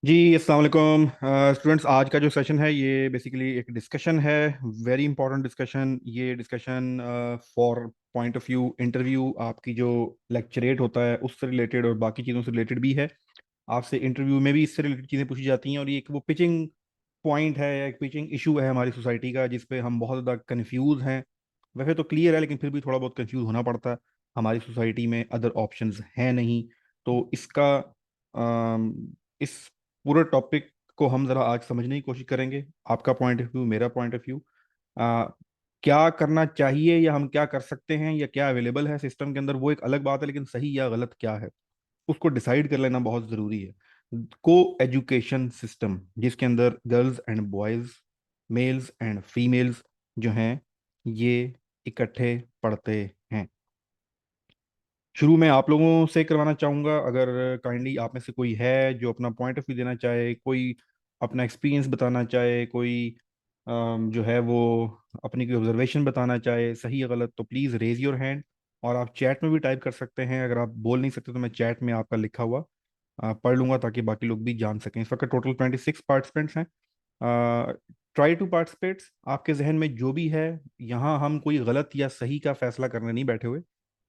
जी अस्सलाम वालेकुम स्टूडेंट्स। आज का जो सेशन है ये बेसिकली एक डिस्कशन है। Very important discussion. ये discussion for point of view interview आपकी जो लेक्चरेट होता है उससे रिलेटेड और बाकी चीज़ों से रिलेटेड भी है। आपसे इंटरव्यू में भी इससे रिलेटेड चीज़ें पूछी जाती हैं और ये एक वो पिचिंग पॉइंट है या एक पिचिंग इशू है हमारी सोसाइटी का जिस पे हम बहुत ज़्यादा कंफ्यूज हैं। वैसे तो क्लियर है लेकिन फिर भी थोड़ा बहुत कंफ्यूज होना पड़ता है। हमारी सोसाइटी में अदर ऑप्शंस हैं नहीं। तो इसका इस पूरे टॉपिक को हम ज़रा आज समझने की कोशिश करेंगे। आपका पॉइंट ऑफ व्यू, मेरा पॉइंट ऑफ व्यू, क्या करना चाहिए या हम क्या कर सकते हैं या क्या अवेलेबल है सिस्टम के अंदर, वो एक अलग बात है, लेकिन सही या गलत क्या है उसको डिसाइड कर लेना बहुत ज़रूरी है। को एजुकेशन सिस्टम जिसके अंदर girls and boys, mails and females जो हैं ये इकट्ठे पढ़ते हैं। शुरू में आप लोगों से करवाना चाहूँगा, अगर काइंडली आप में से कोई है जो अपना पॉइंट ऑफ व्यू देना चाहे, कोई अपना एक्सपीरियंस बताना चाहे, कोई जो है वो अपनी कोई ऑब्जर्वेशन बताना चाहे, सही या गलत, तो प्लीज़ रेज योर हैंड। और आप चैट में भी टाइप कर सकते हैं। अगर आप बोल नहीं सकते तो मैं चैट में आपका लिखा हुआ पढ़ लूंगा ताकि बाकी लोग भी जान सकें। इस वक्त टोटल 26 पार्टिसिपेंट्स हैं। Try to participates. आपके जहन में जो भी है, यहाँ हम कोई गलत या सही का फैसला करने नहीं बैठे हुए।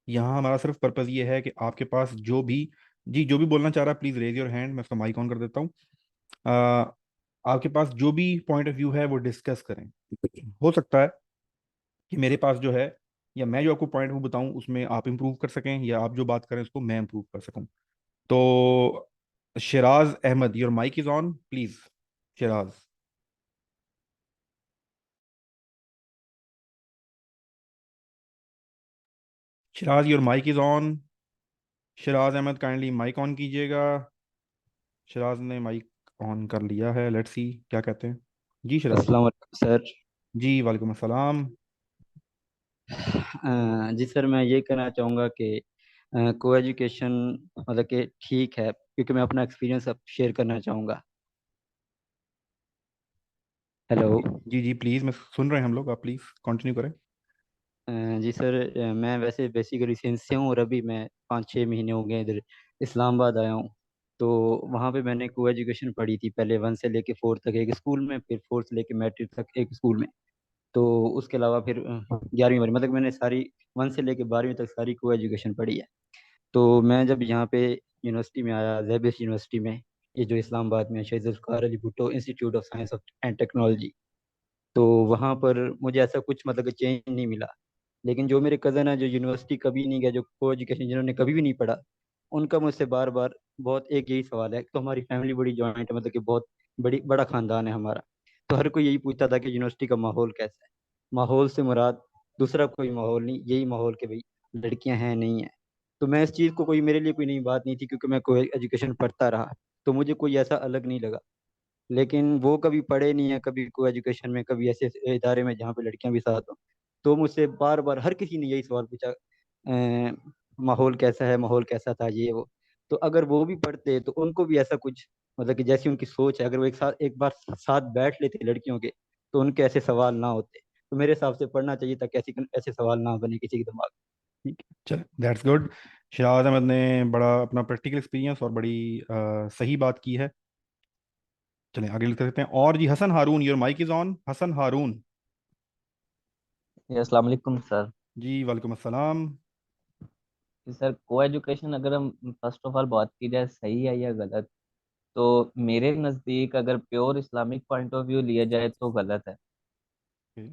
यहाँ हमारा सिर्फ पर्पज़ ये है कि आपके पास जो भी, जी जो भी बोलना चाह रहा है प्लीज़ रेज योर हैंड। मैं उसका माइक ऑन कर देता हूँ। अ, आपके पास जो भी पॉइंट ऑफ व्यू है वो डिस्कस करें। हो सकता है कि मेरे पास जो है या मैं जो आपको पॉइंट व्यू बताऊं उसमें आप इम्प्रूव कर सकें या आप जो बात करें उसको मैं इम्प्रूव कर सकूं। तो Shiraz Ahmed, your mic is on please. Shiraz, Shiraz your mic is on. Shiraz Ahmed kindly mic on कीजिएगा। शिराज ने माइक ऑन कर लिया है। लेट्स सी क्या कहते हैं। जी शिराज। अस्सलाम वालेकुम सर। जी वालेकुम अस्सलाम। जी सर, मैं ये कहना चाहूँगा कि को एजुकेशन मतलब कि ठीक है, क्योंकि मैं अपना एक्सपीरियंस अब शेयर करना चाहूँगा। Hello. Ji ji ji please, मैं सुन रहे हैं हम लोग, आप प्लीज़ कंटिन्यू करें। जी सर, मैं वैसे बेसिकली सिंध से हूँ और अभी मैं 5-6 महीने हो गए इधर इस्लामाबाद आया हूँ। तो वहाँ पे मैंने को एजुकेशन पढ़ी थी, पहले 1 से लेके 4 तक एक स्कूल में, फिर 4 से लेके मैट्रिक तक एक स्कूल में। तो उसके अलावा फिर 11वीं बारहवीं, मतलब मैंने सारी 1 से लेके 12वीं तक सारी को एजुकेशन पढ़ी है। तो मैं जब यहाँ पे यूनिवर्सिटी में आया, जैबिस यूनिवर्सिटी में, ये जो इस्लामाबाद में Shaheed Zulfikar Ali Bhutto institute of science of and technology, तो वहाँ पर मुझे ऐसा कुछ मतलब कि चेंज नहीं मिला। लेकिन जो मेरे कज़न है जो यूनिवर्सिटी कभी नहीं गए, जो को एजुकेशन जिन्होंने कभी भी नहीं पढ़ा, उनका मुझसे बार बार बहुत एक यही सवाल है। तो हमारी फैमिली बड़ी जॉइंट है, मतलब कि बहुत बड़ा ख़ानदान है हमारा। तो हर कोई यही पूछता था कि यूनिवर्सिटी का माहौल कैसा है। माहौल से मुराद दूसरा कोई माहौल नहीं, यही माहौल के भाई लड़कियां हैं नहीं है। तो मैं इस चीज़ को, कोई मेरे लिए कोई नई बात नहीं थी, क्योंकि मैं कोई एजुकेशन पढ़ता रहा। तो मुझे कोई ऐसा अलग नहीं लगा। लेकिन वो कभी पढ़े नहीं है, कभी को एजुकेशन में, कभी ऐसे इदारे में जहाँ पे लड़कियां भी साथ हों। तो मुझसे बार बार हर किसी ने यही सवाल पूछा, माहौल कैसा है, माहौल कैसा था, ये वो। तो अगर वो भी पढ़ते तो उनको भी ऐसा कुछ, मतलब कि जैसी उनकी सोच है, अगर वो एक बार साथ बैठ लेते लड़कियों के, तो उनके ऐसे सवाल ना होते। तो मेरे हिसाब से पढ़ना चाहिए ताकि ऐसी ऐसे सवाल ना बने किसी के दिमाग में। ठीक चल दैट्स गुड। शिराज अहमद ने बड़ा अपना प्रैक्टिकल एक्सपीरियंस और बड़ी सही बात की है। चलें आगे लिख सकते हैं। और जी Hasan Haroon, your mic is on. Hasan Haroon. जी अस्सलाम वालेकुम सर। जी वालेकुम अस्सलाम। जी सर, को एजुकेशन अगर हम फर्स्ट ऑफ ऑल बात की जाए सही है या गलत, तो मेरे नज़दीक अगर pure Islamic point of view लिया जाए तो गलत है। Okay.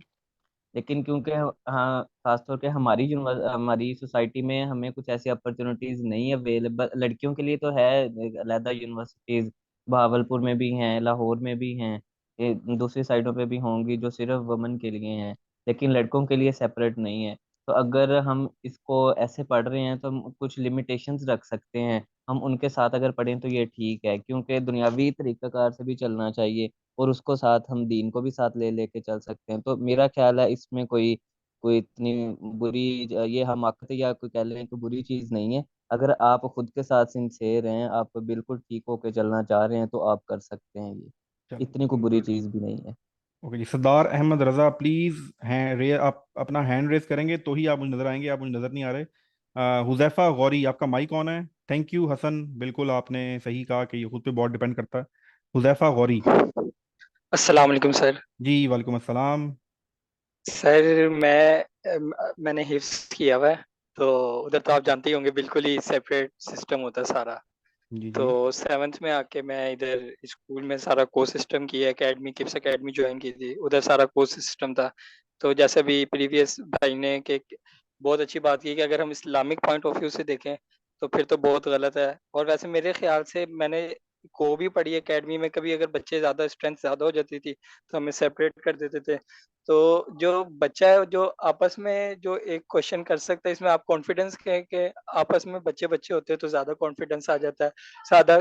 लेकिन क्योंकि हाँ, खासतौर पे हमारी सोसाइटी में हमें कुछ ऐसी अपॉर्चुनिटीज नहीं अवेलेबल, लड़कियों के लिए तो है अलहदा यूनिवर्सिटीज, बहावलपुर में भी हैं, लाहौर में भी हैं, ये दूसरी साइडों पे भी होंगी जो सिर्फ वुमेन के लिए हैं, लेकिन लड़कों के लिए सेपरेट नहीं है। तो अगर हम इसको ऐसे पढ़ रहे हैं तो हम कुछ लिमिटेशंस रख सकते हैं। हम उनके साथ अगर पढ़ें तो ये ठीक है, क्योंकि दुनियावी तरीकाकार से भी चलना चाहिए और उसको साथ हम दीन को भी साथ ले लेके चल सकते हैं। तो मेरा ख्याल है इसमें कोई कोई इतनी बुरी, ये हमाकत या कोई कह लें कि बुरी चीज़ नहीं है। अगर आप खुद के साथ सिंसेर हैं, आप बिल्कुल ठीक होके चलना चाह रहे हैं, तो आप कर सकते हैं ये। इतनी कोई चलो बुरी गुड। चीज़ भी नहीं है। ओके जी, सरदार अहमद रजा प्लीज हैं रे, आप अपना हैंड रेस करेंगे तो ही आप मुझे नजर आएंगे, आप मुझे नजर नहीं आ रहे। हुजैफा गौरी, आपका माइक ऑन है। थैंक यू हसन, बिल्कुल आपने सही कहा कि ये खुद पे बहुत डिपेंड करता है। हुज़ैफा गौरी। अस्सलाम वालेकुम सर। जी वालेकुम अस्सलाम। सर मैंने हिफ्स किया हुआ है, तो उधर तो आप जानते ही होंगे, बिल्कुल ही सेपरेट सिस्टम होता है सारा। जी तो जी। 7th में आके मैं इधर स्कूल में सारा कोर्स सिस्टम किया, एकेडमी किप्स एकेडमी ज्वाइन की थी, उधर सारा कोर्स सिस्टम था। तो जैसे भी प्रीवियस भाई ने कि बहुत अच्छी बात की कि अगर हम इस्लामिक पॉइंट ऑफ व्यू से देखें तो फिर तो बहुत गलत है। और वैसे मेरे ख्याल से मैंने को भी पढ़ी एकेडमी में, कभी अगर बच्चे ज़्यादा स्ट्रेंथ ज़्यादा हो जाती थी तो हमें सेपरेट कर देते थे। तो जो बच्चा है जो आपस में जो एक क्वेश्चन कर सकता है, इसमें आप कॉन्फिडेंस के आपस में बच्चे बच्चे होते हैं तो ज़्यादा कॉन्फिडेंस आ जाता है, सादा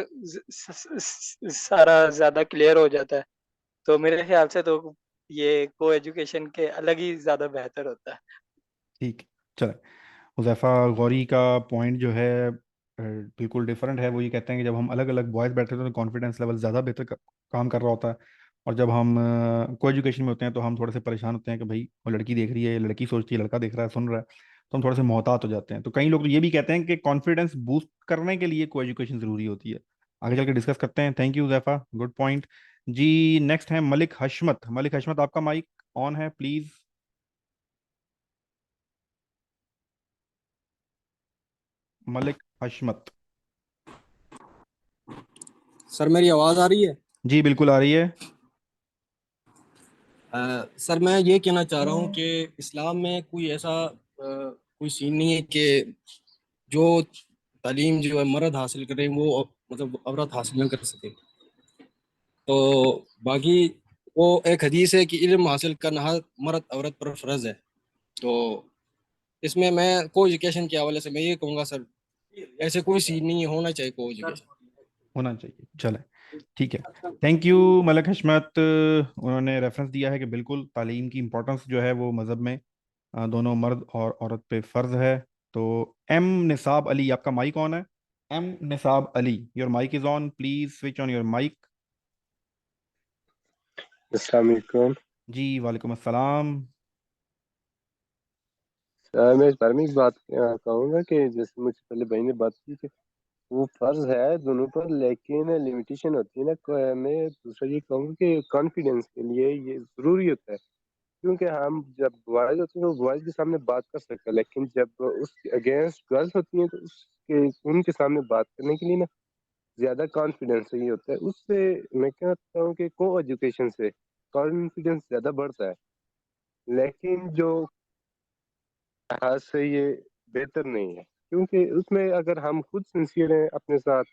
सारा ज़्यादा क्लियर हो जाता है। तो मेरे ख्याल से तो ये को एजुकेशन के अलग ही ज़्यादा बेहतर होता है। ठीक है, चले। हुज़ैफा गौरी का पॉइंट जो है बिल्कुल डिफरेंट है। वो ये कहते हैं कि जब हम अलग अलग बॉयज़ बैठते हैं तो कॉन्फिडेंस लेवल ज़्यादा बेहतर काम कर रहा होता है, और जब हम को एजुकेशन में होते हैं तो हम थोड़े से परेशान होते हैं कि भाई वो लड़की देख रही है, लड़की सोचती है, लड़का देख रहा है, सुन रहा है, तो हम थोड़े से मोहतात हो जाते हैं। तो कई लोग तो ये भी कहते हैं कि कॉन्फिडेंस बूस्ट करने के लिए को एजुकेशन ज़रूरी होती है। आगे चल के डिस्कस करते हैं। Thank you Huzaifa, good point. जी नेक्स्ट है मलिक हशमत। मलिक हशमत, आपका माइक ऑन है प्लीज़। मलिक हशमत। सर मेरी आवाज़ आ रही है? जी बिल्कुल आ रही है। सर मैं ये कहना चाह रहा हूँ कि इस्लाम में कोई ऐसा कोई सीन नहीं है कि जो तालीम जो है मर्द हासिल करे वो मतलब औरत हासिल न कर सके। तो बाकी वो एक हदीस है कि इल्म हासिल करना हर मर्द औरत पर फर्ज है। तो इसमें मैं को एजुकेशन के हवाले से मैं ये कहूँगा सर, ऐसे कोई सीन नहीं है, होना चाहिए को एजुकेशन। होना चाहिए, चले ठीक है। Thank you Malik Hashmat. उन्होंने रेफरेंस दिया है कि बिल्कुल तालीम की इम्पोर्टेंस जो है वो मज़हब में दोनों मर्द और औरत पे फ़र्ज है। तो एम निसाब अली, आपका माइक ऑन है। M Nisab Ali, your mic is on, please switch on your mic. अस्सलाम वालेकुम। जी वालेकुम अस्सलाम। मैं इस बारे में एक बात कहूँगा कि जैसे मुझसे पहले भाई ने बात की कि वो फर्ज है दोनों पर, लेकिन लिमिटेशन होती है ना। मैं दूसरा ये कहूँगा कि कॉन्फिडेंस के लिए ये ज़रूरी होता है, क्योंकि हम जब बॉयज होते हैं तो बॉयज के सामने बात कर सकते हैं, लेकिन जब उसके अगेंस्ट गर्ल्स होती हैं तो उसके उनके सामने बात करने के लिए ना ज़्यादा कॉन्फिडेंस चाहिए होता है। उससे मैं कहता हूँ कि को एजुकेशन से कॉन्फिडेंस ज़्यादा बढ़ता है, लेकिन जो हाथ से ये बेहतर नहीं है, क्योंकि उसमें अगर हम खुद सिंसियर हैं अपने साथ,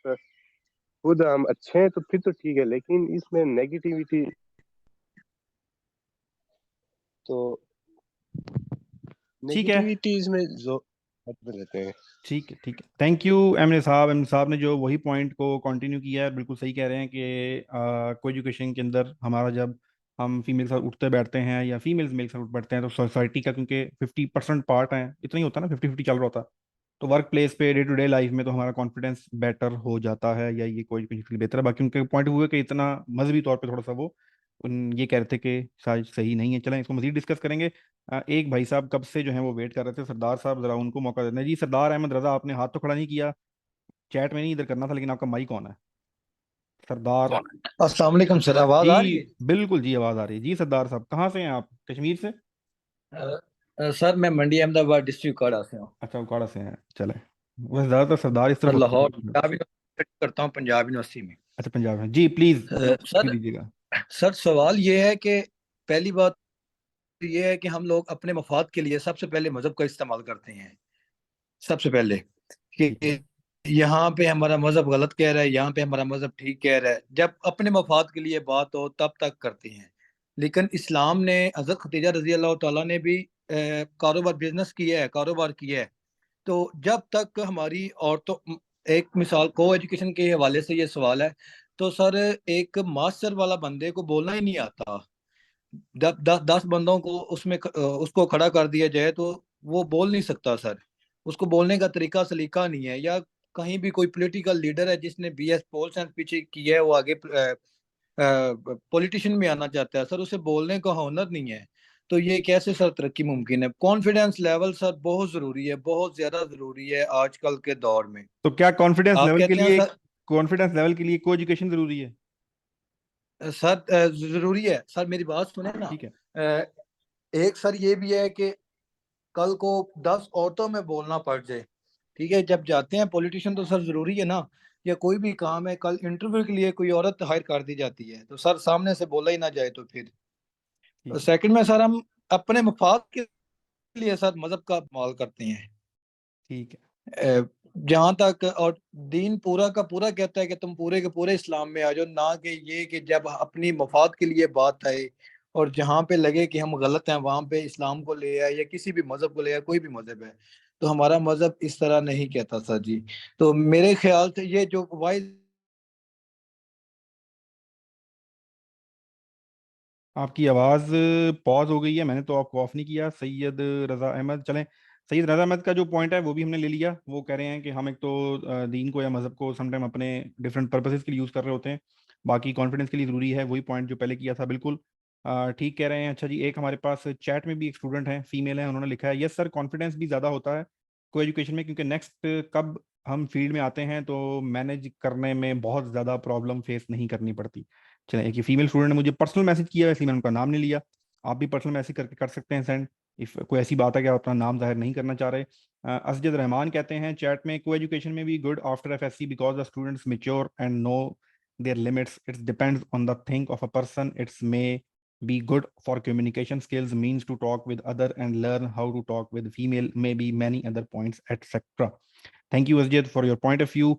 खुद हम अच्छे हैं तो फिर तो ठीक है, लेकिन इसमें नेगेटिविटी तो ठीक है, नेगेटिविटी इसमें जो रहते हैं। ठीक है, ठीक है। थैंक यू एम साहब। एम साहब ने जो वही पॉइंट को कंटिन्यू किया है, बिल्कुल सही कह रहे हैं कि को एजुकेशन के अंदर हमारा जब हम फीमेल के साथ उठते बैठते हैं या फीमेल्स मेल के साथ उठ बैठते हैं तो सोसाइटी का, क्योंकि 50% पार्ट है, इतना ही होता है ना, 50-50 चल रहा होता है। तो वर्क प्लेस पे डे टू डे लाइफ में तो हमारा कॉन्फिडेंस बेटर हो जाता है, या ये कोई एजुकेशन बेहतर है। बाकी उनके पॉइंट हुए कि इतना मजहबी तौर पे थोड़ा सा वो ये कह रहे थे कि शायद सही नहीं है। चलें इसको मजीद डिस्कस करेंगे। एक भाई साहब कब से जो है वो वेट कर रहे थे, सरदार साहब, जरा उनको मौका देना जी। सरदार अहमद रजा, आपने हाथ तो खड़ा नहीं किया, चैट में नहीं इधर करना था, लेकिन आपका माइक ऑन है सरदार। अस्सलाम वालेकुम सर, आवाज जी आ रही है? बिल्कुल जी, आवाज आ रही है जी। सरदार साहब कहाँ से हैं आप, कश्मीर से? सर मैं मंडी अहमदाबाद डिस्ट्रिक्ट काड़ा से हूँ। अच्छा उकाड़ा से हैं, चले। वैसे ज्यादातर सरदार इस तरफ सर होते लाहौर हैं। पंजाब यूनिवर्सिटी करता हूँ, पंजाब यूनिवर्सिटी में। अच्छा पंजाब में जी, प्लीज सर दीजिएगा। सर सवाल ये है कि पहली बात ये है कि हम लोग अपने मफाद के लिए सबसे पहले मजहब का इस्तेमाल करते हैं। सबसे पहले ठीक है। कि यहाँ पे हमारा मजहब गलत कह रहा है, यहाँ पे हमारा मजहब ठीक कह रहा है। जब अपने मफाद के लिए बात हो तब तक करते हैं। लेकिन इस्लाम ने, हजरत खदीजा रजी अल्लाह तआला ने भी कारोबार बिजनेस किया है, कारोबार किया है। तो जब तक हमारी औरतों, एक मिसाल को एजुकेशन के हवाले से ये सवाल है, तो सर एक मास्टर वाला बंदे को बोलना ही नहीं आता। जब 10 बंदों को उसमें उसको खड़ा कर दिया जाए तो वो बोल नहीं सकता सर। उसको बोलने का तरीका सलीका नहीं है। या कहीं भी कोई पॉलिटिकल लीडर है जिसने बीएस पोल साइंस पीछे किया है, वो आगे पॉलिटिशियन में आना चाहता है सर, उसे बोलने का हुनर नहीं है। तो ये कैसे सर तरक्की मुमकिन है? कॉन्फिडेंस लेवल सर बहुत जरूरी है, बहुत ज्यादा जरूरी है आजकल के दौर में। तो क्या कॉन्फिडेंस आप लेवल के कहते हैं लिए, सर, कॉन्फिडेंस लेवल के लिए को एजुकेशन जरूरी है? सर जरूरी है सर, मेरी बात सुने ना। ठीक है। एक सर ये भी है कि कल को 10 औरतों में बोलना पड़ जाए, ठीक है, जब जाते हैं पॉलिटिशियन तो सर जरूरी है ना, या कोई भी काम है, कल इंटरव्यू के लिए कोई औरत हायर कर दी जाती है तो सर सामने से बोला ही ना जाए तो फिर। ठीक है। सेकंड में सर हम अपने मफाद के लिए सर मजहब का इस्तेमाल करते हैं। ठीक है। जहां तक और दीन पूरा का पूरा कहता है कि तुम पूरे के पूरे इस्लाम में आ जाओ, ना कि ये कि जब अपनी मफाद के लिए बात आए और जहां पे लगे कि हम गलत हैं वहां पे इस्लाम को ले आए या किसी भी मजहब को ले आए, कोई भी मजहब है। तो हमारा मजहब इस तरह नहीं कहता सर जी। तो मेरे ख्याल से ये जो वाइज आपकी आवाज़ पॉज हो गई है, मैंने तो आपको ऑफ नहीं किया। सैयद रज़ा अहमद, चलें। सैयद रज़ा अहमद का जो पॉइंट है वो भी हमने ले लिया। वो कह रहे हैं कि हम एक तो दीन को या मज़हब को समटाइम अपने डिफरेंट पर्पसेस के लिए यूज़ कर रहे होते हैं, बाकी कॉन्फिडेंस के लिए ज़रूरी है। वही पॉइंट जो पहले किया था, बिल्कुल ठीक कह रहे हैं। अच्छा जी, एक हमारे पास चैट में भी एक स्टूडेंट है, फीमेल है, उन्होंने लिखा है यस सर, कॉन्फिडेंस भी ज़्यादा होता है को एजुकेशन में, क्योंकि नेक्स्ट कब हम फील्ड में आते हैं तो मैनेज करने में बहुत ज़्यादा प्रॉब्लम फेस नहीं करनी पड़ती। चलें, एक ये फीमेल स्टूडेंट ने मुझे पर्सनल मैसेज किया है, इसलिए मैंने उनका नाम नहीं लिया। आप भी पर्सनल मैसेज करके कर सकते हैं सेंड, इफ कोई ऐसी बात है कि आप अपना नाम जाहिर नहीं करना चाह रहे। असजद रहमान कहते हैं चैट में, को एजुकेशन में भी good after FSc because the students mature and no there limits, it's depends on the think of a person, it's may be good for communication skills, means to talk with other and learn how to talk with female, maybe many other points etc. Thank you Asjad for your point of view.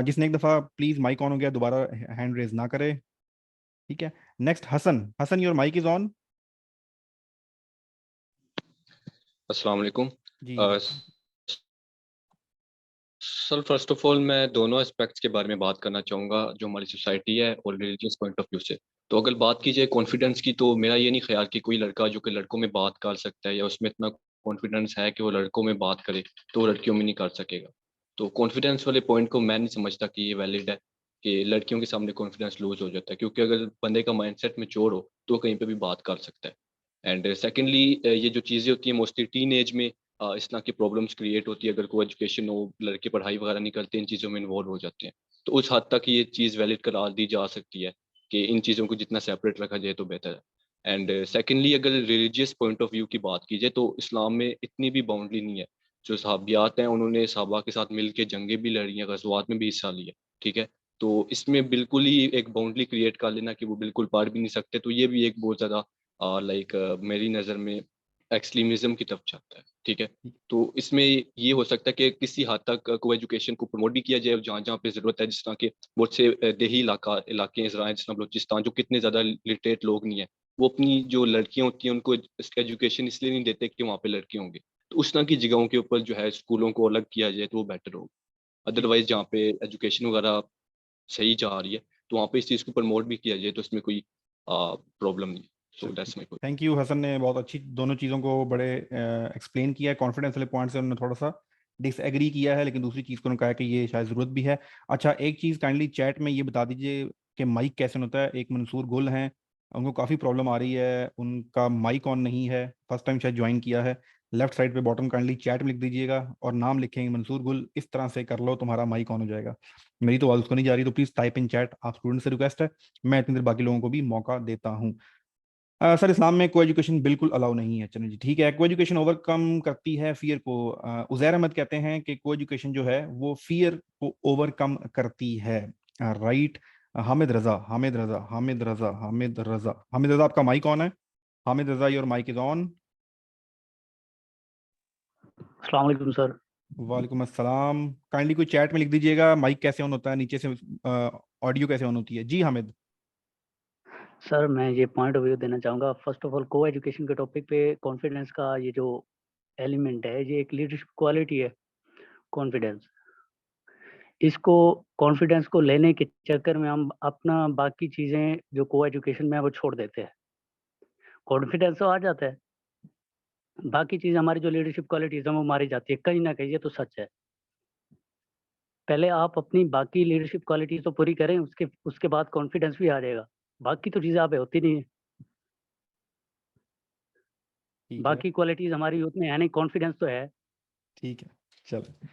जिसने एक दफ़ा please mic on हो गया दोबारा hand raise ना करे, ठीक है। Next Hassan, Hassan your mic is on. अस्सलाम वालेकुम। जी सर फर्स्ट ऑफ ऑल मैं दोनों एस्पेक्ट्स के बारे में बात करना चाहूँगा, जो हमारी सोसाइटी है और रिलीजियस पॉइंट ऑफ व्यू से। तो अगर बात की जाए कॉन्फिडेंस की, तो मेरा ये नहीं ख्याल कि कोई लड़का जो कि लड़कों में बात कर सकता है या उसमें इतना कॉन्फिडेंस है कि वो लड़कों में बात करे तो वो लड़कियों में नहीं कर सकेगा। तो कॉन्फिडेंस वाले पॉइंट को मैं नहीं समझता कि ये वैलिड है कि लड़कियों के सामने कॉन्फिडेंस लूज हो जाता है, क्योंकि अगर बंदे का माइंडसेट मैच्योर हो तो वो कहीं पे भी बात कर सकता है। एंड सेकेंडली ये जो चीज़ें होती हैं मोस्टली टीन एज में इस तरह की प्रॉब्लम्स क्रिएट होती है। अगर कोई एजुकेशन हो, लड़के पढ़ाई वगैरह नहीं करते, इन चीज़ों में इन्वॉल्व हो जाते हैं, तो उस हद तक ये चीज़ वैलिड करार दी जा सकती है कि इन चीज़ों को जितना सेपरेट रखा जाए तो बेहतर है। एंड सेकेंडली अगर रिलीजियस पॉइंट ऑफ व्यू की बात की जाए तो इस्लाम में इतनी भी बाउंड्री नहीं है। जो सहाबियात हैं उन्होंने सहाबा के साथ मिल के जंगें भी लड़ी हैं, गज़वात में भी हिस्सा लिया, ठीक है। तो इसमें बिल्कुल ही एक बाउंड्री क्रिएट कर लेना कि वो बिल्कुल पढ़ भी नहीं सकते, तो ये भी एक बहुत ज़्यादा लाइक मेरी नज़र में एक्सट्रीमिज्म की तरफ जाता है, ठीक है। तो इसमें ये हो सकता है कि किसी हद तक को एजुकेशन को प्रमोट भी किया जाए जहाँ जहाँ पे ज़रूरत है, जिस तरह के बहुत से देही इलाके इस तरह बलूचिस्तान जो कितने ज़्यादा लिटरेट लोग नहीं है, वो अपनी जो लड़कियां होती हैं उनको एजुकेशन इसलिए नहीं देते कि वहाँ पे लड़के होंगे। तो उस तरह की जगहों के ऊपर जो है स्कूलों को अलग किया जाए तो वो बेटर होगा। अदरवाइज जहाँ पे एजुकेशन वगैरह सही जा रही है तो वहाँ पे इस चीज़ को प्रमोट भी किया जाए तो इसमें कोई प्रॉब्लम नहीं। So that's my thank you. Hassan ने बहुत अच्छी दोनों चीज़ों को बड़े एक्सप्लेन किया है। कॉन्फिडेंस वाले पॉइंट से उन्होंने थोड़ा सा डिसएग्री किया है, लेकिन दूसरी चीज़ को उन्होंने कहा है कि ये शायद ज़रूरत भी है। अच्छा, एक चीज़ काइंडली चैट में ये बता दीजिए कि माइक कैसे होता है। एक मंसूर गुल हैं, उनको काफ़ी प्रॉब्लम आ रही है, उनका माइक ऑन नहीं है, फर्स्ट टाइम शायद ज्वाइन किया है। लेफ्ट साइड पे बॉटम काइंडली चैट में लिख दीजिएगा और नाम लिखेंगे मंसूर गुल, इस तरह से कर लो, तुम्हारा माइक ऑन हो जाएगा। मेरी तो आवाज़ उसको नहीं जा रही, तो प्लीज़ टाइप इन चैट। आप स्टूडेंट से रिक्वेस्ट है, मैं इतनी देर बाकी लोगों को भी मौका देता हूँ। सर इस्लाम में को एजुकेशन बिल्कुल अलाउ नहीं है। चलो जी ठीक है, को एजुकेशन ओवरकम करती है फियर को। उजैर अहमद कहते हैं कि को एजुकेशन जो है वो फियर को ओवरकम करती है। राइट। हामिद रजा, हामिद रजा, हामिद रजा, हामिद रजा, हामिद रजा, आपका माइक ऑन है। हामिद रजा, योर माइक इज ऑन। अस्सलाम वालेकुम सर। वालेकुम अस्सलाम। काइंडली कोई चैट में लिख दीजिएगा माइक कैसे ऑन होता है, नीचे से ऑडियो कैसे ऑन होती है। जी हामिद। सर मैं ये पॉइंट ऑफ व्यू देना चाहूँगा। फर्स्ट ऑफ ऑल को एजुकेशन के टॉपिक पे कॉन्फिडेंस का ये जो एलिमेंट है ये एक लीडरशिप क्वालिटी है। कॉन्फिडेंस, इसको कॉन्फिडेंस को लेने के चक्कर में हम अपना बाकी चीज़ें जो को एजुकेशन में है वो छोड़ देते हैं। कॉन्फिडेंस तो आ जाता है, बाकी चीज़ हमारी जो लीडरशिप क्वालिटीज है वो मारी जाती है कहीं ना कहीं। ये तो सच है। पहले आप अपनी बाकी लीडरशिप क्वालिटीज तो पूरी करें, उसके बाद कॉन्फिडेंस भी आ जाएगा। बाकी तो चीज़ें आप होती नहीं है, ठीक है, बाकी क्वालिटीज हमारी उतने है नहीं, कॉन्फिडेंस तो है। ठीक है, चलो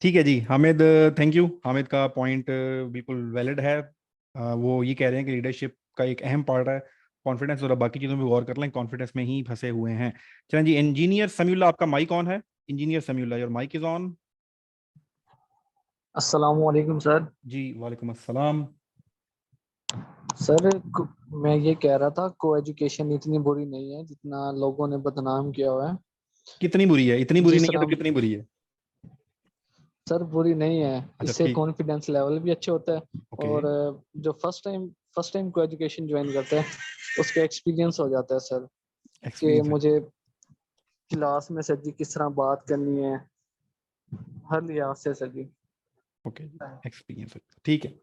ठीक है जी हामिद, थैंक यू। हामिद का पॉइंट बिल्कुल वैलिड है। वो ये कह रहे हैं कि लीडरशिप का एक अहम पार्ट है कॉन्फिडेंस, और बाकी चीज़ों में गौर कर लें, कॉन्फिडेंस में ही फंसे हुए हैं। चलें जी, इंजीनियर समीउल्लाह आपका माइक ऑन है। Engineer Samiullah, your mic is on. अस्सलाम वालेकुम सर। जी वालेकुम अस्सलाम। सर मैं ये कह रहा था को एजुकेशन इतनी बुरी नहीं है जितना लोगों ने बदनाम किया हुआ है। कितनी बुरी है? इतनी बुरी जिस नहीं है तो तरह कितनी बुरी है? सर बुरी नहीं है, अच्छा इससे ठीक, कॉन्फिडेंस लेवल भी अच्छे होता है। ओके और जो फर्स्ट टाइम को एजुकेशन ज्वाइन करते हैं उसका एक्सपीरियंस हो जाता है सर, कि एक्सपीरियंस, मुझे क्लास में सर जी किस तरह बात करनी है, हर लिहाज से सर जी। ओके जी, एक्सपीरियंस, ठीक है।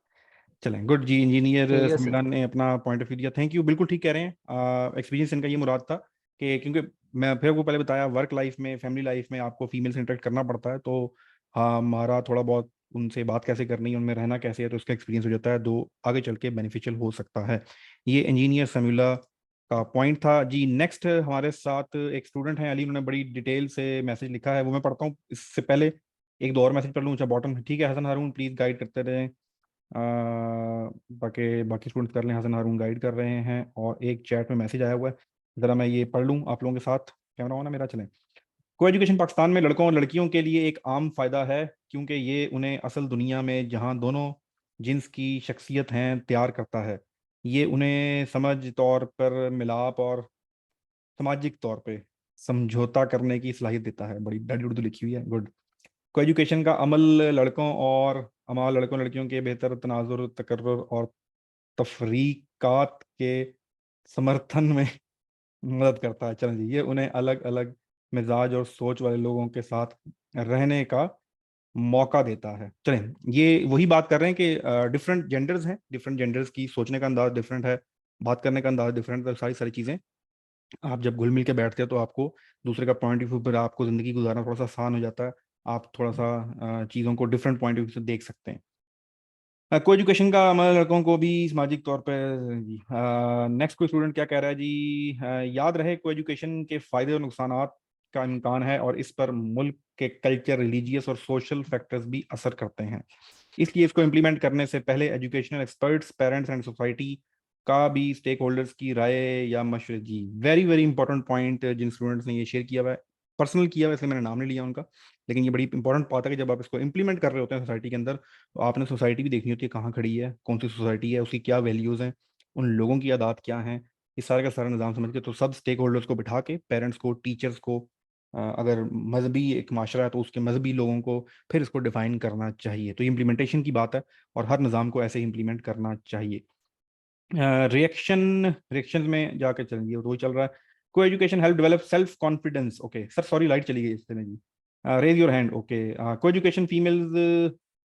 चलें, गुड जी, इंजीनियर ठीक है सर। समीउल्लाह ने अपना पॉइंट ऑफ व्यू दिया, थैंक यू। बिल्कुल ठीक कह रहे हैं, एक्सपीरियंस इनका ये मुराद था कि क्योंकि मैं फिर आपको पहले बताया, वर्क लाइफ में, फैमिली लाइफ में आपको फीमेल से इंटरेक्ट करना पड़ता है, तो हमारा थोड़ा बहुत उनसे बात कैसे करनी है, उनमें रहना कैसे है, तो उसका एक्सपीरियंस हो जाता है, तो आगे चल के बेनिफिशियल हो सकता है। ये इंजीनियर समीउल्लाह का पॉइंट था जी। नेक्स्ट हमारे साथ एक स्टूडेंट हैं अली, उन्होंने बड़ी डिटेल से मैसेज लिखा है, वो मैं पढ़ता हूँ। इससे पहले एक दो और मैसेज पढ़ लूँ, अच्छा बॉटम, ठीक है। हसन हारून प्लीज़ गाइड करते रहें, बाकी बाकी स्टूडेंट्स कर लें। हसन हारून गाइड कर रहे हैं, और एक चैट में मैसेज आया हुआ है, ज़रा मैं ये पढ़ लूँ आप लोगों के साथ। कैमरा ऑन है मेरा? चलें। को एजुकेशन पाकिस्तान में लड़कों और लड़कियों के लिए एक आम फ़ायदा है, क्योंकि ये उन्हें असल दुनिया में जहां दोनों जिन्स की शख्सियत हैं तैयार करता है। ये उन्हें समझ तौर पर मिलाप और सामाजिक तौर पे समझौता करने की सलाहियत देता है। बड़ी डैडी उर्दू लिखी हुई है, गुड। को एजुकेशन का अमल लड़कों और अमाल लड़कों लड़कियों के बेहतर तनाजुर, तकर्रुर और तफरीकात के समर्थन में मदद करता है। चलें जी, ये उन्हें अलग अलग मिजाज और सोच वाले लोगों के साथ रहने का मौका देता है। चलें, ये वही बात कर रहे हैं कि डिफरेंट जेंडर्स हैं, डिफरेंट जेंडर्स की सोचने का अंदाज डिफरेंट है, बात करने का अंदाज डिफरेंट है, सारी सारी चीज़ें आप जब घुल मिल के बैठते हो तो आपको दूसरे का पॉइंट ऑफ व्यू पर आपको ज़िंदगी गुजारना थोड़ा सा आसान हो जाता है। आप थोड़ा सा चीज़ों को डिफरेंट पॉइंट ऑफ व्यू से देख सकते हैं। को एजुकेशन का हमारे लड़कों को भी सामाजिक तौर पर जी। नेक्स्ट कोई स्टूडेंट क्या कह रहा है जी? याद रहे, को एजुकेशन के फ़ायदे और नुकसानात का इम्कान है, और इस पर मुल्क के कल्चर, रिलीजियस और सोशल फैक्टर्स भी असर करते हैं। इसलिए इसको इम्प्लीमेंट करने से पहले educational experts, parents and society का भी, स्टेक होल्डर्स की राय या मशवरे, जी वेरी वेरी इंपॉर्टेंट पॉइंट जिन स्टूडेंट्स ने ये शेयर किया हुआ है, पर्सनल किया हुआ है, इसलिए मैंने नाम नहीं लिया उनका, लेकिन ये बड़ी इंपॉर्टेंट बात है कि जब आप इसको इंप्लीमेंट कर रहे होते हैं सोसाइटी के अंदर, तो आपने सोसाइटी भी देखनी होती है कहाँ खड़ी है, कौन सी सोसाइटी है, उसकी क्या वैल्यूज़ हैं, उन लोगों की आदत क्या हैं, इस सारे का सारा निज़ाम समझ के, तो सब स्टेक होल्डर्स को बिठा के, पेरेंट्स को, टीचर्स को, अगर मजहबी एक माशरा है तो उसके मजहबी लोगों को फिर इसको डिफाइन करना चाहिए। तो ये इम्प्लीमेंटेशन की बात है, और हर निज़ाम को ऐसे इम्प्लीमेंट करना चाहिए। रिएक्शन में जाके चलेंगे, वो चल रहा है। Coeducation help develop self confidence, okay sir, sorry light चली गई इस तरह जी। Raise your hand, okay. Coeducation females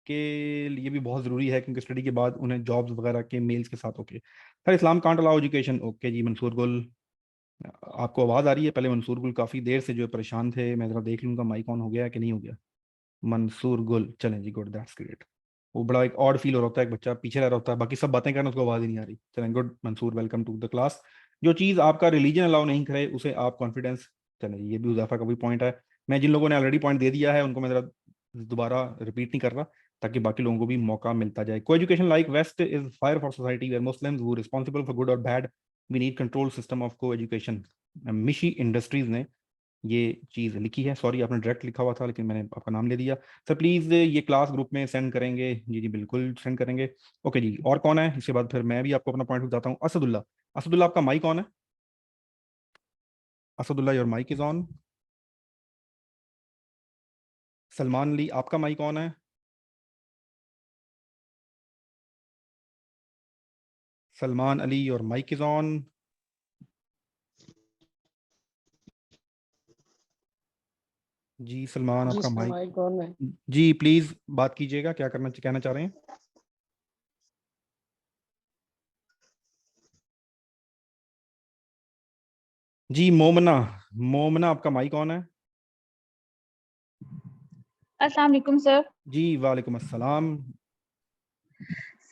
के लिए भी बहुत ज़रूरी है, क्योंकि स्टडी के बाद उन्हें जॉब्स वगैरह के मेल्स के साथ, okay sir. Islam can't allow education, okay जी। मंसूर गुल, आपको आवाज़ आ रही है? पहले मंसूर गुल काफ़ी देर से जो परेशान थे, मैं ज़रा देख लूँगा माइक ऑन हो गया कि नहीं हो गया। मंसूर गुल, चलें जी, गुड, दैट्स ग्रेट। वो बड़ा एक ऑड फील हो रहा होता है, एक बच्चा पीछे रह रहा होता है, बाकी सब बातें करना, उसको आवाज़ ही नहीं आ रही। चलें, good Mansoor, welcome to the class. जो चीज़ आपका रिलीजन अलाउ नहीं करे उसे आप कॉन्फिडेंस, चलें ये भी उजाफा का भी पॉइंट है। मैं जिन लोगों ने ऑलरेडी पॉइंट दे दिया है उनको मैं ज़रा दोबारा रिपीट नहीं कर रहा, ताकि बाकी लोगों को भी मौका मिलता जाए। Coeducation like west is fire for society where Muslims who responsible for good और bad, we need control system of coeducation. मिशी इंडस्ट्रीज ने ये चीज़ लिखी है, सॉरी आपने डायरेक्ट लिखा हुआ था लेकिन मैंने आपका नाम ले दिया। सर प्लीज़ ये क्लास ग्रुप में सेंड करेंगे? जी जी बिल्कुल सेंड करेंगे। ओके जी, और कौन है? इसके बाद फिर मैं भी आपको अपना पॉइंट बताता हूँ। असदुल्ला, असदुल्ला आपका माइक ऑन है? Asadullah your mic is on. Salman Ali आपका माइक ऑन है? Salman Ali your mic is on. जी सलमान आपका माइक, माइक ऑन है। जी प्लीज बात कीजिएगा, क्या करना कहना चाह रहे हैं? जी मोमना, मोमना आपका माइक ऑन है? अस्सलाम वालेकुम सर। जी वालेकुम अस्सलाम।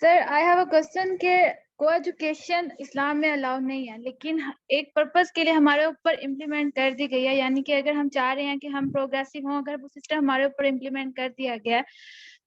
Sir I have a question के को एजुकेशन इस्लाम में अलाउ नहीं है, लेकिन एक पर्पस के लिए हमारे ऊपर इम्प्लीमेंट कर दी गई है, यानी कि अगर हम चाह रहे हैं कि हम प्रोग्रेसिव हों, अगर वो सिस्टम हमारे ऊपर इम्प्लीमेंट कर दिया गया है,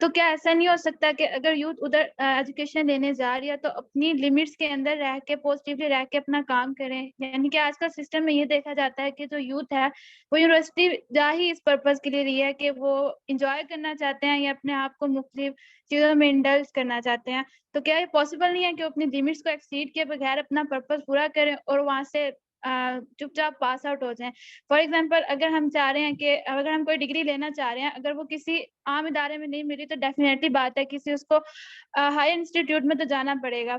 तो क्या ऐसा नहीं हो सकता कि अगर यूथ उधर एजुकेशन लेने जा रही है तो अपनी लिमिट्स के अंदर रह के पॉजिटिवली रह के अपना काम करें? यानी कि आजकल सिस्टम में ये देखा जाता है कि जो यूथ है वो यूनिवर्सिटी जा ही इस पर्पज के लिए रही है कि वो इंजॉय करना चाहते हैं या अपने आप को मुख्तलिफ चीजों में इंडल्ज करना चाहते हैं। तो क्या ये पॉसिबल नहीं है कि वो अपनी लिमिट्स को एक्सीड किए बगैर अपना पर्पज पूरा करें और वहां से चुपचाप पास आउट हो जाएं? फॉर एग्जाम्पल अगर हम चाह रहे हैं कि अगर हम कोई डिग्री लेना चाह रहे हैं, अगर वो किसी आम इदारे में नहीं मिली तो डेफिनेटली बात है किसी उसको हायर इंस्टीट्यूट में तो जाना पड़ेगा।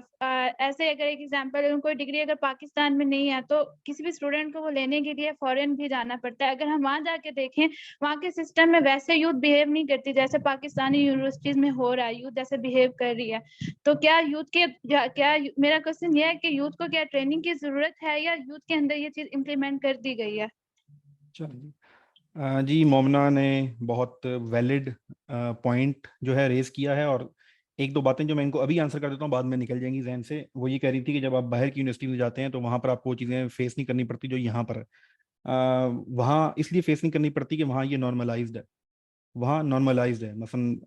ऐसे अगर एक एग्जाम्पल कोई डिग्री अगर पाकिस्तान में नहीं है तो किसी भी स्टूडेंट को वो लेने के लिए फॉरेन भी जाना पड़ता है। अगर हम वहाँ जाके देखें, वहाँ के सिस्टम में वैसे यूथ बिहेव नहीं करती जैसे पाकिस्तानी यूनिवर्सिटीज में हो रहा है, यूथ जैसे बिहेव कर रही है। तो क्या मेरा क्वेश्चन ये है कि यूथ को क्या ट्रेनिंग की जरूरत है या यूथ के अंदर ये चीज इम्प्लीमेंट कर दी गई है? चलिए, जी मोमना ने बहुत वैलिड पॉइंट जो है रेज किया है, और एक दो बातें जो मैं इनको अभी आंसर कर देता हूँ बाद में निकल जाएंगी जहन से। वो ये कह रही थी कि जब आप बाहर की यूनिवर्सिटी में जाते हैं तो वहाँ पर आपको वो चीज़ें फेस नहीं करनी पड़ती जो यहाँ पर है। वहाँ इसलिए फेस नहीं करनी पड़ती कि वहाँ ये नॉर्मलाइज्ड है, वहाँ नॉर्मलाइज्ड है। मसलन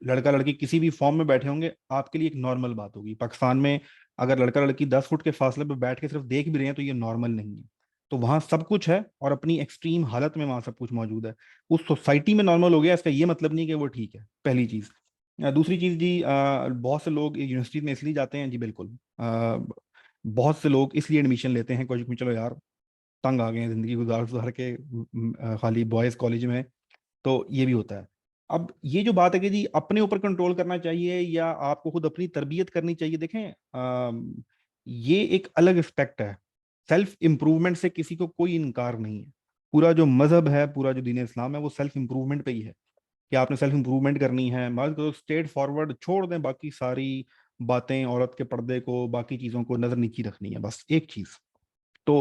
लड़का लड़की किसी भी फॉर्म में बैठे होंगे, आपके लिए एक नॉर्मल बात होगी। पाकिस्तान में अगर लड़का लड़की 10 फुट के फासले पर बैठ के सिर्फ देख भी रहे हैं तो ये नॉर्मल नहीं है। तो वहाँ सब कुछ है और अपनी एक्सट्रीम हालत में वहाँ सब कुछ मौजूद है। उस सोसाइटी में नॉर्मल हो गया, इसका ये मतलब नहीं कि वो ठीक है, पहली चीज़। दूसरी चीज़ जी, बहुत से लोग यूनिवर्सिटी में इसलिए जाते हैं जी, बिल्कुल बहुत से लोग इसलिए एडमिशन लेते हैं कॉलेज में, चलो यार तंग आ गए हैं जिंदगी गुजार गुजार के, खाली बॉयज़ कॉलेज में, तो ये भी होता है। अब ये जो बात है कि जी अपने ऊपर कंट्रोल करना चाहिए या आपको खुद अपनी तरबियत करनी चाहिए, देखें ये एक अलग एस्पेक्ट है। सेल्फ इम्प्रूवमेंट से किसी को कोई इनकार नहीं है। पूरा जो मजहब है, पूरा जो दीन इस्लाम है, वो सेल्फ इम्प्रूवमेंट पे ही है कि आपने सेल्फ इम्प्रूवमेंट करनी है। मान लो स्ट्रेट फॉरवर्ड छोड़ दें बाकी सारी बातें, औरत के पर्दे को, बाकी चीज़ों को नजर नीची रखनी है, बस एक चीज़। तो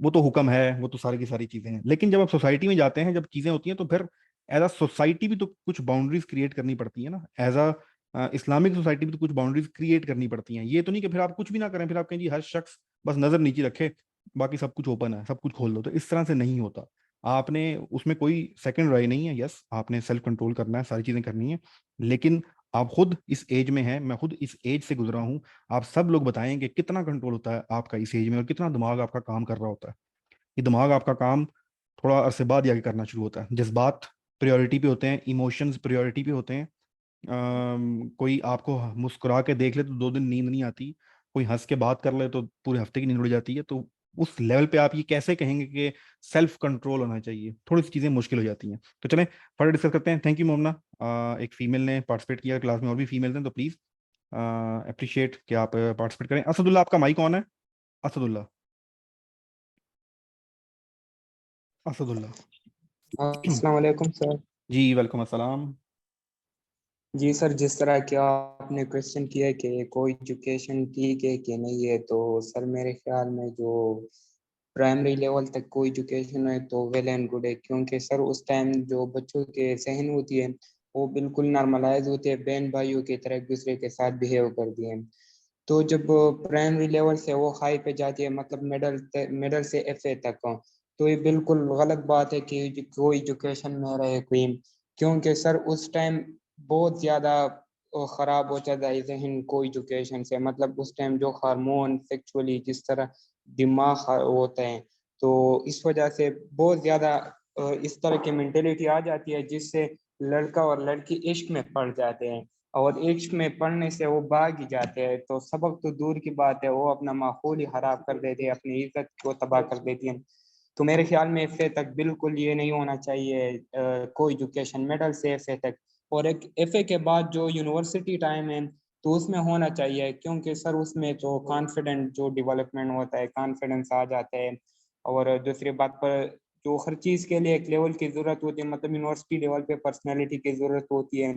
वो तो हुक्म है, वो तो सारी की सारी चीजें हैं। लेकिन जब आप सोसाइटी में जाते हैं, जब चीजें होती हैं, तो फिर एज अ सोसाइटी भी तो कुछ बाउंड्रीज क्रिएट करनी पड़ती है ना। एज अ इस्लामिक सोसाइटी भी तो कुछ बाउंड्रीज क्रिएट करनी पड़ती हैं। ये तो नहीं कि फिर आप कुछ भी ना करें, फिर आप कहें जी हर शख्स बस नजर नीचे रखे, बाकी सब कुछ ओपन है, सब कुछ खोल दो। तो इस तरह से नहीं होता। आपने उसमें कोई सेकंड राय नहीं है। यस, आपने सेल्फ कंट्रोल करना है, सारी चीजें करनी है, लेकिन आप खुद इस एज में हैं, मैं खुद इस एज से गुजरा हूं। आप सब लोग बताएं कि कितना कंट्रोल होता है आपका इस एज में और कितना दिमाग आपका काम कर रहा होता है। ये दिमाग आपका काम थोड़ा अरसे बाद जाके करना शुरू होता है। जज्बात प्रायोरिटी पे होते हैं, इमोशंस प्रायोरिटी पे होते हैं। कोई आपको मुस्कुरा के देख ले तो 2 दिन नींद नहीं आती, कोई हंस के बात कर ले तो पूरे हफ्ते की नींद उड़ जाती है। तो उस लेवल पे आप ये कैसे कहेंगे कि सेल्फ कंट्रोल होना चाहिए? थोड़ी सी चीजें मुश्किल हो जाती हैं। तो चलें फर्दर डिस्कस करते हैं। थैंक यू मोमना, एक फीमेल ने पार्टिसिपेट किया, क्लास में और भी फीमेल हैं, तो प्लीज अप्रिशिएट कि आप पार्टिसिपेट करें। असदुल्ला, आपका माइक ऑन है। असदुल्ला, असदुल्ला। अस्सलाम वालेकुम सर। जी वेलकम अस्सलाम। जी सर, जिस तरह कि आपने क्वेश्चन किया कि कोई एजुकेशन ठीक है कि नहीं है, तो सर मेरे ख्याल में जो प्राइमरी लेवल तक कोई एजुकेशन है तो वेल एंड गुड है, क्योंकि सर उस टाइम जो बच्चों के जहन होती है वो बिल्कुल नॉर्मलाइज होते हैं, बहन भाइयों की तरह एक दूसरे के साथ बिहेव करती हैं। तो जब प्राइमरी लेवल से वो हाई पे जाती है, मतलब मिडल से एफए तक, तो ये बिल्कुल गलत बात है कि कोई एजुकेशन में रहे कोई, क्योंकि सर उस टाइम बहुत ज़्यादा ख़राब हो जाता है जहन को एजुकेशन से। मतलब उस टाइम जो हार्मोन सेक्सुअली जिस तरह दिमाग होता है, तो इस वजह से बहुत ज़्यादा इस तरह की मेंटेलिटी आ जाती है जिससे लड़का और लड़की इश्क में पड़ जाते हैं, और इश्क में पढ़ने से वो भाग ही जाते हैं। तो सबक तो दूर की बात है, वो अपना माहौल ही खराब कर देते हैं, अपनी इज्जत को तबाह कर देती हैं। तो मेरे ख्याल में एफए तक बिल्कुल ये नहीं होना चाहिए, कोई एजुकेशन मिडल से एफए तक। और एक एफए के बाद जो यूनिवर्सिटी टाइम है तो उसमें होना चाहिए, क्योंकि सर उसमें जो कॉन्फिडेंट जो डेवलपमेंट होता है, कॉन्फिडेंस आ जाता है। और दूसरी बात पर जो हर चीज़ के लिए एक लेवल की ज़रूरत होती है, मतलब यूनिवर्सिटी लेवल पे पर्सनैलिटी की ज़रूरत होती है।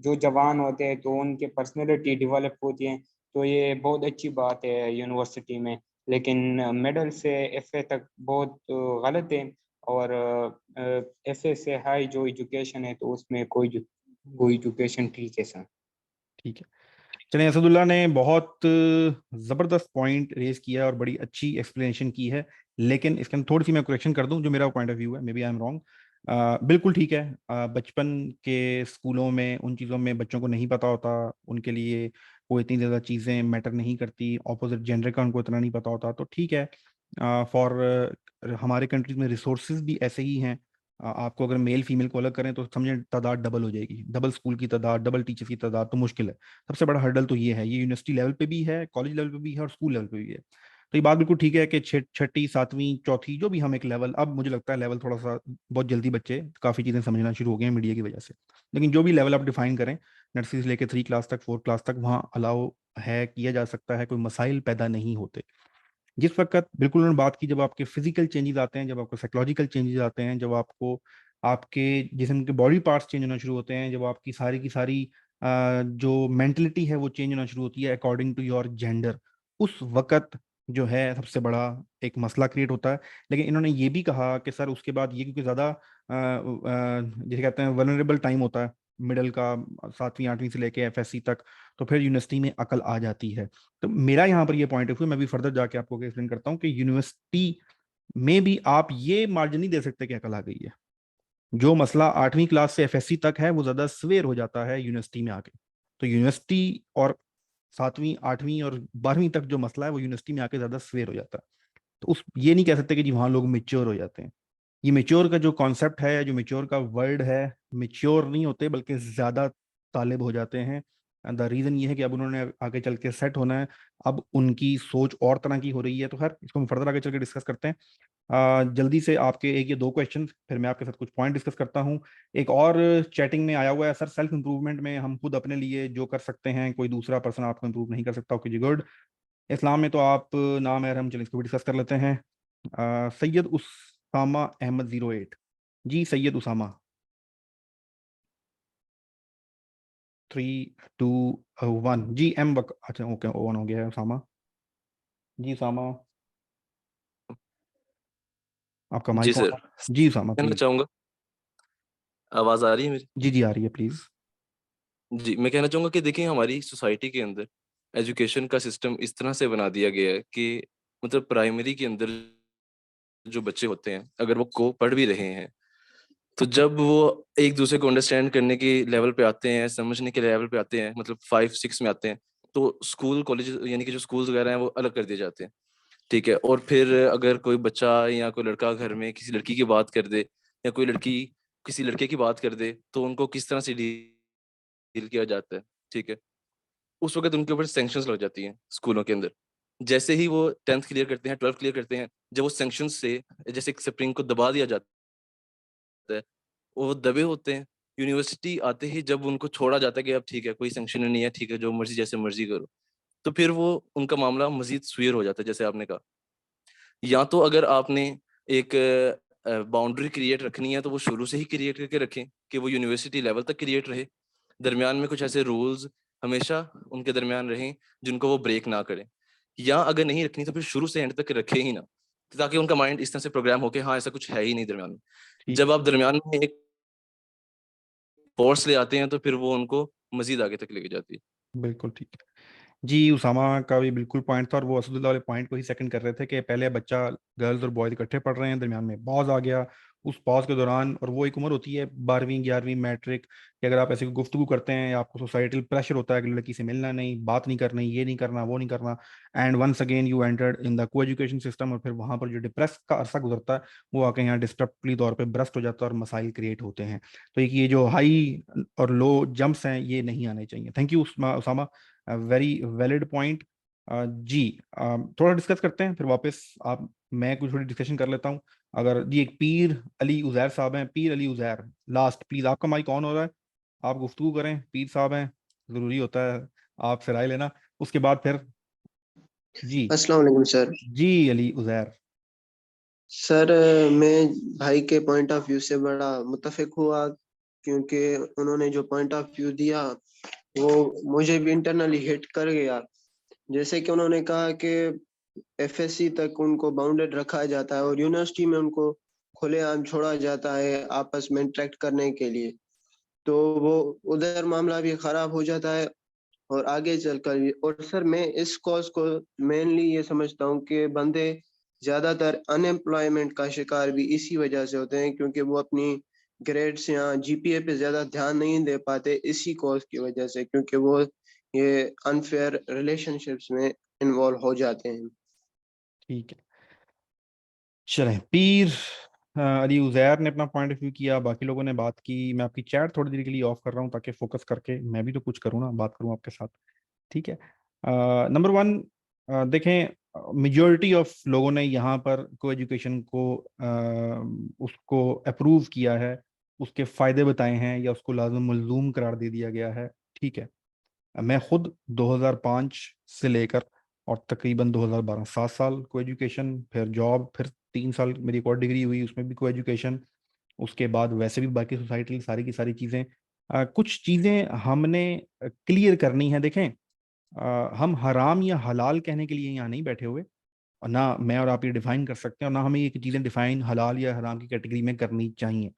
जो जवान होते हैं तो उनके पर्सनैलिटी डेवलप होती है, तो ये बहुत अच्छी बात है यूनिवर्सिटी में। लेकिन मिडल से एफए तक बहुत गलत है। और एफए से हाई जो एजुकेशन है तो उसमें कोई एजुकेशन ठीक है सर। ठीक है, चलिए असदुल्ला ने बहुत ज़बरदस्त पॉइंट रेज किया और बड़ी अच्छी एक्सप्लेनेशन की है। लेकिन इसके अंदर थोड़ी सी मैं करेक्शन कर दूं, जो मेरा पॉइंट ऑफ व्यू है, maybe I am wrong. बिल्कुल ठीक है। बचपन के स्कूलों में उन चीज़ों में बच्चों को नहीं पता होता, उनके लिए वो इतनी ज़्यादा चीज़ें मैटर नहीं करती, ऑपोजिट जेंडर का उनको इतना नहीं पता होता, तो ठीक है। फॉर हमारे कंट्रीज में रिसोर्सेज भी ऐसे ही हैं। आपको अगर मेल फीमेल को अलग करें तो समझें तादाद डबल हो जाएगी, डबल स्कूल की तादाद, डबल टीचर की तादाद, तो मुश्किल है। सबसे बड़ा हर्डल तो ये है, ये यूनिवर्सिटी लेवल पे भी है, कॉलेज लेवल पे भी है और स्कूल लेवल पे भी है। तो ये बात बिल्कुल ठीक है कि छठी, सातवीं, चौथी, जो भी हम एक लेवल, अब मुझे लगता है लेवल थोड़ा सा बहुत जल्दी बच्चे काफ़ी चीज़ें समझना शुरू हो गए हैं मीडिया की वजह से, लेकिन जो भी लेवल आप डिफाइन करें, नर्सरी से लेकर 3 क्लास तक, 4 क्लास तक, वहाँ अलाउ है, किया जा सकता है, कोई मसाइल पैदा नहीं होते। जिस वक्त बिल्कुल उन्होंने बात की, जब आपके फिजिकल चेंजेस आते हैं, जब आपको साइकोलॉजिकल चेंजेस आते हैं, जब आपको आपके जिस्म के बॉडी पार्ट्स चेंज होना शुरू होते हैं, जब आपकी सारी की सारी जो मेंटलिटी है वो चेंज होना शुरू होती है अकॉर्डिंग टू योर जेंडर, उस वक्त जो है सबसे बड़ा एक मसला क्रिएट होता है। लेकिन इन्होंने ये भी कहा कि सर उसके बाद ये, क्योंकि ज़्यादा जैसे कहते हैं वनरेबल टाइम होता है मिडल का, 7वीं 8वीं से लेके एफएससी तक, तो फिर यूनिवर्सिटी में अकल आ जाती है। तो मेरा यहाँ पर ये पॉइंट ऑफ व्यू, मैं भी फर्दर जाके आपको एक्सप्लेन करता हूँ कि यूनिवर्सिटी में भी आप ये मार्जिन नहीं दे सकते कि अकल आ गई है। जो मसला 8वीं क्लास से एफएससी तक है वो ज्यादा सवेर हो जाता है यूनिवर्सिटी में आके। तो यूनिवर्सिटी और 7वीं 8वीं और 12वीं तक जो मसला है वो यूनिवर्सिटी में आके ज्यादा सवेर हो जाता है। तो उस ये नहीं कह सकते कि जी वहाँ लोग मेच्योर हो जाते हैं। ये मेच्योर का जो कॉन्सेप्ट है, जो मेच्योर का वर्ड है, मेच्योर नहीं होते बल्कि ज्यादा तालिब हो जाते हैं। द रीजन ये है कि अब उन्होंने आगे चल के सेट होना है, अब उनकी सोच और तरह की हो रही है। तो खैर इसको हम फर्दर आगे चल के डिस्कस करते हैं। जल्दी से आपके एक या दो क्वेश्चन, फिर मैं आपके साथ कुछ पॉइंट डिस्कस करता हूँ। एक और चैटिंग में आया हुआ है, सर सेल्फ इंप्रूवमेंट में हम खुद अपने लिए जो कर सकते हैं, कोई दूसरा पर्सन आपको इंप्रूव नहीं कर सकता। ओके जी, गुड। इस्लाम में तो आप नाम है, हम चलिए इसको भी डिस्कस कर लेते हैं। सैयद उसामा अहमद 08, जी सैयद उसामा। 3 2 1 जी अच्छा ओके, ऑन हो गया है उसामा जी। उसामा आपका जी माइक ऑन सर, है जी। उसामा कहना प्लीज। चाहूँगा, आवाज़ आ रही है मेरी? जी जी आ रही है, प्लीज। जी, मैं कहना चाहूँगा कि देखिए हमारी सोसाइटी के अंदर एजुकेशन का सिस्टम इस तरह से बना दिया गया है कि मतलब प्राइमरी के अंदर जो बच्चे होते हैं, अगर वो को पढ़ भी रहे हैं, तो जब वो एक दूसरे को अंडरस्टैंड करने के लेवल पे आते हैं, समझने के लेवल पे आते हैं, मतलब 5-6 में आते हैं, तो स्कूल कॉलेज यानी कि जो स्कूल्स वगैरह हैं वो अलग कर दिए जाते हैं। ठीक है, और फिर अगर कोई बच्चा या कोई लड़का घर में किसी लड़की की बात कर दे या कोई लड़की किसी लड़के की बात कर दे, तो उनको किस तरह से डील किया जाता है। ठीक है, उस वक्त उनके ऊपर सैंक्शंस लग जाती हैं स्कूलों के अंदर। जैसे ही वो 10th क्लियर करते हैं, 12th क्लियर करते हैं, जब वो सैंक्शंस से जैसे एक स्प्रिंग को दबा दिया जाता है, वो दबे होते हैं। यूनिवर्सिटी आते ही जब उनको छोड़ा जाता है कि अब ठीक है, कोई सैंक्शन नहीं है, ठीक है, जो मर्जी जैसे मर्जी करो, तो फिर वो उनका मामला मजीद सुयर हो जाता है, जैसे आपने कहा। या तो अगर आपने एक बाउंड्री क्रिएट रखनी है तो वो शुरू से ही क्रिएट करके रखें कि वो यूनिवर्सिटी लेवल तक क्रिएट रहे। दरमियान में कुछ ऐसे रूल्स हमेशा उनके दरमियान रहें जिनको वो ब्रेक ना करें। या अगर नहीं रखनी तो फिर शुरू से एंड तक रखे ही ना, ताकि उनका माइंड इस तरह से प्रोग्राम हो के हाँ ऐसा कुछ है ही नहीं दरमियान में। ठीक जब आप दरमियान में एक फोर्स ले आते हैं तो फिर वो उनको मजीद आगे तक लेके जाती है। बिल्कुल ठीक है जी। उसामा का भी बिल्कुल पॉइंट था, और वो असदुल्ला वाले पॉइंट को ही सेकंड कर रहे थे कि पहले बच्चा, गर्ल्स और बॉयज इकट्ठे पढ़ रहे हैं, दरमियान में पॉज आ गया, उस पॉज के दौरान, और वो एक उम्र होती है 12वीं 11वीं मैट्रिक, कि अगर आप ऐसे गुफ्तगू करते हैं या आपको सोसाइटल प्रेशर होता है कि लड़की से मिलना नहीं, बात नहीं करनी, ये नहीं करना, वो नहीं करना, and once again you entered in the को एजुकेशन सिस्टम, और फिर वहाँ पर जो डिप्रेस का अरसा गुजरता है वो आके यहाँ डिस्ट्रप्टली तौर पर ब्रस्ट हो जाता है और मसाइल क्रिएट होते हैं। तो एक ये जो हाई और लो जंप्स हैं ये नहीं आने चाहिए। Thank you Usama, very valid point. जी थोड़ा डिस्कस करते हैं फिर वापस आप, मैं कुछ थोड़ी डिस्कशन कर लेता हूँ। अगर जी एक पीर अली उजैर साहब हैं, पीर अली उजैर लास्ट, प्लीज आपका माइक ऑन हो रहा है, आप गुफ्तगू करें, पीर साहब हैं, जरूरी होता है आपसे राय लेना, उसके बाद फिर जी। अस्सलाम वालेकुम सर। जी अली उजैर। सर मैं भाई के पॉइंट ऑफ व्यू से बड़ा मुत्तफिक हुआ, क्योंकि उन्होंने जो पॉइंट ऑफ व्यू दिया वो मुझे भी इंटरनली हिट कर गया। जैसे कि उन्होंने कहा कि एफएससी तक उनको बाउंडेड रखा जाता है और यूनिवर्सिटी में उनको खुलेआम छोड़ा जाता है आपस में इंटरेक्ट करने के लिए, तो वो उधर मामला भी खराब हो जाता है और आगे चलकर भी। और सर मैं इस कॉज को मेनली ये समझता हूँ कि बंदे ज्यादातर अनएम्प्लॉयमेंट का शिकार भी इसी वजह से होते हैं, क्योंकि वो अपनी ग्रेड्स या जीपीए पे ज्यादा ध्यान नहीं दे पाते इसी कॉज की वजह से, क्योंकि वो ये अनफेयर रिलेशनशिप्स में इन्वॉल्व हो जाते हैं। ठीक है, चलें। पीर अली उजैर ने अपना पॉइंट ऑफ व्यू किया, बाकी लोगों ने बात की। मैं आपकी चैट थोड़ी देर के लिए ऑफ कर रहा हूँ ताकि फोकस करके मैं भी तो कुछ करूँ ना, बात करूँ आपके साथ। ठीक है, नंबर वन, देखें मेजॉरिटी ऑफ लोगों ने यहाँ पर को एजुकेशन को उसको अप्रूव किया है, उसके फ़ायदे बताए हैं या उसको लाज़िम मलज़ूम करार दे दिया गया है। ठीक है, मैं खुद 2005 से लेकर और तकरीबन 2012 7 साल को एजुकेशन, फिर जॉब, फिर 3 साल मेरी एक और डिग्री हुई उसमें भी को एजुकेशन, उसके बाद वैसे भी बाकी सोसाइटी सारी की सारी चीज़ें। कुछ चीज़ें हमने क्लियर करनी है। देखें, हम हराम या हलाल कहने के लिए यहाँ नहीं बैठे हुए, और ना मैं और आप ये डिफाइन कर सकते हैं, और ना हमें ये चीज़ें डिफाइन हलाल या हराम की कैटेगरी में करनी चाहिए।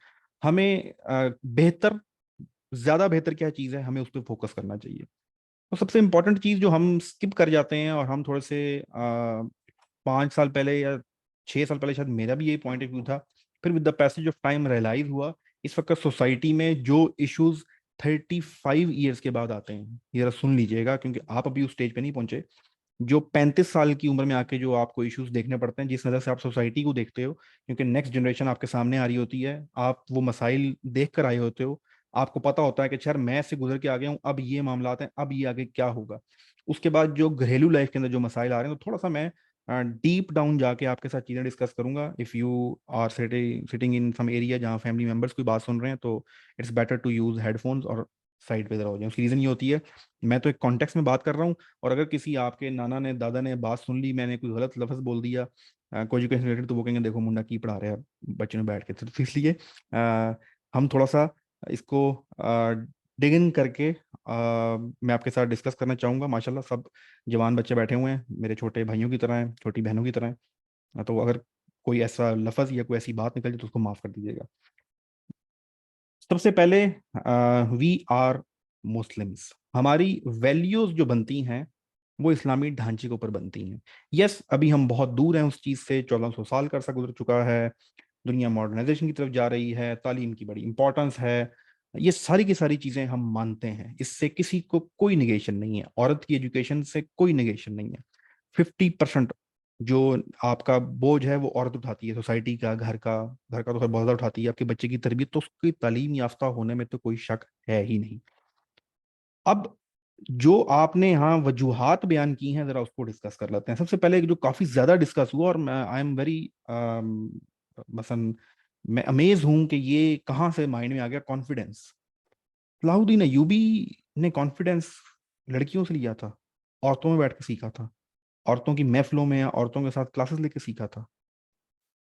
हमें बेहतर, ज़्यादा बेहतर क्या चीज़ है, हमें उस पर फोकस करना चाहिए। तो सबसे इम्पोर्टेंट चीज़ जो हम स्किप कर जाते हैं, और हम थोड़े से 5 साल पहले या 6 साल पहले शायद मेरा भी यही पॉइंट ऑफ व्यू था, फिर with the passage of time realise हुआ, इस वक्त सोसाइटी में जो इश्यूज 35 ईयर्स के बाद आते हैं, ये जरा सुन लीजिएगा क्योंकि आप अभी उस स्टेज पे नहीं पहुंचे। जो 35 साल की उम्र में आके जो आपको इश्यूज देखने पड़ते हैं, जिस नज़र से आप सोसाइटी को देखते हो, क्योंकि नेक्स्ट जनरेशन आपके सामने आ रही होती है, आप वो मसाइल देख कर आए होते हो, आपको पता होता है कि यार मैं इससे गुजर के आ गया हूँ, अब ये मामलात हैं, अब ये आगे क्या होगा। उसके बाद जो घरेलू लाइफ के अंदर जो मसाइल आ रहे हैं, तो थोड़ा सा मैं डीप डाउन जाके आपके साथ चीज़ें डिस्कस करूंगा। If you are sitting in some area जहाँ फैमिली मेम्बर्स कोई बात सुन रहे हैं, तो it's better to use headphones और साइड पे जरा हो जाए। उसकी रीज़न ये होती है, मैं तो एक कॉन्टेक्स्ट में बात कर रहा हूँ, और अगर किसी आपके नाना ने, दादा ने बात सुन ली, मैंने कोई गलत लफ्ज़ बोल दिया कोई एजुकेशन रिलेटेड, तो वो कहेंगे देखो मुंडा की पढ़ा रहे हैं बच्चे ने बैठ के। तो इसलिए हम थोड़ा सा इसको डिग इन करके मैं आपके साथ डिस्कस करना चाहूँगा। माशाल्लाह सब जवान बच्चे बैठे हुए हैं, मेरे छोटे भाइयों की तरह हैं, छोटी बहनों की तरह हैं। तो अगर कोई ऐसा लफ्ज़ या कोई ऐसी बात निकल जाए तो उसको माफ़ कर दीजिएगा। सबसे पहले, वी आर मुस्लिम्स, हमारी वैल्यूज जो बनती हैं वो इस्लामी ढांचे के ऊपर बनती हैं। यस, अभी हम बहुत दूर हैं उस चीज़ से, 1400 साल का अरसा गुजर चुका है, दुनिया मॉडर्नाइजेशन की तरफ जा रही है, तालीम की बड़ी इंपॉर्टेंस है, ये सारी की सारी चीज़ें हम मानते हैं, इससे किसी को कोई निगेशन नहीं है, औरत की एजुकेशन से कोई निगेशन नहीं है। 50% जो आपका बोझ है वो औरत उठाती है, सोसाइटी का, घर का तो खैर बहुत ज़्यादा उठाती है, आपके बच्चे की तरबियत तो उसकी तालीम याफ्ता होने में तो कोई शक है ही नहीं। अब जो आपने यहाँ वजूहात बयान की हैं, जरा उसको डिस्कस कर लेते हैं। सबसे पहले जो काफी ज्यादा डिस्कस हुआ, और आई एम वेरी मसन मैं अमेज हूं कि ये कहाँ से माइंड में आ गया, कॉन्फिडेंस। सलाहुद्दीन अय्यूबी ने कॉन्फिडेंस लड़कियों से लिया था, औरतों में बैठ के सीखा था, औरतों की महफिलों में या औरतों के साथ क्लासेस लेके सीखा था।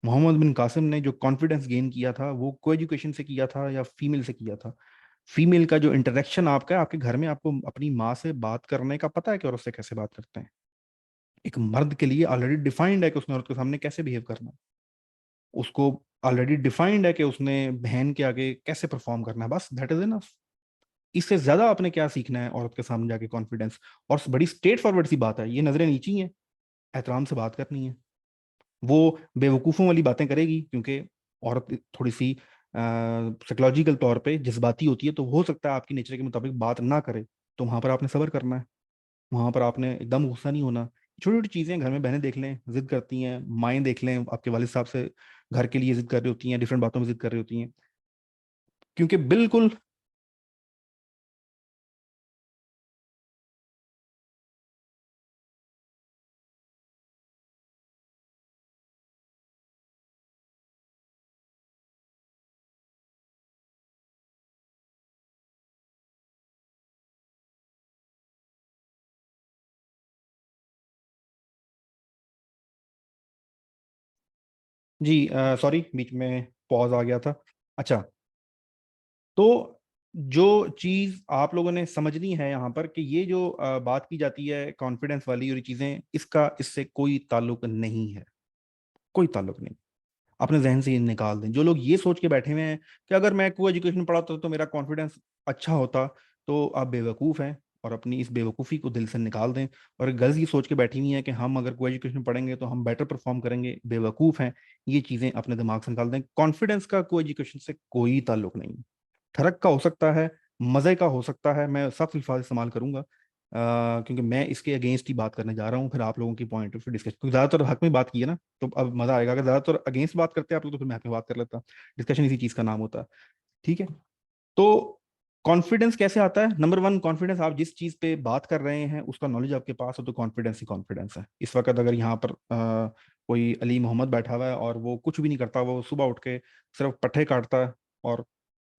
मोहम्मद बिन कासिम ने जो कॉन्फिडेंस गेन किया था वो को एजुकेशन से किया था या फीमेल से किया था। फीमेल का जो इंटरेक्शन आपका है आपके घर में, आपको अपनी माँ से बात करने का पता है कि औरत से कैसे बात करते हैं। एक मर्द के लिए ऑलरेडी डिफाइंड है कि उसने औरत के सामने कैसे बिहेव करना है, उसको ऑलरेडी डिफाइंड है कि उसने बहन के आगे कैसे परफॉर्म करना है, बस दैट इज इनफ। इससे ज्यादा आपने क्या सीखना है औरत के सामने जाके, कॉन्फिडेंस। और बड़ी स्ट्रेट फॉरवर्ड सी बात है, ये नजरें नीची हैं, एहतराम से बात करनी है। वो बेवकूफ़ों वाली बातें करेगी क्योंकि औरत थोड़ी सी साइकोलॉजिकल तौर पे जज्बाती होती है, तो हो सकता है आपकी नेचर के मुताबिक बात ना करे, तो वहां पर आपने सब्र करना है, वहां पर आपने एकदम गुस्सा नहीं होना। छोटी छोटी चीजें घर में बहनें देख लें जिद करती हैं, माएँ देख लें आपके वालिद साहब से घर के लिए जिद कर रही होती हैं, डिफरेंट बातों में जिद कर रही होती हैं, क्योंकि बिल्कुल जी, सॉरी बीच में पॉज आ गया था। अच्छा, तो जो चीज आप लोगों ने समझनी है यहाँ पर कि ये जो बात की जाती है कॉन्फिडेंस वाली और ये चीजें, इसका इससे कोई ताल्लुक नहीं है, कोई ताल्लुक नहीं। अपने जहन से ये निकाल दें। जो लोग ये सोच के बैठे हुए हैं कि अगर मैं को एजुकेशन पढ़ाता तो मेरा कॉन्फिडेंस अच्छा होता, तो आप बेवकूफ़ हैं और अपनी इस बेवकूफ़ी को दिल से निकाल दें। और गर्ल्स ये सोच के बैठी हुई हैं कि हम अगर को एजुकेशन पढ़ेंगे तो हम बेटर परफॉर्म करेंगे, बेवकूफ़ हैं। ये चीज़ें अपने दिमाग से निकाल दें। कॉन्फिडेंस का को एजुकेशन से कोई ताल्लुक नहीं। ठरक का हो सकता है, मज़े का हो सकता है, मैं सब अल्फाज इस्तेमाल करूंगा क्योंकि मैं इसके अगेंस्ट ही बात करने जा रहा हूँ। फिर आप लोगों की पॉइंट ऑफ व्यू डिस्कस, क्योंकि ज़्यादातर हक में बात की है ना, तो अब मज़ा आएगा। अगर ज़्यादातर अगेंस्ट बात करते हैं आप लोग तो फिर मैं हक में बात कर लेता। डिस्कशन इसी चीज़ का नाम होता है, ठीक है। तो कॉन्फिडेंस कैसे आता है? नंबर वन, कॉन्फिडेंस, आप जिस चीज़ पे बात कर रहे हैं उसका नॉलेज आपके पास हो तो कॉन्फिडेंस ही कॉन्फिडेंस है। इस वक्त अगर यहाँ पर कोई अली मोहम्मद बैठा हुआ है और वो कुछ भी नहीं करता, वो सुबह उठ के सिर्फ पट्ठे काटता है और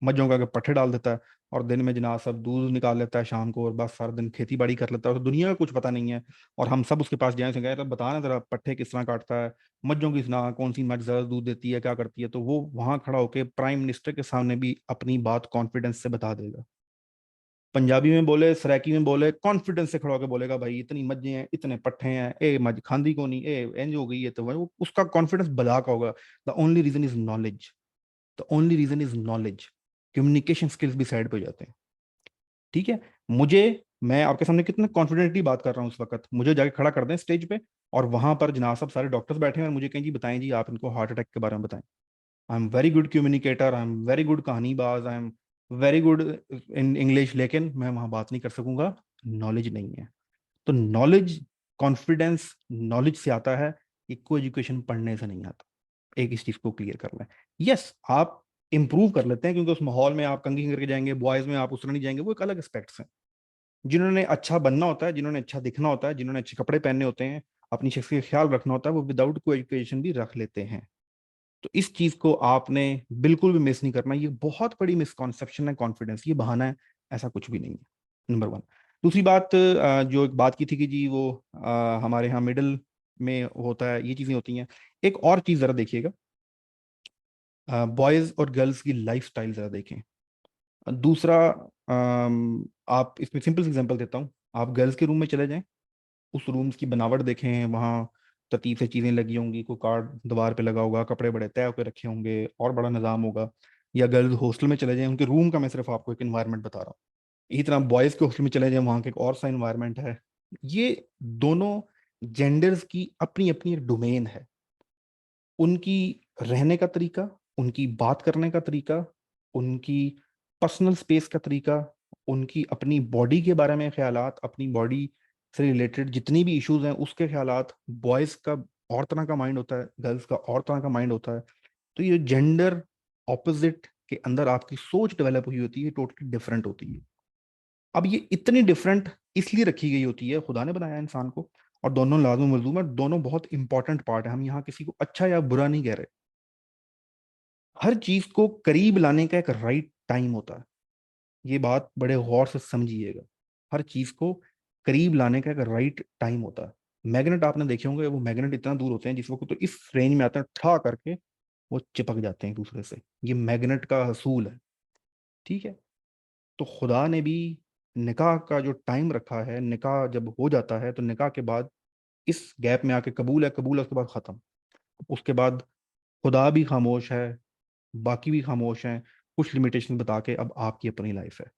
मज्जों का पट्ठे डाल देता है और दिन में जनाब सब दूध निकाल लेता है शाम को और बस सारा दिन खेती बाड़ी कर लेता है, तो दुनिया का कुछ पता नहीं है, और हम सब उसके पास जाए से गए तो बताना जरा पट्ठे किस तरह काटता है, मज्जों की ना कौन सी मज्ज ज्यादा दूध देती है, क्या करती है, तो वो वहां खड़ा होकर प्राइम मिनिस्टर के सामने भी अपनी बात कॉन्फिडेंस से बता देगा। पंजाबी में बोले, सराइकी में बोले, कॉन्फिडेंस से खड़ा होकर बोलेगा भाई इतनी मज्जे हैं, इतने पट्ठे हैं, ए मज खांदी को नहीं, ए एंज हो गई है, तो वो उसका कॉन्फिडेंस बला का होगा। The only reason is knowledge, the only reason is knowledge. Communication skills भी साइड पे हो जाते हैं, ठीक है। मैं आपके सामने कितना कॉन्फिडेंटली बात कर रहा हूँ उस वक्त, मुझे जाके खड़ा कर दें स्टेज पे और वहां पर जनाब सब सारे डॉक्टर्स बैठे हैं और मुझे कहें जी बताएं जी आप इनको हार्ट अटैक के बारे में बताएं। I am very good communicator, I am very good कहानीबाज, I am very good in English, लेकिन मैं वहां बात नहीं कर सकूंगा, नॉलेज नहीं है। तो नॉलेज, कॉन्फिडेंस नॉलेज से आता है, इको एजुकेशन पढ़ने से नहीं आता। एक इस चीज को क्लियर कर लें। यस, आप इंप्रूव कर लेते हैं क्योंकि उस माहौल में आप कंघी करके जाएंगे, बॉयज में आप उस तरह नहीं जाएंगे, वो एक अलग एस्पेक्ट्स हैं। जिन्होंने अच्छा बनना होता है, जिन्होंने अच्छा दिखना होता है, जिन्होंने अच्छे कपड़े पहनने होते हैं, अपनी शख्सियत का ख्याल रखना होता है, वो विदाउट को एजुकेशन भी रख लेते हैं। तो इस चीज को आपने बिल्कुल भी मिस नहीं करना। ये बहुत बड़ी मिसकॉन्सेप्शन है कॉन्फिडेंस, ये बहाना है, ऐसा कुछ भी नहीं है। Number one. दूसरी बात, जो एक बात की थी कि जी वो हमारे यहाँ मिडिल में होता है, ये चीजें होती हैं। एक और चीज जरा देखिएगा, बॉयज और गर्ल्स की लाइफ स्टाइल जरा देखें। दूसरा, आप इसमें सिंपल एग्जांपल देता हूँ, आप गर्ल्स के रूम में चले जाएं, उस रूम्स की बनावट देखें, वहाँ तरतीब से चीजें लगी होंगी, कोई कार्ड दीवार पे लगा होगा, कपड़े बड़े तय होकर रखे होंगे और बड़ा निज़ाम होगा। या गर्ल्स हॉस्टल में चले जाएं, उनके रूम का मैं सिर्फ आपको एक इन्वायरमेंट बता रहा हूँ। इसी तरह बॉयज के हॉस्टल में चले जाएं, वहाँ के एक और सा इन्वायरमेंट है। ये दोनों जेंडर्स की अपनी अपनी एक डोमेन है। उनकी रहने का तरीका, उनकी बात करने का तरीका, उनकी पर्सनल स्पेस का तरीका, उनकी अपनी बॉडी के बारे में ख्यालात, अपनी बॉडी से रिलेटेड जितनी भी इश्यूज हैं उसके ख्यालात, बॉयज का और तरह का माइंड होता है, गर्ल्स का और तरह का माइंड होता है। तो ये जेंडर ऑपोजिट के अंदर आपकी सोच डेवलप हुई होती है, टोटली डिफरेंट होती है। अब ये इतनी डिफरेंट इसलिए रखी गई होती है, खुदा ने बनाया इंसान को, और दोनों लाज़िम मलज़ूम है, दोनों बहुत इंपॉर्टेंट पार्ट है। हम यहाँ किसी को अच्छा या बुरा नहीं कह रहे। हर चीज को करीब लाने का एक राइट टाइम होता है, ये बात बड़े गौर से समझिएगा। हर चीज को करीब लाने का एक राइट टाइम होता है। मैग्नेट आपने देखे होंगे, वो मैग्नेट इतना दूर होते हैं जिस वक्त तो इस रेंज में आते हैं, ठा करके वो चिपक जाते हैं एक दूसरे से। ये मैग्नेट का असूल है, ठीक है। तो खुदा ने भी निकाह का जो टाइम रखा है, निकाह जब हो जाता है तो निकाह के बाद इस गैप में आके कबूल है, कबूल है, उसके बाद खत्म। उसके बाद खुदा भी खामोश है, बाकी भी खामोश हैं, कुछ लिमिटेशन बता के अब आपकी अपनी लाइफ है।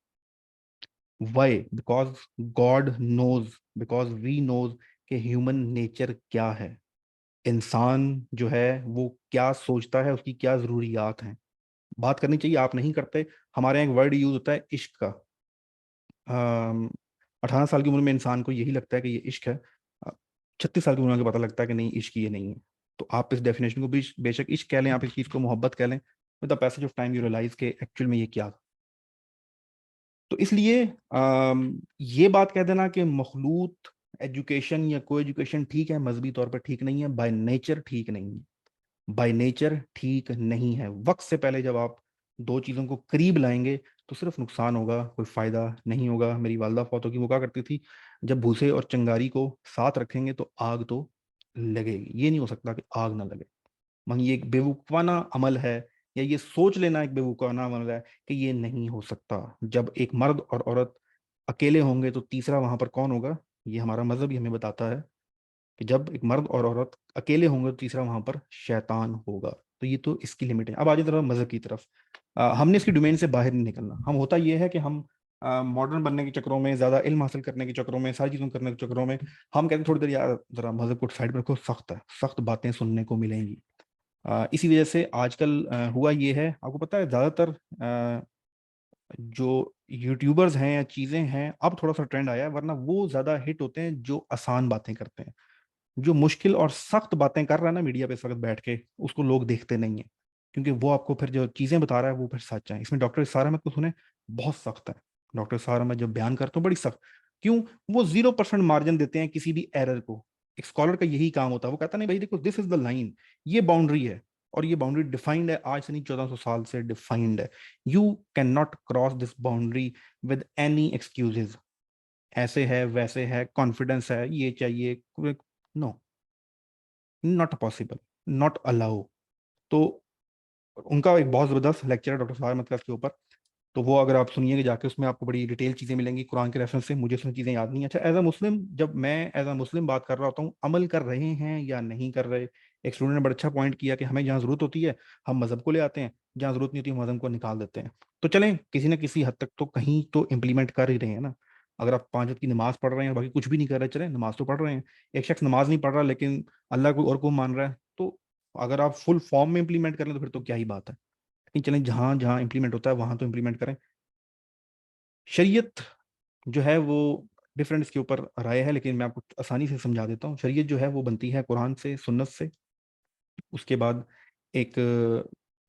Why? Because God knows, because we knows कि ह्यूमन नेचर क्या है, इंसान जो है वो क्या सोचता है, उसकी क्या जरूरियात हैं। बात करनी चाहिए, आप नहीं करते। हमारे यहाँ एक वर्ड यूज होता है इश्क का। 18 साल की उम्र में इंसान को यही लगता है कि ये इश्क है, 36 साल की उम्र में पता लगता है कि नहीं, इश्क ये नहीं है। तो आप इस डेफिनेशन को भी बेशक इश्क कह लें, आप इस चीज़ को मोहब्बत कह लें, with the passage of time you realise के एक्चुअल में ये क्या था। तो इसलिए ये बात कह देना कि मखलूत एजुकेशन या को एजुकेशन ठीक है, मजहबी तौर पर ठीक नहीं है, बाय नेचर ठीक नहीं है, बाय नेचर ठीक नहीं है। वक्त से पहले जब आप दो चीज़ों को करीब लाएंगे तो सिर्फ नुकसान होगा, कोई फायदा नहीं होगा। मेरी वालदा फौत होगी, वो क्या करती थी, जब भूसे और चिंगारी को साथ रखेंगे तो आग तो लगेगी, ये नहीं हो सकता कि आग ना लगे। मगर ये एक बेवकूफाना अमल है, या ये सोच लेना एक बेवकूफाना अमल है कि ये नहीं हो सकता। जब एक मर्द और औरत अकेले होंगे तो तीसरा वहां पर कौन होगा? ये हमारा मजहब ही हमें बताता है कि जब एक मर्द और औरत अकेले होंगे तो तीसरा वहां पर शैतान होगा। तो ये तो इसकी लिमिट है। अब आ जाए तरफ मजहब की तरफ, हमने इसकी डोमेन से बाहर नहीं निकलना। हम होता ये है कि हम मॉडर्न बनने के चक्करों में, ज्यादा इल्म हासिल करने के चक्करों में, सारी चीजों करने के चक्करों में हम कहते हैं थोड़ी देर यार जरा मजहब को साइड पर रखो, सख्त है, सख्त बातें सुनने को मिलेंगी। इसी वजह से आजकल हुआ ये है, आपको पता है ज्यादातर जो यूट्यूबर्स हैं या चीजें हैं, अब थोड़ा सा ट्रेंड आया है, वरना वो ज्यादा हिट होते हैं जो आसान बातें करते हैं। जो मुश्किल और सख्त बातें कर रहा है ना मीडिया पे इस वक्त बैठ के, उसको लोग देखते नहीं है, क्योंकि वो आपको फिर जो चीजें बता रहा है वो फिर सच है। इसमें डॉक्टर इसार अहमद को सुने, बहुत सख्त है डॉक्टर इसार अहमद, जब बयान करते हो बड़ी सख्त। क्यों? वो 0% मार्जिन देते हैं किसी भी एरर को। एक स्कॉलर का यही काम होता है, वो कहता नहीं भाई देखो दिस इज द लाइन, ये बाउंड्री है, और ये बाउंड्री डिफाइंड है, आज से नहीं 1400 साल से डिफाइंड है। You can not cross this boundary with any excuses. ऐसे है, वैसे है, कॉन्फिडेंस है, ये चाहिए, no, not possible, not allow. तो उनका एक बहुत ज़बरदस्त लेक्चर है डॉक्टर सार मतलब के ऊपर, तो वो अगर आप सुनिएगा जाके, उसमें आपको बड़ी डिटेल चीज़ें मिलेंगी कुरान के रेफरेंस से। मुझे उसमें चीज़ें याद नहीं। अच्छा, एज अ मुस्लिम, जब मैं एज अ मुस्लिम बात कर रहा होता हूँ, अमल कर रहे हैं या नहीं कर रहे। एक स्टूडेंट ने बड़ा अच्छा पॉइंट किया कि हमें जहाँ ज़रूरत होती है हम मज़हब को ले आते हैं, जहाँ ज़रूरत नहीं होती मज़हब को निकाल देते हैं। तो चलें, किसी न किसी हद तक तो कहीं तो इम्प्लीमेंट कर ही रहे हैं ना। अगर आप 5 वक्त की नमाज पढ़ रहे हैं और बाकी कुछ भी नहीं कर रहे, चलें नमाज तो पढ़ रहे हैं। एक शख्स नमाज नहीं पढ़ रहा लेकिन अल्लाह को और को मान रहा है, तो अगर आप फुल फॉर्म में इम्प्लीमेंट कर लें तो फिर तो क्या ही बात है। लेकिन चलें, जहाँ जहाँ इम्प्लीमेंट होता है वहाँ तो इम्प्लीमेंट करें। शरीयत जो है वो डिफरेंट, इसके ऊपर राय है, लेकिन मैं आपको आसानी से समझा देता हूँ। शरीयत जो है वो बनती है कुरान से, सुन्नत से। उसके बाद एक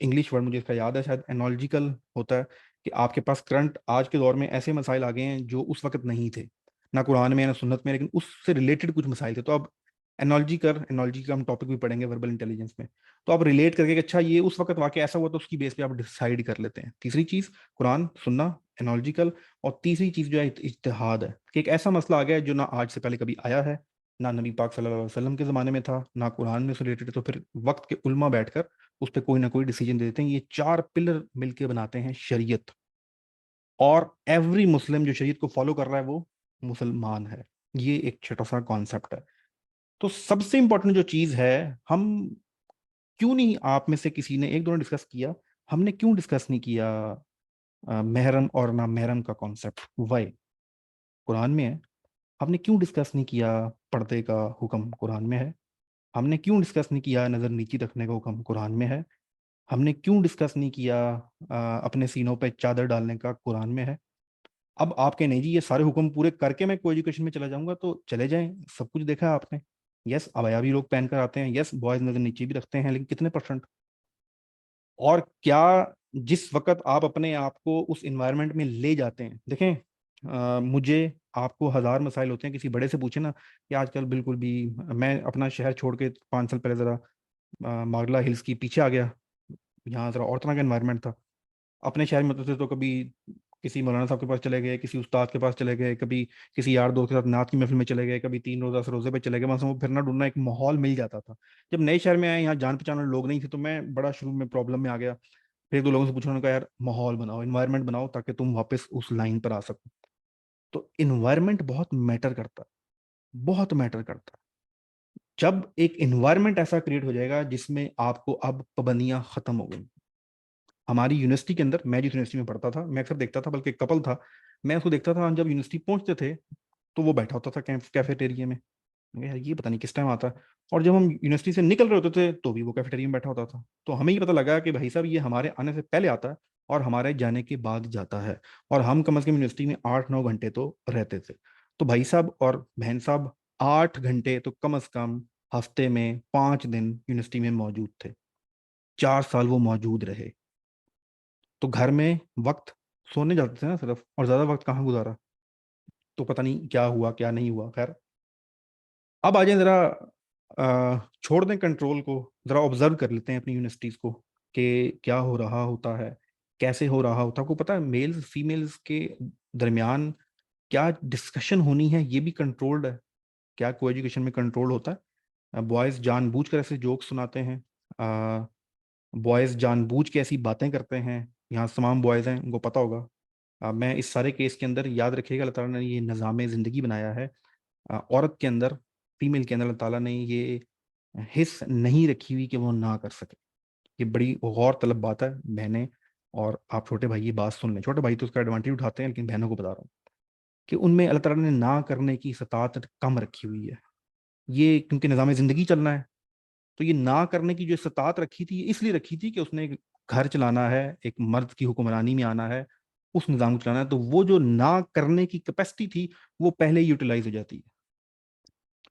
इंग्लिश वर्ड मुझे इसका याद है, शायद एनोलॉजिकल होता है, कि आपके पास करंट आज के दौर में ऐसे मसाइल आ गए हैं जो उस वक्त नहीं थे, ना कुरान में ना सुन्नत में, लेकिन उससे रिलेटेड कुछ मसाइल थे। तो अब एनोलॉजी का हम टॉपिक भी पढ़ेंगे वर्बल इंटेलिजेंस में। तो आप रिलेट करके कि अच्छा ये उस वक्त वाकई ऐसा हुआ, तो उसकी बेस पे आप डिसाइड कर लेते हैं। तीसरी चीज कुरान सुन्ना, एनोलॉजिकल। और तीसरी चीज जो है इज्तिहाद है, कि एक ऐसा मसला आ गया है जो ना आज से पहले कभी आया है, ना नबी पाक सल्लल्लाहु अलैहि वसल्लम के ज़माने में था, ना कुरान में से रिलेटेड। तो फिर वक्त के उल्मा बैठकर उस पर कोई ना कोई डिसीजन दे देते हैं। ये 4 पिलर मिलके बनाते हैं शरीयत, और एवरी मुस्लिम जो शरीयत को फॉलो कर रहा है वो मुसलमान है। ये एक छोटा सा कॉन्सेप्ट है। तो सबसे इंपॉर्टेंट जो चीज़ है, हम क्यों नहीं, आप में से किसी ने एक दो ने डिस्कस किया, हमने क्यों डिस्कस नहीं किया महरम और ना महरम का कॉन्सेप्ट? वाई? कुरान में है। हमने क्यों डिस्कस नहीं किया पर्दे का हुक्म? कुरान में है। हमने क्यों डिस्कस नहीं किया नज़र नीची रखने का हुक्म? कुरान में है। हमने क्यों डिस्कस नहीं किया अपने सीनों पे चादर डालने का? कुरान में है। अब आपके नहीं जी ये सारे हुक्म पूरे करके मैं को एजुकेशन में चला जाऊंगा, तो चले जाएं, सब कुछ देखा है आपने। यस, अबाया भी लोग पहन कर आते हैं, यस बॉयज नजर नीचे भी रखते हैं, लेकिन कितने परसेंट? और क्या जिस वक्त आप अपने आप को उस इन्वायरमेंट में ले जाते हैं, देखें मुझे आपको हजार मसाइल होते हैं, किसी बड़े से पूछे ना कि आजकल बिल्कुल भी, मैं अपना शहर छोड़ के 5 साल पहले ज़रा मारला हिल्स की पीछे आ गया, यहाँ ज़रा और तरह का इन्वायरमेंट था। अपने शहर में होते थे तो कभी किसी मौलाना साहब के पास चले गए, किसी उस्ताद के पास चले गए, कभी किसी यार दोस्त के साथ नात की महफिल में चले गए, कभी 3 रोज़ा से रोजे पे चले गए, वहाँ से वो फिरना ढूंढना एक माहौल मिल जाता था। जब नए शहर में आए, यहाँ जान पहचान वाले लोग नहीं थे, तो मैं बड़ा शुरू में प्रॉब्लम में आ गया। फिर एक दो लोगों से पूछा, उन्होंने कहा यार माहौल बनाओ, इन्वायरमेंट बनाओ, ताकि तुम वापस उस लाइन पर आ सको। तो इन्वायरमेंट बहुत मैटर करता है, बहुत मैटर करता है। जब एक इन्वायरमेंट ऐसा क्रिएट हो जाएगा जिसमें आपको अब पाबंदियां खत्म हो गई। हमारी यूनिवर्सिटी के अंदर, मैं जिस यूनिवर्सिटी में पढ़ता था, मैं अक्सर देखता था, बल्कि कपल था, मैं उसको देखता था, हम जब यूनिवर्सिटी पहुंचते थे तो वो बैठा होता था कैफेटेरिया में। मैं यार ये पता नहीं किस टाइम आता है। और जब हम यूनिवर्सिटी से निकल रहे होते थे तो भी वो कैफेटेरिया में बैठा होता था। तो हमें ये पता लगा कि भाई साहब ये हमारे आने से पहले आता है और हमारे जाने के बाद जाता है, और हम कम से कम यूनिवर्सिटी में 8-9 घंटे तो रहते थे। तो भाई साहब और बहन साहब 8 घंटे तो कम से कम हफ्ते में 5 दिन यूनिवर्सिटी में मौजूद थे। 4 साल वो मौजूद रहे। तो घर में वक्त सोने जाते थे ना सिर्फ, और ज्यादा वक्त कहाँ गुजारा, तो पता नहीं क्या हुआ क्या नहीं हुआ। खैर, अब आ जाए जरा, छोड़ दें कंट्रोल को, जरा ऑब्जर्व कर लेते हैं अपनी यूनिवर्सिटीज को कि क्या हो रहा होता है, कैसे हो रहा होता है। आपको पता है मेल्स फीमेल्स के दरमियान क्या डिस्कशन होनी है, ये भी कंट्रोल्ड है। क्या को एजुकेशन में कंट्रोल होता है? बॉयज जानबूझकर ऐसे जोक सुनाते हैं, बॉयज जानबूझ के ऐसी बातें करते हैं। यहाँ तमाम बॉयज हैं, उनको पता होगा। मैं इस सारे केस के अंदर, याद रखिएगा, अल्लाह ताला ने ये निज़ाम ज़िंदगी बनाया है। औरत के अंदर, फीमेल के अंदर अल्लाह ताला ने ये हिस्स नहीं रखी हुई कि वो ना कर सके। ये बड़ी गौर तलब बात है बहनें। और आप छोटे भाई ये बात सुन लें, छोटे भाई तो उसका एडवांटेज उठाते हैं, लेकिन बहनों को बता रहा हूँ कि उनमें अल्लाह ताला ने ना करने की सतात कम रखी हुई है। ये क्योंकि निज़ाम ज़िंदगी चलना है, तो ये ना करने की जो सतात रखी थी, ये इसलिए रखी थी कि उसने एक घर चलाना है, एक मर्द की हुक्मरानी में आना है, उस निज़ाम को चलाना है। तो वो जो ना करने की कैपेसिटी थी वो पहले ही यूटिलाइज हो जाती है।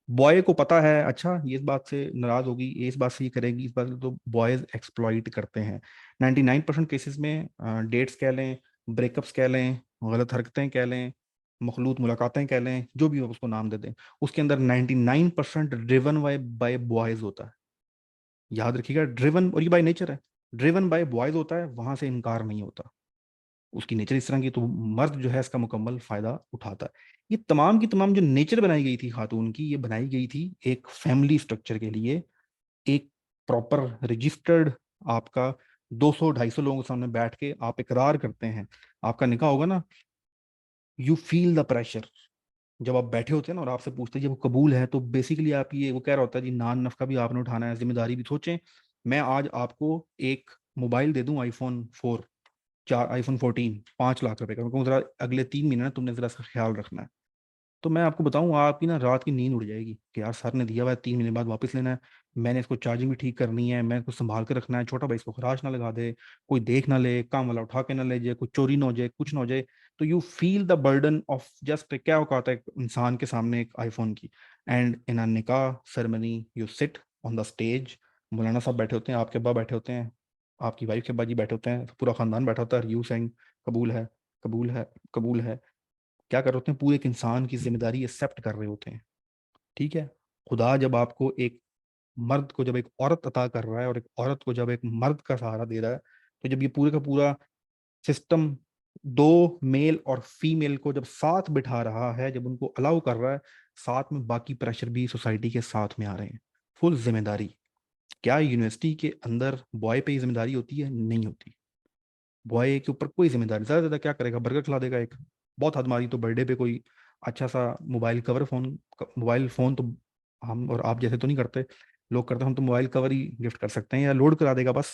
बॉय को पता है, अच्छा ये इस बात से नाराज होगी, ये इस बात से ये करेगी, इस बात से, तो बॉयज एक्सप्लॉइट करते हैं 99% केसेस में। डेट्स कह लें, ब्रेकअप्स कह लें, गलत हरकतें कह लें, मखलूत मुलाकातें कह लें, जो भी आप उसको नाम दे दें, उसके अंदर 99% ड्रिवन बाय बॉयज होता है। याद रखिएगा, ड्रिवन, और ये बाय नेचर है, ड्रिवन बाय बॉयज होता है, वहां से इनकार नहीं होता। उसकी नेचर इस तरह की, तो मर्द जो है इसका मुकम्मल फायदा उठाता है। ये तमाम की तमाम जो नेचर बनाई गई थी खातून की, ये बनाई गई थी एक फैमिली स्ट्रक्चर के लिए, एक प्रॉपर रजिस्टर्ड, आपका 200-250 लोगों के सामने बैठ के आप इकरार करते हैं, आपका निकाह होगा ना, यू फील द प्रेशर। जब आप बैठे होते हैं ना और आपसे पूछते हैं जब वो कबूल है, तो बेसिकली आप ये, वो कह रहा होता है जी नान नफका भी आपने उठाना है, जिम्मेदारी भी। सोचें, मैं आज आपको एक मोबाइल दे दूं, आईफोन 4, आईफोन 14 5 लाख रुपए का, मैं कहूँ जरा अगले 3 महीने ना तुमने जरा इसका ख्याल रखना है, तो मैं आपको बताऊं आपकी ना रात की नींद उड़ जाएगी कि यार सर ने दिया हुआ है, 3 महीने बाद वापस लेना है, मैंने इसको चार्जिंग भी ठीक करनी है, मैं इसको संभाल कर रखना है, छोटा भाई इसको खराश ना लगा दे, कोई देख ना ले, काम वाला उठा के ना ले जाए, कोई चोरी ना हो जाए, कुछ ना हो जाए। तो you feel the burden of just, क्या औकात है एक इंसान के सामने एक आईफोन की। एंड इन अ निकाह ceremony you sit on the stage, मौलाना साहब बैठे होते हैं, आपके अब्बा बैठे होते हैं, आपकी वाइफ के अब्बा जी बैठे होते हैं, पूरा खानदान बैठा होता है, यू सेइंग कबूल है, कबूल है, कबूल है। क्या कर रहे होते हैं, पूरे एक इंसान की जिम्मेदारी एक्सेप्ट कर रहे होते हैं। ठीक है, खुदा जब आपको एक मर्द को जब एक औरत अता कर रहा है और एक औरत को जब एक मर्द का सहारा दे रहा है, तो जब ये पूरे का पूरा सिस्टम दो मेल और फीमेल को जब साथ बिठा रहा है, जब उनको अलाउ कर रहा है, साथ में बाकी प्रेशर भी सोसाइटी के साथ में आ रहे हैं, फुल जिम्मेदारी। क्या यूनिवर्सिटी के अंदर बॉय पे ही जिम्मेदारी होती है? नहीं होती। बॉय के ऊपर कोई जिम्मेदारी, ज्यादा ज्यादा क्या करेगा, बर्गर खिला देगा एक, बहुत हद मारी तो बर्थडे पे कोई अच्छा सा mobile cover phone, mobile phone तो हम और आप जैसे तो नहीं करते, लोग करते हैं, हम तो मोबाइल कवर ही गिफ्ट कर सकते हैं या लोड करा देगा बस।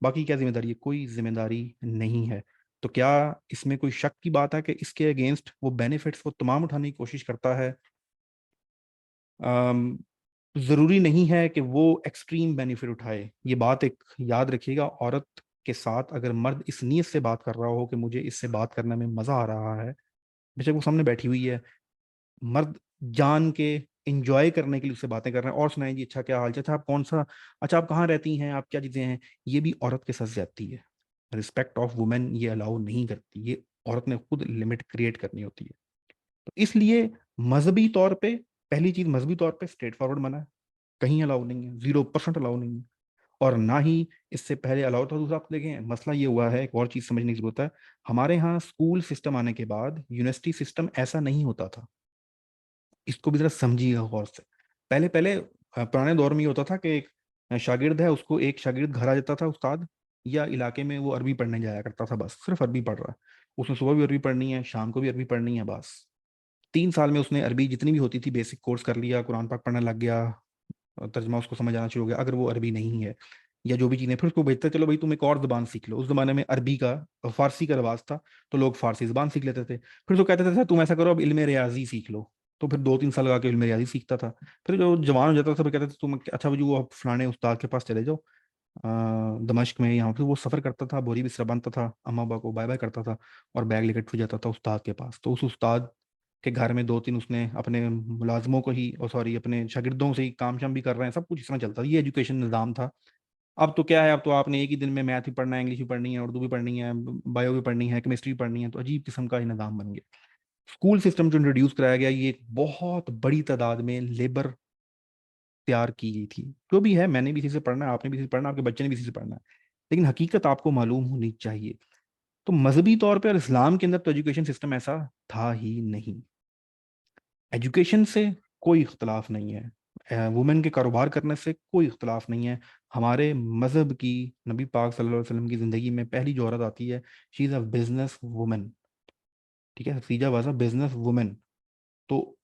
बाकी क्या जिम्मेदारी है? कोई जिम्मेदारी नहीं है। तो क्या इसमें कोई शक की बात है कि इसके अगेंस्ट वो बेनिफिट्स वो तमाम उठाने की कोशिश करता है? अम, जरूरी नहीं है कि वो एक्सट्रीम बेनिफिट उठाए। ये बात एक याद रखिएगा, औरत के साथ अगर मर्द इस नीयत से बात कर रहा हो कि मुझे इससे बात करने में मजा आ रहा है, बेशक वो सामने बैठी हुई है, मर्द जान के इंजॉय करने के लिए उससे बातें कर रहे हैं, और सुनाएं जी अच्छा क्या हाल चाल, अच्छा आप कौन सा, अच्छा आप कहाँ रहती हैं, आप क्या चीजें हैं, ये भी औरत के साथ जाती है। रिस्पेक्ट ऑफ वुमेन ये अलाउ नहीं करती, ये औरत ने खुद लिमिट क्रिएट करनी होती है। तो इसलिए मजहबी तौर पे, पहली चीज मजहबी तौर पे स्ट्रेट फॉरवर्ड मना है, कहीं अलाउ नहीं है, 0% अलाउ नहीं है, और ना ही इससे पहले अलाउ था। दूसरा आप देखें, मसला ये हुआ है, एक और चीज समझने की जरूरत है, हमारे यहाँ स्कूल सिस्टम आने के बाद यूनिवर्सिटी सिस्टम ऐसा नहीं होता था। इसको भी जरा समझिएगा गौर से। पहले पहले पुराने दौर में ये होता था कि एक शागिर्द है, उसको एक शागिर्द घर आ जाता था, उस्ताद या इलाके में वो अरबी पढ़ने जाया करता था, बस सिर्फ अरबी पढ़ रहा है, उसने सुबह भी अरबी पढ़नी है, शाम को भी अरबी पढ़नी है, बस 3 साल में उसने अरबी जितनी भी होती थी बेसिक कोर्स कर लिया, कुरान पाक पढ़ने लग गया, तर्जमा उसको समझ आना शुरू हो गया। अगर वो अरबी नहीं है या जो भी चीज़ें, फिर उसको भेजते चलो भाई तुम एक और जबान सीख लो। उस जमाने में अरबी का, फारसी का रवाज था, तो लोग फारसी जबान सीख लेते थे। फिर तो कहते थे तुम ऐसा करो अब इल्म रियाजी सीख लो, तो फिर 2-3 साल लगा के इल्म रियाजी सीखता था। फिर जो जवान हो जाता था फिर कहते थे तुम अच्छा वजू आप फलाने उस्ताद के पास चले जाओ, दमश्क में, यहाँ पे वो सफ़र करता था, बोरी बिस्तर बांधता था, अम्मा अब्बा को बाय बाय करता था और बैग लेकर छुट जाता था उस्ताद के पास। तो उस उस्ताद के घर में 2-3 उसने अपने मुलाजमों को ही, और सॉरी अपने शागिर्दों से ही काम शाम भी कर रहे हैं, सब कुछ इस तरह चलता था, ये एजुकेशन निज़ाम था। अब तो क्या है, अब तो आपने एक ही दिन में मैथ भी पढ़ना है, इंग्लिश भी पढ़नी है, उर्दू भी पढ़नी है, बायो भी पढ़नी है, केमिस्ट्री भी पढ़नी है, तो अजीब किस्म का ही निज़ाम बन गया। स्कूल सिस्टम जो इंट्रोड्यूस कराया गया, ये एक बहुत बड़ी तादाद में लेबर तैयार की गई थी। जो भी है, मैंने भी इसी से पढ़ना है, आपने भी इसी से पढ़ना है, आपके बच्चे ने भी इसी से पढ़ना है, लेकिन हकीकत आपको मालूम होनी चाहिए। तो मजहबी तौर पे और इस्लाम के अंदर तो एजुकेशन सिस्टम ऐसा था ही नहीं। एजुकेशन से कोई इख्तलाफ नहीं है, वुमेन के कारोबार करने से कोई इख्तलाफ नहीं है। हमारे मजहब की, नबी पाक सल्लल्लाहु अलैहि वसल्लम की ज़िंदगी में पहली जो औरत आती है, she is a business women. ठीक है, Khadija was a business women. तो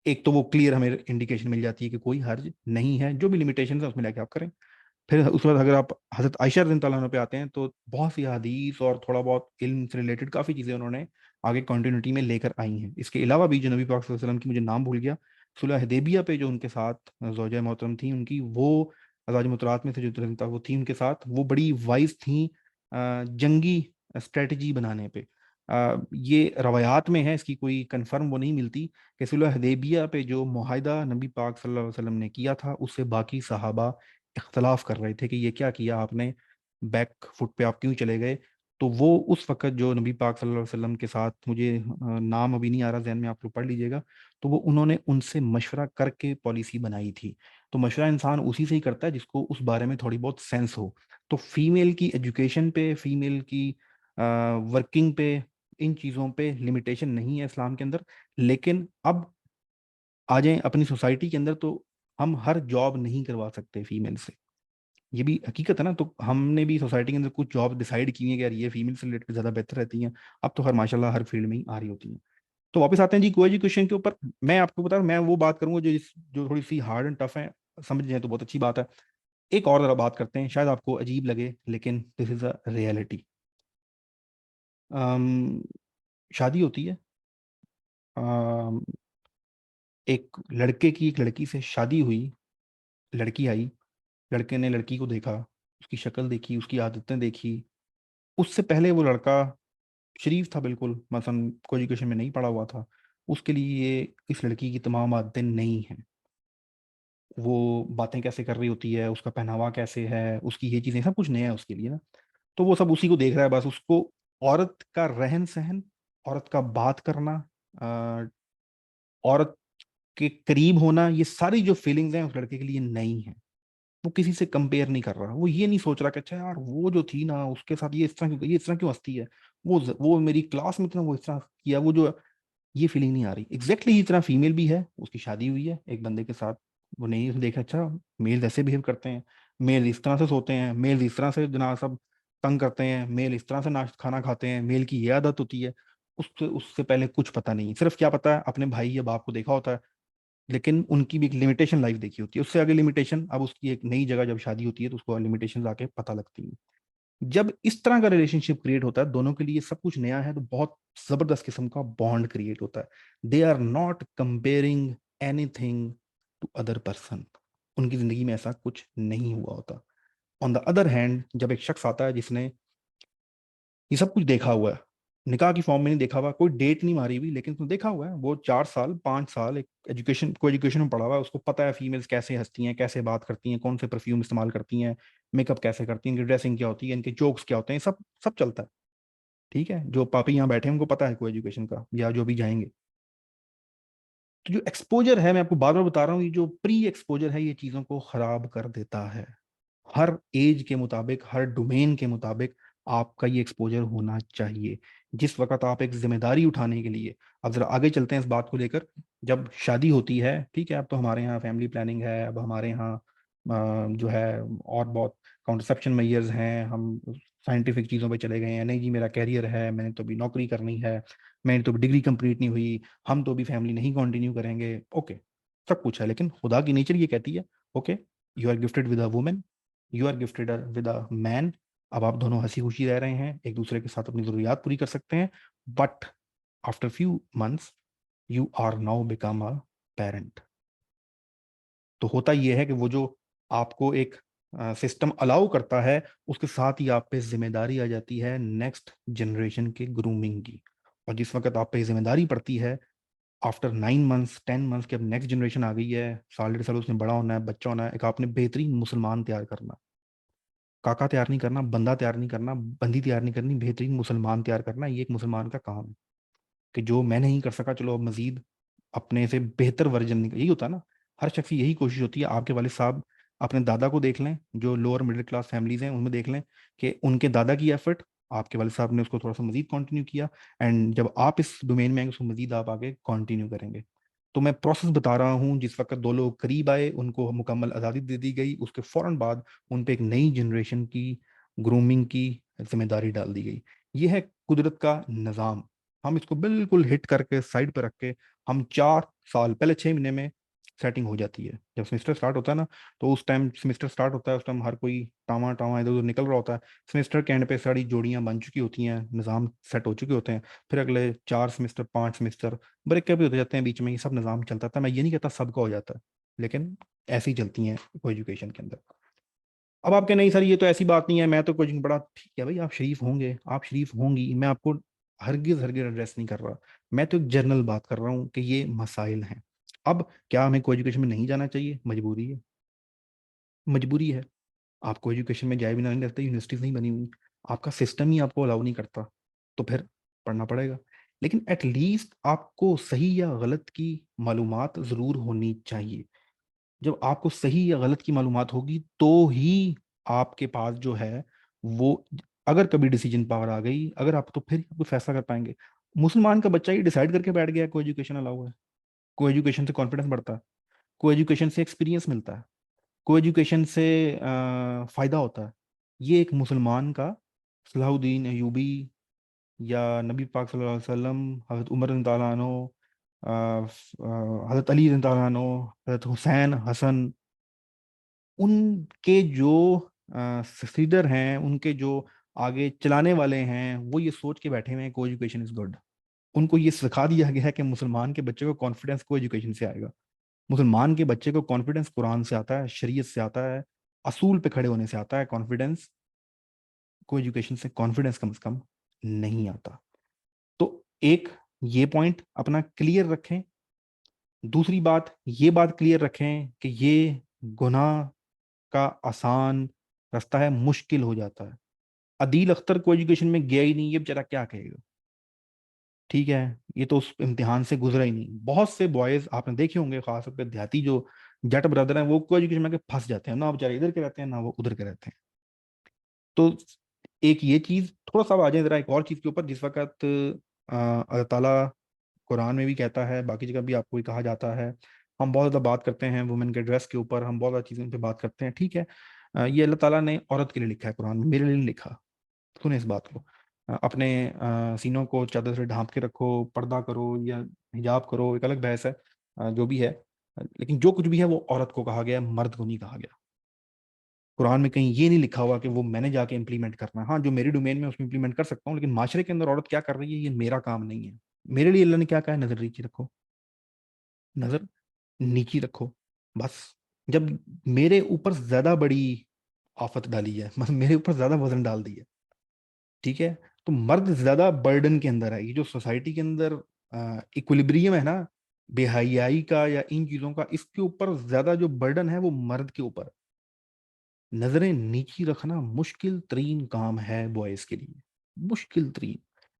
एक तो वो क्लियर हमें इंडिकेशन मिल जाती है कि कोई हर्ज नहीं है, जो भी लिमिटेशन है उसमें लेके आप करें। फिर उसके बाद अगर आप हज़रत आयशा रज़ियल्लाहु ताला अन्हा पे आते हैं तो बहुत सी हदीस और थोड़ा बहुत इल्म से रिलेटेड काफ़ी चीज़ें उन्होंने आगे कंटिन्यूटी में लेकर आई हैं। इसके अलावा भी जो नबी पाक सल्लल्लाहु अलैहि वसल्लम की, मुझे नाम भूल गया, सुलह हदैबिया पे जो उनके साथ ज़ौजा मोहतरम थी उनकी, वो अज़वाज मुतहहरात में से जो था वो थी उनके साथ, वो बड़ी वाइज थी जंगी स्ट्रेटजी बनाने पे। ये रवायात में है, इसकी कोई कंफर्म वो नहीं मिलती कि सुलह हदैबिया पे जो मुआहिदा नबी पाक सल्लल्लाहु अलैहि वसल्लम ने किया था उससे बाकी सहाबा इख्तलाफ कर रहे थे कि ये क्या किया आपने, बैक फुट पे आप क्यों चले गए। तो वो उस वक़्त जो नबी पाक सल्लल्लाहु अलैहि वसल्लम के साथ, मुझे नाम अभी नहीं आ रहा ज़हन में, आप लोग पढ़ लीजिएगा, तो वो उन्होंने उनसे मशवरा करके पॉलिसी बनाई थी। तो मशवरा इंसान उसी से ही करता है जिसको उस बारे में थोड़ी बहुत सेंस हो। तो फीमेल की एजुकेशन पे, फीमेल की वर्किंग पे, इन चीज़ों पे लिमिटेशन नहीं है इस्लाम के अंदर। लेकिन अब आ जाएँ अपनी सोसाइटी के अंदर, तो हम हर जॉब नहीं करवा सकते फीमेल से, ये भी हकीकत है ना। तो हमने भी सोसाइटी के अंदर कुछ जॉब डिसाइड की हैं कि यार ये फीमेल से रिलेटेड ज़्यादा बेहतर रहती हैं। अब तो हर माशाल्लाह हर फील्ड में ही आ रही होती हैं। तो वापस आते हैं जी को एजुकेशन के ऊपर। मैं आपको बता रहा हूँ, मैं वो बात करूंगा जो थोड़ी सी हार्ड एंड टफ है, समझ जाए तो बहुत अच्छी बात है। एक और ज़रा बात करते हैं, शायद आपको अजीब लगे लेकिन दिस इज़ अ रियलिटी। शादी होती है, अम, एक लड़के की एक लड़की से शादी हुई, लड़की आई, लड़के ने लड़की को देखा, उसकी शक्ल देखी, उसकी आदतें देखी। उससे पहले वो लड़का शरीफ था बिल्कुल, मसलन कोई एजुकेशन में नहीं पढ़ा हुआ था, उसके लिए ये इस लड़की की तमाम आदतें नहीं हैं। वो बातें कैसे कर रही होती है, उसका पहनावा कैसे है, उसकी ये चीज़ें सब कुछ नया है उसके लिए ना। तो वो सब उसी को देख रहा है, बस उसको औरत का रहन सहन, औरत का बात करना, औरत के करीब होना, ये सारी जो फीलिंग्स हैं उस लड़के के लिए नई हैं। वो किसी से कंपेयर नहीं कर रहा, वो ये नहीं सोच रहा कि अच्छा यार वो जो थी ना उसके साथ ये इस तरह क्यों, ये इस तरह क्यों हंसती है, वो मेरी क्लास में था वो इस तरह किया, वो जो, ये फीलिंग नहीं आ रही। एग्जैक्टली इस तरह फीमेल भी है, उसकी शादी हुई है एक बंदे के साथ, वो नहीं देखा अच्छा मेल ऐसे बिहेव करते हैं, मेल इस तरह से सोते हैं, मेल इस तरह से जना सब तंग करते हैं, मेल इस तरह से नाश्ता खाना खाते हैं, मेल की ये आदत होती है। उससे उससे पहले कुछ पता नहीं, सिर्फ क्या पता है अपने भाई या बाप को देखा होता है, लेकिन उनकी भी एक लिमिटेशन लाइफ देखी होती है, उससे आगे लिमिटेशन, अब उसकी एक नई जगह जब शादी होती है तो उसको लिमिटेशन आके पता लगती है। जब इस तरह का रिलेशनशिप क्रिएट होता है, दोनों के लिए सब कुछ नया है, तो बहुत जबरदस्त किस्म का बॉन्ड क्रिएट होता है। They are not comparing anything to other person, उनकी जिंदगी में ऐसा कुछ नहीं हुआ होता। ऑन द अदर हैंड, जब एक शख्स आता है जिसने ये सब कुछ देखा हुआ है, निकाह की फॉर्म में नहीं देखा हुआ, कोई डेट नहीं मारी हुई, लेकिन उसने देखा हुआ है, वो 4 साल 5 साल एक एजुकेशन को एजुकेशन में पढ़ा हुआ है, उसको पता है फीमेल्स कैसे हंसती हैं, कैसे बात करती हैं, कौन से परफ्यूम इस्तेमाल करती हैं, मेकअप कैसे करती हैं, इनकी ड्रेसिंग क्या होती है, इनके जोक्स क्या होते हैं, सब सब चलता है। ठीक है, जो पापी यहाँ बैठे हैं उनको पता है को एजुकेशन का, या जो भी जाएंगे। तो जो एक्सपोजर है, मैं आपको बार बार बता रहा हूँ, ये जो प्री एक्सपोजर है ये चीज़ों को खराब कर देता है। हर एज के मुताबिक, हर डोमेन के मुताबिक आपका ये एक्सपोजर होना चाहिए। जिस वक्त आप एक जिम्मेदारी उठाने के लिए, अब जरा आगे चलते हैं इस बात को लेकर, जब शादी होती है, ठीक है, अब तो हमारे यहाँ फैमिली प्लानिंग है, अब हमारे यहाँ जो है और बहुत कॉन्ट्रसेप्शन मेजर्स हैं, हम साइंटिफिक चीज़ों पे चले गए हैं, नहीं जी मेरा कैरियर है, मैंने तो अभी नौकरी करनी है, मैंने तो अभी डिग्री कंप्लीट नहीं हुई, हम तो अभी फैमिली नहीं कंटिन्यू करेंगे। ओके, सब कुछ है, लेकिन खुदा की नेचर ये कहती है okay, you are gifted with a women, you are gifted with a man. अब आप दोनों हंसी खुशी रह रहे हैं, एक दूसरे के साथ अपनी जरूरियात पूरी कर सकते हैं, but after few months you are now become a parent. तो होता यह है कि वो जो आपको एक सिस्टम अलाउ करता है, उसके साथ ही आप पे जिम्मेदारी आ जाती है नेक्स्ट जनरेशन के ग्रूमिंग की। और जिस वक्त आप पे जिम्मेदारी पड़ती है, आफ्टर 9 मंथ्स 10 मंथ्स के अब नेक्स्ट जनरेशन आ गई है, 1.5 साल उसने बड़ा होना है, बच्चा होना है, एक आपने बेहतरीन मुसलमान तैयार करना, काका तैयार नहीं करना, बंदा तैयार नहीं करना, बंदी तैयार नहीं करनी, बेहतरीन मुसलमान तैयार करना, ये एक मुसलमान का काम है। कि जो मैं नहीं कर सका, चलो अब मजीद अपने से बेहतर वर्जन, यही होता है ना, हर शख्स की यही कोशिश होती है। आपके वालिद साहब अपने दादा को देख लें, जो लोअर मिडिल क्लास फैमिलीज हैं उनमें देख लें कि उनके दादा की एफर्ट, आपके वालिद साहब ने उसको थोड़ा सा मजीद कंटिन्यू किया, एंड जब आप इस डोमेन में आएंगे उसको मजीद आप आगे कंटिन्यू करेंगे। तो मैं प्रोसेस बता रहा हूँ, जिस वक्त दो लोग करीब आए, उनको मुकम्मल आज़ादी दे दी गई, उसके फौरन बाद उन पे एक नई जनरेशन की ग्रूमिंग की जिम्मेदारी डाल दी गई। ये है कुदरत का निज़ाम। हम इसको बिल्कुल हिट करके साइड पर रख के, हम 4 साल पहले 6 महीने में सेटिंग हो जाती है। जब सेमेस्टर स्टार्ट होता है ना, तो उस टाइम सेमेस्टर स्टार्ट होता है, उस टाइम हर कोई टावा टावा इधर उधर निकल रहा होता है। सेमेस्टर के एंड पे सारी जोड़ियां बन चुकी होती हैं, निज़ाम सेट हो चुके होते हैं। फिर अगले 4 सेमेस्टर 5 सेमेस्टर ब्रेक भी होते जाते हैं बीच में, ये सब निज़ाम चलता था। मैं ये नहीं कहता सबका हो जाता है, लेकिन ऐसी चलती हैं को एजुकेशन के अंदर। अब आपके नहीं सर ये तो ऐसी बात नहीं है, मैं तो कोचिंग बड़ा, ठीक है भाई, आप शरीफ होंगे, आप शरीफ होंगी, मैं आपको हरगिज हरगिज एड्रेस नहीं कर रहा। मैं तो एक जनरल बात कर रहा हूँ कि ये मसाइल हैं। अब क्या हमें को एजुकेशन में नहीं जाना चाहिए? मजबूरी है, मजबूरी है। आपको एजुकेशन में जाए बिना नहीं लगता, यूनिवर्सिटीज नहीं बनी हुई, आपका सिस्टम ही आपको अलाउ नहीं करता, तो फिर पढ़ना पड़ेगा। लेकिन एटलीस्ट आपको सही या गलत की मालूमात ज़रूर होनी चाहिए। जब आपको सही या गलत की मालूमात होगी तो ही आपके पास जो है वो, अगर कभी डिसीजन पावर आ गई, अगर आप, तो फिर आप फैसला कर पाएंगे। मुसलमान का बच्चा ही डिसाइड करके बैठ गया को एजुकेशन अलाउ है। को एजुकेशन से कॉन्फिडेंस बढ़ता है, को एजुकेशन से एक्सपीरियंस मिलता है, को एजुकेशन से फायदा होता है। ये एक मुसलमान का, सलाहुद्दीन अयूबी या नबी पाक सल्लल्लाहु अलैहि वसल्लम, हज़रत उमर रज़ी अल्लाह अन्हु, हज़रत अली रज़ी अल्लाह अन्हु, हज़रत हुसैन हसन, उनके जो सीडर हैं, उनके जो आगे चलाने वाले हैं, वो ये सोच के बैठे हुए हैं को एजुकेशन इज गुड। उनको ये सिखा दिया गया है कि मुसलमान के बच्चे को कॉन्फिडेंस को एजुकेशन से आएगा। मुसलमान के बच्चे को कॉन्फिडेंस कुरान से आता है, शरीयत से आता है, असूल पे खड़े होने से आता है। कॉन्फिडेंस को एजुकेशन से कॉन्फिडेंस कम से कम नहीं आता। तो एक ये पॉइंट अपना क्लियर रखें। दूसरी बात, ये बात क्लियर रखें कि ये गुनाह का आसान रास्ता है, मुश्किल हो जाता है। अदील अख्तर को एजुकेशन में गया ही नहीं, ये बेचारा क्या कहेगा? ठीक है, ये तो उस इम्तिहान से गुजरा ही नहीं। बहुत से बॉयज आपने देखे होंगे, खासतौर पे देहाती जो जट ब्रदर हैं, वो को एजुकेशन में फंस जाते हैं ना, बेचारे इधर के रहते हैं ना वो उधर के रहते हैं। तो एक ये चीज, थोड़ा सा आ जाए जरा एक और चीज के ऊपर, जिस वक्त अल्लाह ताला कुरान में भी कहता है, बाकी जगह भी आपको ही कहा जाता है। हम बहुत ज़्यादा बात करते हैं वुमेन के ड्रेस के ऊपर, हम बहुत ज़्यादा चीज़ों पे बात करते हैं, ठीक है। ये अल्लाह ताला ने औरत के लिए लिखा है कुरान में, मेरे लिए नहीं लिखा। सुने इस बात को। अपने सीनों को चादर से ढांप के रखो, पर्दा करो या हिजाब करो, एक अलग बहस है, जो भी है। लेकिन जो कुछ भी है वो औरत को कहा गया है, मर्द को नहीं कहा गया। कुरान में कहीं ये नहीं लिखा हुआ कि वो मैंने जाके इंप्लीमेंट करना है। हाँ, जो मेरी डोमेन में उसमें इंप्लीमेंट कर सकता हूँ, लेकिन माशरे के अंदर औरत क्या कर रही है ये मेरा काम नहीं है। मेरे लिए अल्लाह ने क्या कहा है? नजर नीची रखो, नजर नीची रखो, बस। जब मेरे ऊपर ज्यादा बड़ी आफत डाली है, मतलब मेरे ऊपर ज्यादा वजन डाल दिया, ठीक है, तो मर्द ज्यादा बर्डन के अंदर है। ये जो सोसाइटी के अंदर इक्विलिब्रियम है ना, बेहयाई का या इन चीजों का, इसके ऊपर ज्यादा जो बर्डन है वो मर्द के ऊपर। नजरें नीची रखना मुश्किल तरीन काम है बॉयज के लिए, मुश्किल तरीन।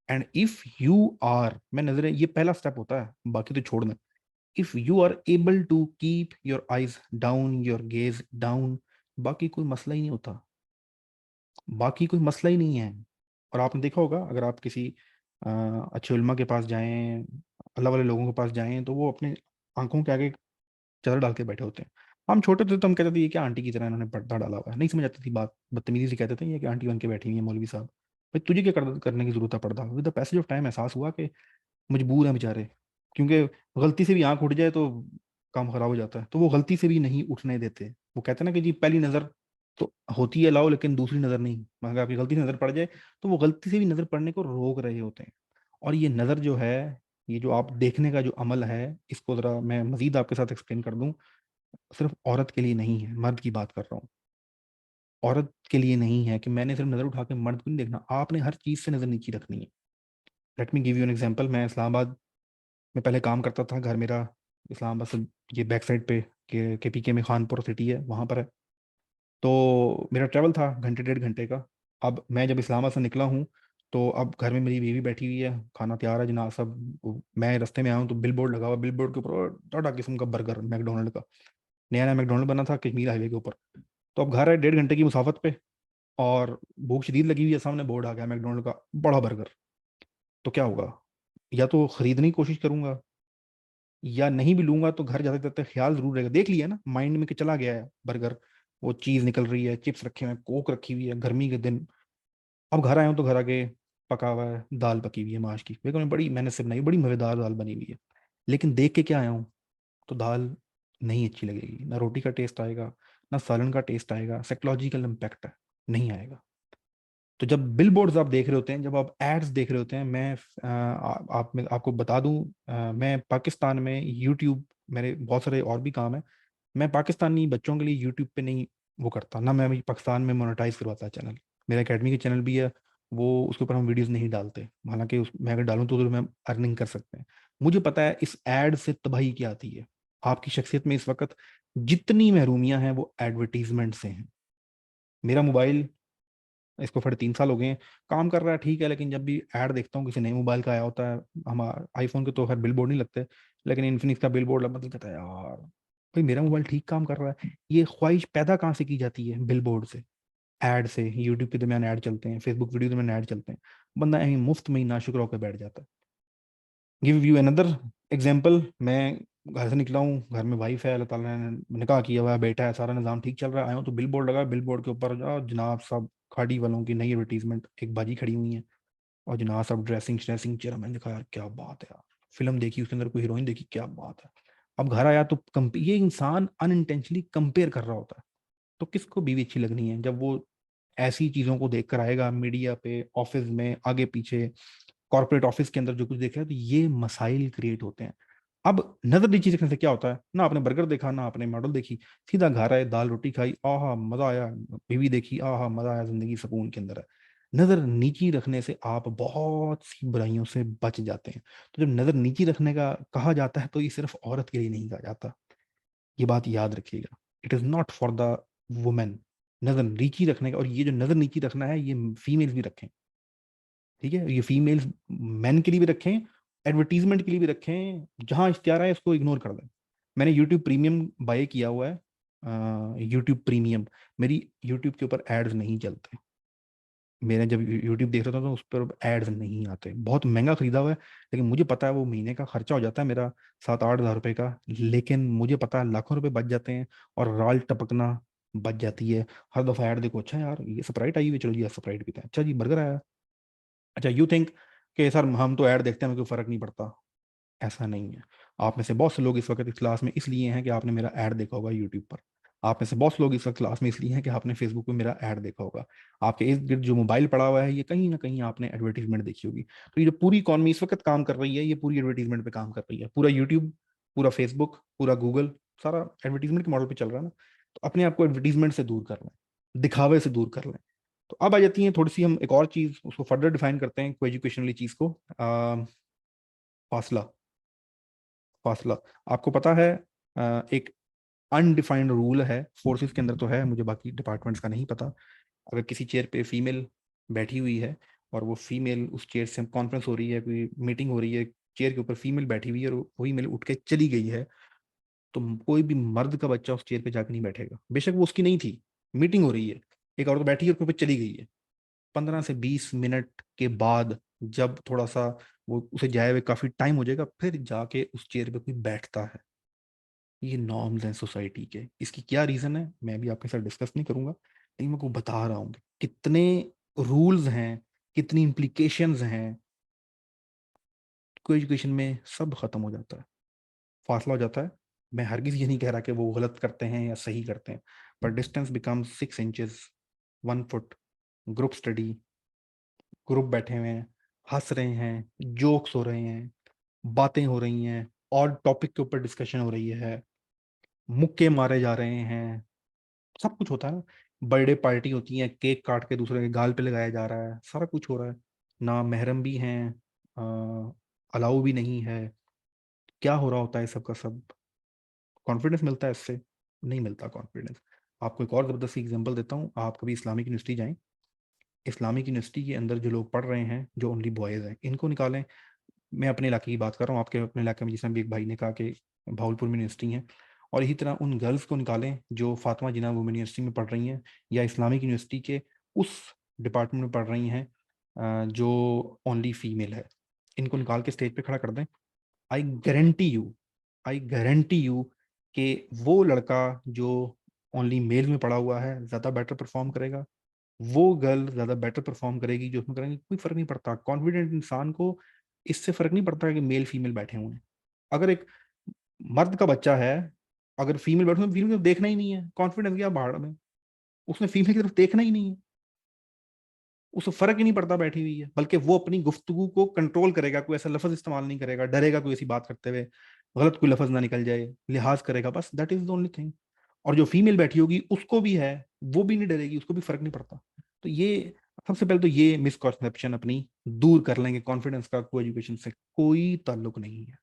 एंड इफ यू आर, मैं नजरें, ये पहला स्टेप होता है, बाकी तो छोड़ना। If you are able to keep your eyes down, your gaze down, बाकी कोई मसला ही नहीं होता, बाकी कोई मसला ही नहीं है। और आपने देखा होगा, अगर आप किसी अच्छे उलमा के पास जाएं, अल्लाह वाले लोगों के पास जाएं, तो वो अपने आंखों के आगे चादर डाल के बैठे होते हैं। हम छोटे थे तो हम कहते थे ये क्या आंटी की तरह इन्होंने पर्दा डाला हुआ है, नहीं समझ आती थी बात, बदतमीजी से कहते थे ये कि आंटी बन के बैठी हुई है मौलवी साहब। भाई तुझे क्या करने की जरूरत है पर्दा? With the passage of time एहसास हुआ कि मजबूर है बेचारे, क्योंकि गलती से भी आंख उठ जाए तो काम खराब हो जाता है, तो वो गलती से भी नहीं उठने देते। वो कहते हैं ना कि जी पहली नजर तो होती है लाओ, लेकिन दूसरी नजर नहीं। अगर आपकी गलती से नजर पड़ जाए तो वो गलती से भी नजर पड़ने को रोक रहे होते हैं। और ये नजर जो है, ये जो आप देखने का जो अमल है, इसको जरा मैं मजीद आपके साथ एक्सप्लेन कर दूं। सिर्फ औरत के लिए नहीं है, मर्द की बात कर रहा हूँ। औरत के लिए नहीं है कि मैंने सिर्फ नजर उठा के मर्द को नहीं देखना, आपने हर चीज से नजर नीची रखनी है। Let me give you an example. मैं इस्लामाबाद में पहले काम करता था, घर मेरा इस्लामाबाद से ये बैक साइड पे के पी में खानपुर सिटी है, वहाँ पर है। तो मेरा ट्रैवल था घंटे 1.5 घंटे का। अब मैं जब इस्लामाबाद से निकला हूँ, तो अब घर में मेरी बीवी बैठी हुई है, खाना तैयार है जनाब सब। मैं रास्ते में आया हूँ तो बिल बोर्ड लगा हुआ, बिल बोर्ड के ऊपर टाटा किस्म का बर्गर मैकडोनल्ड का, नया नया मैकडोनल्ड बना था कश्मीर हाईवे के ऊपर। तो अब घर है 1.5 घंटे की मुसाफत पे, और भूख शदीद लगी हुई है, सामने बोर्ड आ गया मैकडोनल्ड का बड़ा बर्गर। तो क्या होगा? या तो खरीदने की कोशिश करूंगा, या नहीं भी लूंगा तो घर जाते जाते ख्याल जरूर रहेगा, देख लिया ना माइंड में कि चला गया है बर्गर, वो चीज निकल रही है, चिप्स रखे हुए हैं, कोक रखी हुई है, गर्मी के दिन। अब घर आया हूँ तो घर आके पका हुआ है, दाल पकी हुई है माश की, देखो मैं बड़ी मेहनत से बनाई, बड़ी मजेदार दाल बनी हुई है। लेकिन देख के क्या आया हूँ, तो दाल नहीं अच्छी लगेगी, ना रोटी का टेस्ट आएगा, ना सालन का टेस्ट आएगा, साइकोलॉजिकल इम्पैक्ट है, नहीं आएगा। तो जब बिल बोर्ड्स आप देख रहे होते हैं, जब आप एड्स देख रहे होते हैं, मैं आपको बता दूं, मैं पाकिस्तान में यूट्यूब, मेरे बहुत सारे और भी काम है, मैं पाकिस्तानी बच्चों के लिए यूट्यूब पे नहीं वो करता, ना मैं अभी पाकिस्तान में मोनेटाइज करवाता चैनल। मेरा एकेडमी का चैनल भी है, वो उसके ऊपर हम वीडियोस नहीं डालते, हालांकि मैं अगर डालूं तो मैं अर्निंग कर सकते हैं। मुझे पता है इस एड से तबाही क्या आती है। आपकी शख्सियत में इस वक्त जितनी महरूमियां हैं वो एडवर्टीजमेंट से हैं। मेरा मोबाइल, इसको फिर 3 साल हो गए हैं, काम कर रहा है ठीक है, लेकिन जब भी ऐड देखता हूँ किसी नए मोबाइल का आया होता है, हमारा आईफोन के तो खैर बिल बोर्ड नहीं लगते, लेकिन इन्फिनिक्स का बिल बोर्ड लग मतलब कहता है यार भाई मेरा मोबाइल ठीक काम कर रहा है। ये ख्वाहिश पैदा कहाँ से की जाती है? बिल बोर्ड से, ऐड से। यूट्यूब के दरमियान ऐड चलते हैं, फेसबुक वीडियो के दरमियान ऐड चलते हैं, बंदा यहीं मुफ्त में ही नाशुक्र होकर बैठ जाता है। गिव यू अनदर एग्जाम्पल, मैं घर से निकला हूँ, घर में वाइफ है, अल्लाह ताला ने निकाह किया हुआ है, बेटा है, सारा निज़ाम ठीक चल रहा है, आया हूँ तो बिल बोर्ड लगा, बिल बोर्ड के ऊपर जनाब साहब खाड़ी वालों की नई एडवर्टीजमेंट, एक बाजी खड़ी हुई है, और जनाब साहब ड्रेसिंग श्रेसिंग चेहरा, मैंने देखा यार क्या बात है यार, फिल्म देखी उसके अंदर कोई हीरोइन देखी, क्या बात है। अब घर आया तो ये इंसान अनइंटेंशनली कंपेयर कर रहा होता है। तो किसको बीवी अच्छी लगनी है जब वो ऐसी चीजों को देख कर आएगा मीडिया पे, ऑफिस में, आगे पीछे, कॉर्पोरेट ऑफिस के अंदर जो कुछ देख रहा है, तो ये मसाइल क्रिएट होते हैं। अब नजर नीची देखने से क्या होता है, ना आपने बर्गर देखा, ना आपने मॉडल देखी, सीधा घर आए, दाल रोटी खाई, आहा मजा आया, बीवी देखी, आहा मजा आया, जिंदगी सुकून के अंदर है। नजर नीची रखने से आप बहुत सी बुराइयों से बच जाते हैं। तो जब नजर नीची रखने का कहा जाता है तो ये सिर्फ औरत के लिए नहीं कहा जाता, ये बात याद रखिएगा। It is not for the women. नजर नीची रखने का, और ये जो नजर नीची रखना है ये फीमेल्स भी रखें, ठीक है? ये फीमेल्स मेन के लिए भी रखें, एडवर्टीजमेंट के लिए भी रखें, जहां इश्तिहार है इसको इग्नोर कर दें। मैंने यूट्यूब प्रीमियम बाय किया हुआ है, यूट्यूब प्रीमियम, मेरी यूट्यूब के ऊपर एड्स नहीं चलते। मैंने जब यूट्यूब देख रहा था तो उस पर एड्स नहीं आते, बहुत महंगा खरीदा हुआ है, लेकिन मुझे पता है वो महीने का खर्चा हो जाता है मेरा 7-8 हज़ार रुपए का, लेकिन मुझे पता है लाखों रुपए बच जाते हैं, और राल टपकना बच जाती है। हर दफा ऐड देखो, अच्छा यार ये स्प्राइट आई हुई है, चलो जी स्प्राइट पीते हैं, अच्छा जी बर्गर आया, अच्छा यू थिंक कि सर हम तो ऐड देखते हैं, हमें कोई फर्क नहीं पड़ता। ऐसा नहीं है। आप में से बहुत से लोग इस वक्त इस क्लास में इसलिए हैं कि आपने मेरा ऐड देखा होगा यूट्यूब पर। आप में से बहुत से लोग इस वक्त क्लास में इसलिए हैं कि आपने फेसबुक पे मेरा ऐड देखा होगा। आपके इर्द गिर्द जो मोबाइल पड़ा हुआ है, ये कहीं ना कहीं आपने एडवर्टीजमेंट देखी होगी। तो ये जो पूरी इकॉनमी इस वक्त काम कर रही है, ये पूरी एडवर्टीजमेंट पे काम कर रही है। पूरा यूट्यूब, पूरा फेसबुक, पूरा गूगल, सारा एडवर्टीजमेंट के मॉडल पे चल रहा है ना। तो अपने आप को एडवर्टीजमेंट से दूर कर लें, दिखावे से दूर कर लें। तो अब आ जाती है थोड़ी सी, हम एक और चीज उसको फर्दर डिफाइन करते हैं, को एजुकेशन वाली चीज को, फासला। फासला, आपको पता है, एक अनडिफाइंड रूल है फोर्सेस के अंदर तो है, मुझे बाकी डिपार्टमेंट्स का नहीं पता। अगर किसी चेयर पे फीमेल बैठी हुई है, और वो फीमेल उस चेयर से कॉन्फ्रेंस हो रही है, कोई मीटिंग हो रही है, चेयर के ऊपर फीमेल बैठी हुई है, और वही मेल उठ के चली गई है, तो कोई भी मर्द का बच्चा उस चेयर पे जाके नहीं बैठेगा, बेशक वो उसकी नहीं थी, मीटिंग हो रही है, एक औरत बैठी है और कोई चली गई है। 15 से 20 मिनट के बाद जब थोड़ा सा वो उसे जाए हुए काफी टाइम हो जाएगा, फिर जाके उस चेयर पे कोई बैठता है। ये नॉर्म्स हैं सोसाइटी के। इसकी क्या रीजन है मैं भी आपके साथ डिस्कस नहीं करूंगा, लेकिन मैं आपको बता रहा हूँ कि कितने रूल्स हैं, कितनी इम्प्लीकेशंस हैं। को एजुकेशन में सब खत्म हो जाता है, फासला हो जाता है। मैं हरगिज ये नहीं कह रहा कि वो गलत करते हैं या सही करते हैं, पर distance become 6 inches, 1 foot. Group study, group बैठे हुए हैं, हंस रहे हैं, जोक्स हो रहे हैं, बातें हो रही हैं, और टॉपिक के ऊपर डिस्कशन हो रही है, मुक्के मारे जा रहे हैं, सब कुछ होता है ना। बर्थडे पार्टी होती है, केक काट के दूसरे के गाल पे लगाया जा रहा है, सारा कुछ हो रहा है। ना महरम भी हैं, अलाउ भी नहीं है। क्या हो रहा होता है सब का सब? कॉन्फिडेंस मिलता है इससे? नहीं मिलता कॉन्फिडेंस। आपको एक और ज़बरदस्त एग्जांपल देता हूँ, आप कभी इस्लामिक यूनिवर्सिटी जाएं, इस्लामिक यूनिवर्सिटी के अंदर जो लोग पढ़ रहे हैं, जो ओनली बॉयज़ हैं, इनको निकालें। मैं अपने इलाके की बात कर रहा हूँ, आपके अपने इलाके में जिसमें भी एक भाई ने कहा कि भावलपुर में यूनिवर्सिटी है, और इसी तरह उन गर्ल्स को निकालें जो फातिमा जिन्ना वुमेन यूनिवर्सिटी में पढ़ रही हैं, या इस्लामिक यूनिवर्सिटी के उस डिपार्टमेंट में पढ़ रही हैं जो ओनली फीमेल है। इनको निकाल के स्टेज पे खड़ा कर दें, I guarantee you, I guarantee you कि वो लड़का जो ओनली मेल में पढ़ा हुआ है ज़्यादा बेटर परफॉर्म करेगा, वो गर्ल ज़्यादा बेटर परफॉर्म करेगी जो उसमें करेंगे। कोई फ़र्क नहीं पड़ता, कॉन्फिडेंट इंसान को इससे फ़र्क नहीं पड़ता कि मेल फीमेल बैठे हुए हैं। अगर एक मर्द का बच्चा है, अगर फीमेल बैठो तो फीमेल की तरफ देखना ही नहीं है, कॉन्फिडेंस गया भाड़ में, उसने फीमेल की तरफ देखना ही नहीं है, उसे फर्क ही नहीं पड़ता बैठी हुई है, बल्कि वो अपनी गुफ्तगू को कंट्रोल करेगा, कोई ऐसा लफ्ज इस्तेमाल नहीं करेगा, डरेगा कोई ऐसी बात करते हुए गलत कोई लफ्ज ना निकल जाए, लिहाज करेगा, बस that is the only thing. और जो फीमेल बैठी होगी उसको भी है, वो भी नहीं डरेगी, उसको भी फर्क नहीं पड़ता। तो ये सबसे पहले तो ये मिसकॉन्सेप्शन अपनी दूर कर लेंगे, कॉन्फिडेंस का को एजुकेशन से कोई ताल्लुक नहीं है,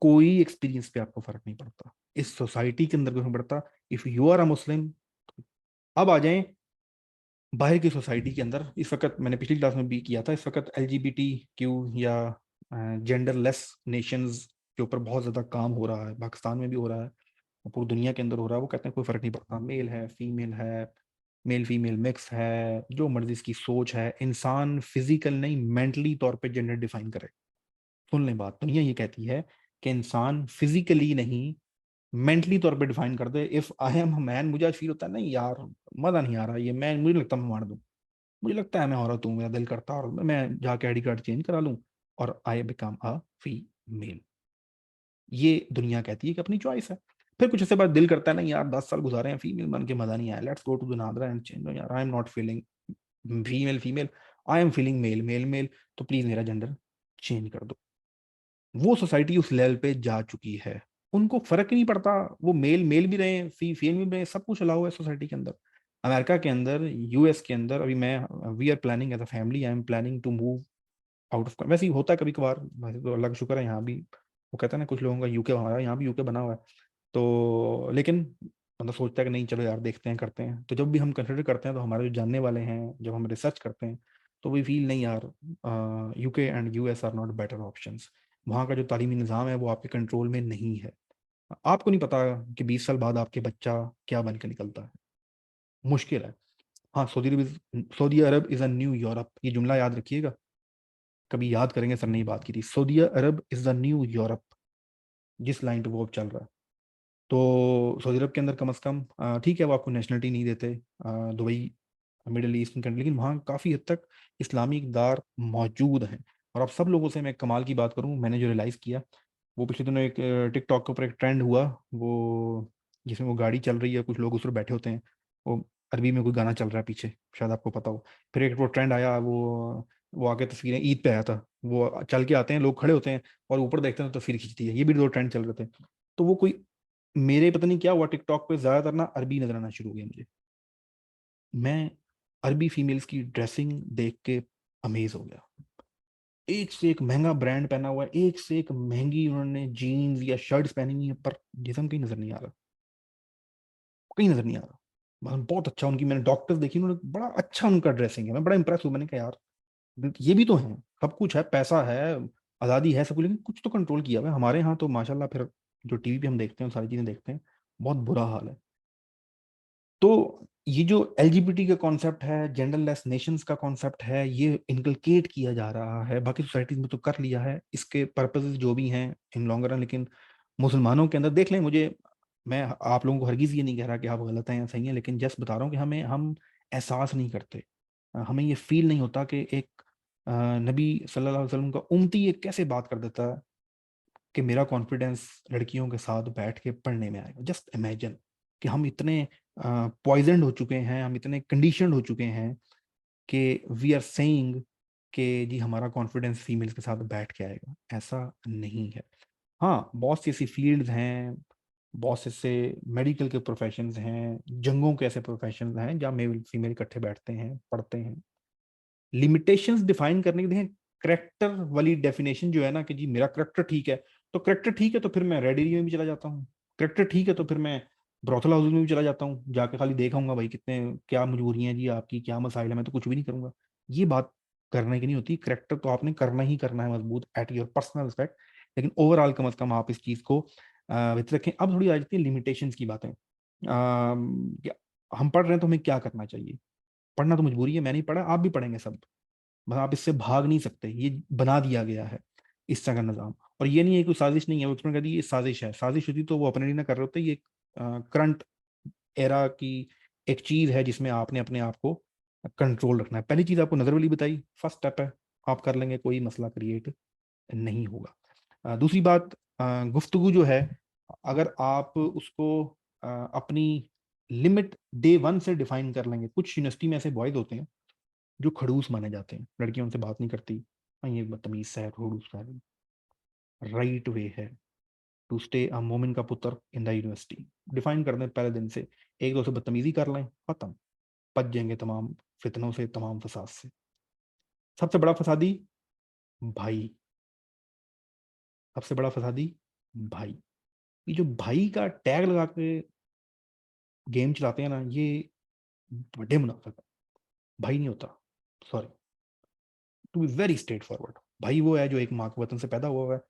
कोई एक्सपीरियंस पे आपको फर्क नहीं पड़ता, इस सोसाइटी के अंदर कोई फर्क नहीं पड़ता। इफ यू आर अ मुस्लिम, अब आ जाएं बाहर की सोसाइटी के अंदर। इस वक्त मैंने पिछली क्लास में भी किया था, इस वक्त LGBTQ या जेंडरलेस नेशंस के ऊपर बहुत ज़्यादा काम हो रहा है, पाकिस्तान में भी हो रहा है, पूरी दुनिया के अंदर हो रहा है। वो कहते हैं कोई फ़र्क नहीं पड़ता, मेल है फीमेल है, मेल फीमेल मिक्स है, जो मर्जी इसकी सोच है, इंसान फिजिकल नहीं मेंटली तौर पे जेंडर डिफाइन करे। सुन लें बात, दुनिया ये कहती है कि इंसान फिजिकली नहीं मेंटली तौर पे डिफाइन कर दे। इफ आई एम मैन, मुझे आज फील होता है नहीं यार मजा नहीं आ रहा, ये मैं मुझे लगता है मैं मार दूं, मुझे लगता है मैं औरत हूँ, मेरा दिल करता है और मैं जाके ID कार्ड चेंज करा लूं और आई बिकम अ फीमेल। ये दुनिया कहती है कि अपनी चॉइस है। फिर कुछ ऐसे बाद दिल करता है नहीं यार 10 साल गुजारे हैं फीमेल बन के मजा नहीं आया, let's go to the NADRA and change यार, I am not feeling female female, I am feeling male male male, तो प्लीज मेरा जेंडर चेंज कर दो। वो सोसाइटी उस लेवल पे जा चुकी है, उनको फर्क ही नहीं पड़ता, वो मेल मेल भी रहे, फीमेल भी रहे, सब कुछ अलाउ है सोसाइटी के अंदर। अमेरिका के अंदर, US के अंदर अभी मैं we are planning as a family, I am planning to move out of, वैसे ही होता है कभी कभार, वैसे तो अल्लाह का शुक्र है यहाँ भी, वो कहता है ना कुछ लोगों का UK, हमारा यहाँ भी UK बना हुआ है, तो लेकिन मतलब सोचता है कि नहीं चलो यार देखते हैं करते हैं। तो जब भी हम कंसिडर करते हैं तो हमारे जो जानने वाले हैं, जब हम रिसर्च करते हैं तो वी फील नहीं यार UK and US are not better options. वहाँ का जो तालीमी निज़ाम है वो आपके कंट्रोल में नहीं है, आपको नहीं पता कि 20 साल बाद आपके बच्चा क्या बन के निकलता है, मुश्किल है। हाँ, Saudi Arab is a new Europe, ये जुमला याद रखिएगा, कभी याद करेंगे, सर ने ये बात की थी, Saudi Arab is the new Europe, जिस लाइन पे वो अब चल रहा है। तो सऊदी अरब के अंदर कम अज़ कम ठीक है वो आपको नेशनलिटी नहीं देते, दुबई मिडिल ईस्टर्न कंट्री, लेकिन वहाँ काफ़ी हद तक इस्लामी इक़दार मौजूद हैं। और अब सब लोगों से मैं कमाल की बात करूँ, मैंने जो रियलाइज़ किया, वो पिछले दिनों एक टिकटॉक के ऊपर एक ट्रेंड हुआ, वो जिसमें वो गाड़ी चल रही है, कुछ लोग उस पर बैठे होते हैं, वो अरबी में कोई गाना चल रहा है पीछे, शायद आपको पता हो। फिर एक वो ट्रेंड आया, वो आगे तस्वीरें ईद पे आया था, वो चल के आते हैं, लोग खड़े होते हैं और ऊपर देखते हैं तो तस्वीर खींचती है, ये भी दो ट्रेंड चल रहे थे। तो वो कोई मेरे पता नहीं क्या हुआ, टिकटॉक पे ज़्यादातर ना अरबी नजर आना शुरू हो गया मुझे, मैं अरबी फीमेल्स की ड्रेसिंग देख के अमेज हो गया, एक से एक महंगा ब्रांड पहना हुआ है, एक से एक महंगी उन्होंने जीन्स या शर्ट्स पहनी हुई है, पर जिस्म कहीं नजर नहीं आ रहा, कहीं नजर नहीं आ रहा। मतलब बहुत अच्छा उनकी, मैंने डॉक्टर्स देखी, उन्होंने बड़ा अच्छा उनका ड्रेसिंग है, मैं बड़ा इंप्रेस हूँ, मैंने कहा यार ये भी तो है, सब कुछ है, पैसा है, आज़ादी है, सब कुछ, लेकिन कुछ तो कंट्रोल किया हुआ है। हमारे यहाँ तो माशाल्लाह फिर जो टीवी पे हम देखते हैं सारी चीजें देखते हैं, बहुत बुरा हाल है। तो ये जो LGBT का कॉन्सेप्ट है, जेंडरलेस नेशंस का कॉन्सेप्ट है, ये इनकलकेट किया जा रहा है, बाकी सोसाइटीज में तो कर लिया है, इसके पर्पसेस जो भी हैं इन लॉन्ग रन, लेकिन मुसलमानों के अंदर देख लें, मैं आप लोगों को हरगिज़ ये नहीं कह रहा कि आप गलत हैं या सही हैं, लेकिन जस्ट बता रहा हूँ कि हम एहसास नहीं करते, हमें ये फील नहीं होता कि एक नबी सल्लल्लाहु अलैहि वसल्लम का उम्मती ये कैसे बात कर देता है कि मेरा कॉन्फिडेंस लड़कियों के साथ बैठ के पढ़ने में आएगा। जस्ट इमेजिन कि हम इतने पॉइजनड हो चुके हैं, हम इतने कंडीशनड हो चुके हैं कि वी आर सेइंग कि जी हमारा कॉन्फिडेंस फीमेल्स के साथ बैठ के आएगा, ऐसा नहीं है। हाँ, बहुत सी ऐसी फील्ड्स हैं, बहुत से ऐसे मेडिकल के प्रोफेशंस हैं, जंगों के ऐसे प्रोफेशंस हैं जहाँ मेल फीमेल इकट्ठे बैठते हैं, पढ़ते हैं। लिमिटेशंस डिफाइन करने के देखें, करेक्टर वाली डेफिनेशन जो है ना कि जी मेरा करेक्टर ठीक है, तो करेक्टर ठीक है तो फिर मैं रेड एरिया में भी चला जाता हूँ, करेक्टर ठीक है तो फिर मैं ब्रोथल हाउस में भी चला जाता हूँ, जाके खाली देखाऊंगा भाई कितने क्या मजबूरियां हैं जी आपकी, क्या मसाइल है, मैं तो कुछ भी नहीं करूंगा। ये बात करने की नहीं होती, करेक्टर तो आपने करना ही करना है मजबूत एट योर पर्सनल रिस्पेक्ट, लेकिन ओवरऑल कम अज कम आप इस चीज को विच रखें। अब थोड़ी आ जाती है लिमिटेशंस की बातें, हम पढ़ रहे हैं तो हमें क्या करना चाहिए, पढ़ना तो मजबूरी है, मैं नहीं पढ़ा, आप भी पढ़ेंगे सब, मतलब आप इससे भाग नहीं सकते, ये बना दिया गया है इस तरह का निज़ाम। और ये नहीं है कोई साजिश नहीं है, वो एक्सप्लेन कर दी ये साजिश है, साजिश होती तो वो अपने लिए ना कर रहे होते, ये करंट एरा की एक चीज़ है जिसमें आपने अपने आप को कंट्रोल रखना है। पहली चीज़ आपको नज़र वाली बताई, फर्स्ट स्टेप है, आप कर लेंगे, कोई मसला क्रिएट नहीं होगा। दूसरी बात, गुफ्तगू जो है अगर आप उसको अपनी लिमिट डे 1 से डिफाइन कर लेंगे। कुछ यूनिवर्सिटी में ऐसे बॉयज होते हैं जो खड़ूस माने जाते हैं, लड़कियां उनसे बात नहीं करती, ये बदतमीज सा है, खड़ूस सा है। राइट वे है टू स्टे अ मोमिन का पुत्र इन द यूनिवर्सिटी। डिफाइन कर दें पहले दिन से, एक दो से बदतमीजी कर लें, खत्म, बच जाएंगे तमाम फितनों से, तमाम फसाद से। सबसे बड़ा फसादी भाई, सबसे बड़ा फसादी भाई। ये जो भाई का टैग लगा के गेम चलाते हैं ना, ये बड़े मुनाफिक है। भाई नहीं होता, sorry, to be very straightforward. भाई वो है जो एक माँ के वतन से पैदा हुआ है।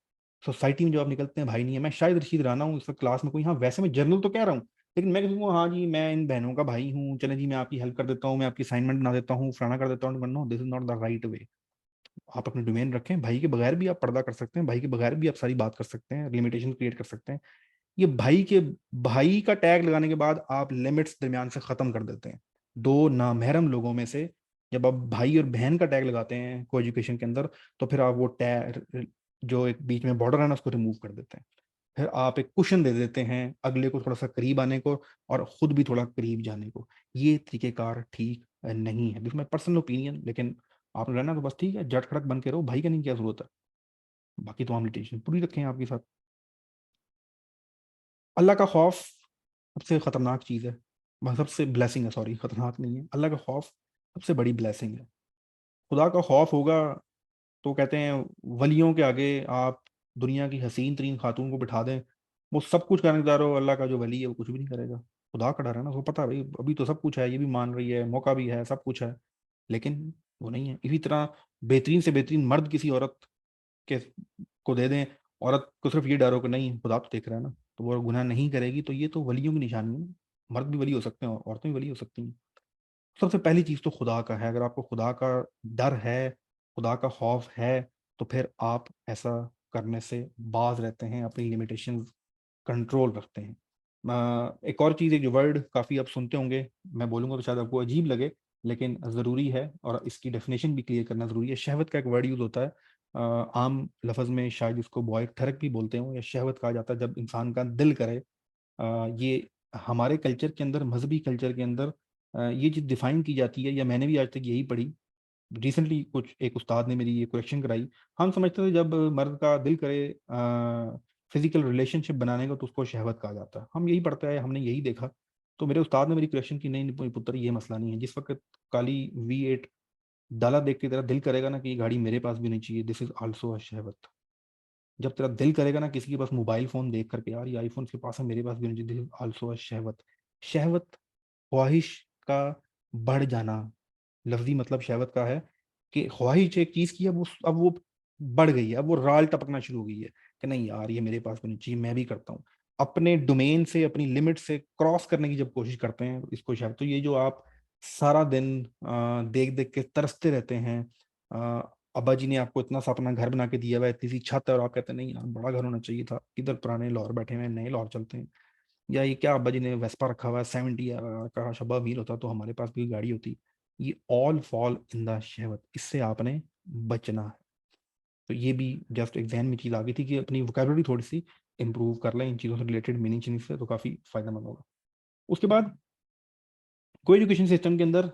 सोसाइटी में जो आप निकलते हैं, भाई नहीं है। मैं शायद रशीद राना हूँ इस वक्त क्लास में कोई, हाँ वैसे मैं जनरल तो कह रहा हूँ, लेकिन मैं किसी को हाँ जी मैं इन बहनों का भाई हूँ, चले जी मैं आपकी हेल्प कर देता हूँ, मैं आपकी असाइनमेंट बना देता हूँ, फलाना कर देता हूँ, no, this is not the right way. आप अपने डोमेन रखें। भाई के बगैर भी आप पर्दा कर सकते हैं, भाई के बगैर भी आप सारी बात कर सकते हैं, लिमिटेशन क्रिएट कर सकते हैं। ये भाई का टैग लगाने के बाद आप लिमिट्स दरमियान से खत्म कर देते हैं। दो नामहरम लोगों में से जब आप भाई और बहन का टैग लगाते हैं को एजुकेशन के अंदर, तो फिर आप वो टैग जो एक बीच में बॉर्डर है ना, उसको रिमूव कर देते हैं। फिर आप एक कुशन दे देते हैं अगले को थोड़ा सा करीब आने को और खुद भी थोड़ा करीब जाने को। ये तरीकेकार ठीक नहीं है, दिस माई पर्सनल ओपिनियन। लेकिन आपने रहना तो बस ठीक है, जट खड़क बन के रहो, भाई का नहीं क्या जरूरत है। बाकी तो हम लिमिटेशन पूरी रखें आपके साथ। अल्लाह का खौफ सबसे खतरनाक चीज़ है, सबसे ब्लेसिंग है, सॉरी खतरनाक नहीं है। अल्लाह का खौफ सबसे बड़ी ब्लेसिंग है। खुदा का खौफ होगा तो कहते हैं वलियों के आगे आप दुनिया की हसीन तरीन खातून को बिठा दें, वो सब कुछ करने जा रहे हो, अल्लाह का जो वली है वो कुछ भी नहीं करेगा। खुदा का डर है ना, उसको पता है भाई अभी तो सब कुछ है, ये भी मान रही है, मौका भी है, सब कुछ है, लेकिन वो नहीं है। इसी तरह बेहतरीन से बेहतरीन मर्द किसी औरत के को दे दें, औरत को सिर्फ ये डर हो कि नहीं खुदा तो देख रहा है ना, तो वो गुनाह नहीं करेगी, तो ये तो वलियों की निशानी है। मर्द भी वली हो सकते हैं और औरतें भी वली हो सकती हैं। सबसे पहली चीज़ तो खुदा का है। अगर आपको खुदा का डर है, खुदा का खौफ है, तो फिर आप ऐसा करने से बाज रहते हैं, अपनी लिमिटेशंस कंट्रोल रखते हैं। एक और चीज़, एक जो वर्ड काफ़ी आप सुनते होंगे, मैं बोलूँगा तो शायद आपको अजीब लगे, लेकिन ज़रूरी है और इसकी डेफिनेशन भी क्लियर करना ज़रूरी है। शहवत का एक वर्ड यूज़ होता है, आम लफ्ज़ में शायद इसको बॉय ठरक भी बोलते हो, या शहवत कहा जाता है जब इंसान का दिल करे। ये हमारे कल्चर के अंदर, मजहबी कल्चर के अंदर ये चीज़ डिफाइन की जाती है, या मैंने भी आज तक यही पढ़ी। रिसेंटली कुछ एक उस्ताद ने मेरी ये क्वेश्चन कराई। हम समझते थे जब मर्द का दिल करे फिजिकल रिलेशनशिप बनाने का तो उसको शहवत कहा जाता है, हम यही पढ़ते हैं, हमने यही देखा। तो मेरे उस्ताद ने मेरी क्वेश्चन की, नहीं पुत्र ये मसला नहीं है। जिस वक्त काली V8 डाला देख के तेरा दिल करेगा ना कि ये गाड़ी मेरे पास भी नहीं चाहिए, दिस इज आल्सो अ शहवत। जब तेरा दिल करेगा ना किसी के पास मोबाइल फोन देख करके, यार ये आईफोन के पास है मेरे पास भी नहीं, दिस इज आल्सो अ शहवत। शहवत ख्वाहिश का बढ़ जाना, लफ्जी मतलब शहवत का है कि ख्वाहिश एक चीज की, अब वो बढ़ गई है, अब वो राल टपकना शुरू हो गई है कि नहीं यार ये मेरे पास भी नहीं चाहिए, मैं भी करता हूँ। अपने डोमेन से, अपनी लिमिट से क्रॉस करने की जब कोशिश करते हैं इसको शहवत। तो ये जो आप सारा दिन देख देख के तरसते रहते हैं, अब्बा जी ने आपको इतना सा अपना घर बना के दिया हुआ है, इतनी सी छत है, और आप कहते हैं नहीं यार बड़ा घर होना चाहिए था, इधर पुराने लाहौर बैठे हुए हैं, नए लाहौर चलते हैं। या ये क्या अब्बा जी ने वेस्पा रखा हुआ है 70 है, का शब्बा अमीर होता तो हमारे पास भी गाड़ी होती। ये ऑल फॉल इन द शहवत, इससे आपने बचना है। तो ये भी जस्ट एग्जाम में चीज़ आ गई थी कि अपनी वोकैबुलरी थोड़ी सी इंप्रूव कर लें इन चीज़ों से रिलेटेड, मीनिंग चीज़ से, तो काफ़ी फायदेमंद होगा। उसके बाद कोई एजुकेशन सिस्टम के अंदर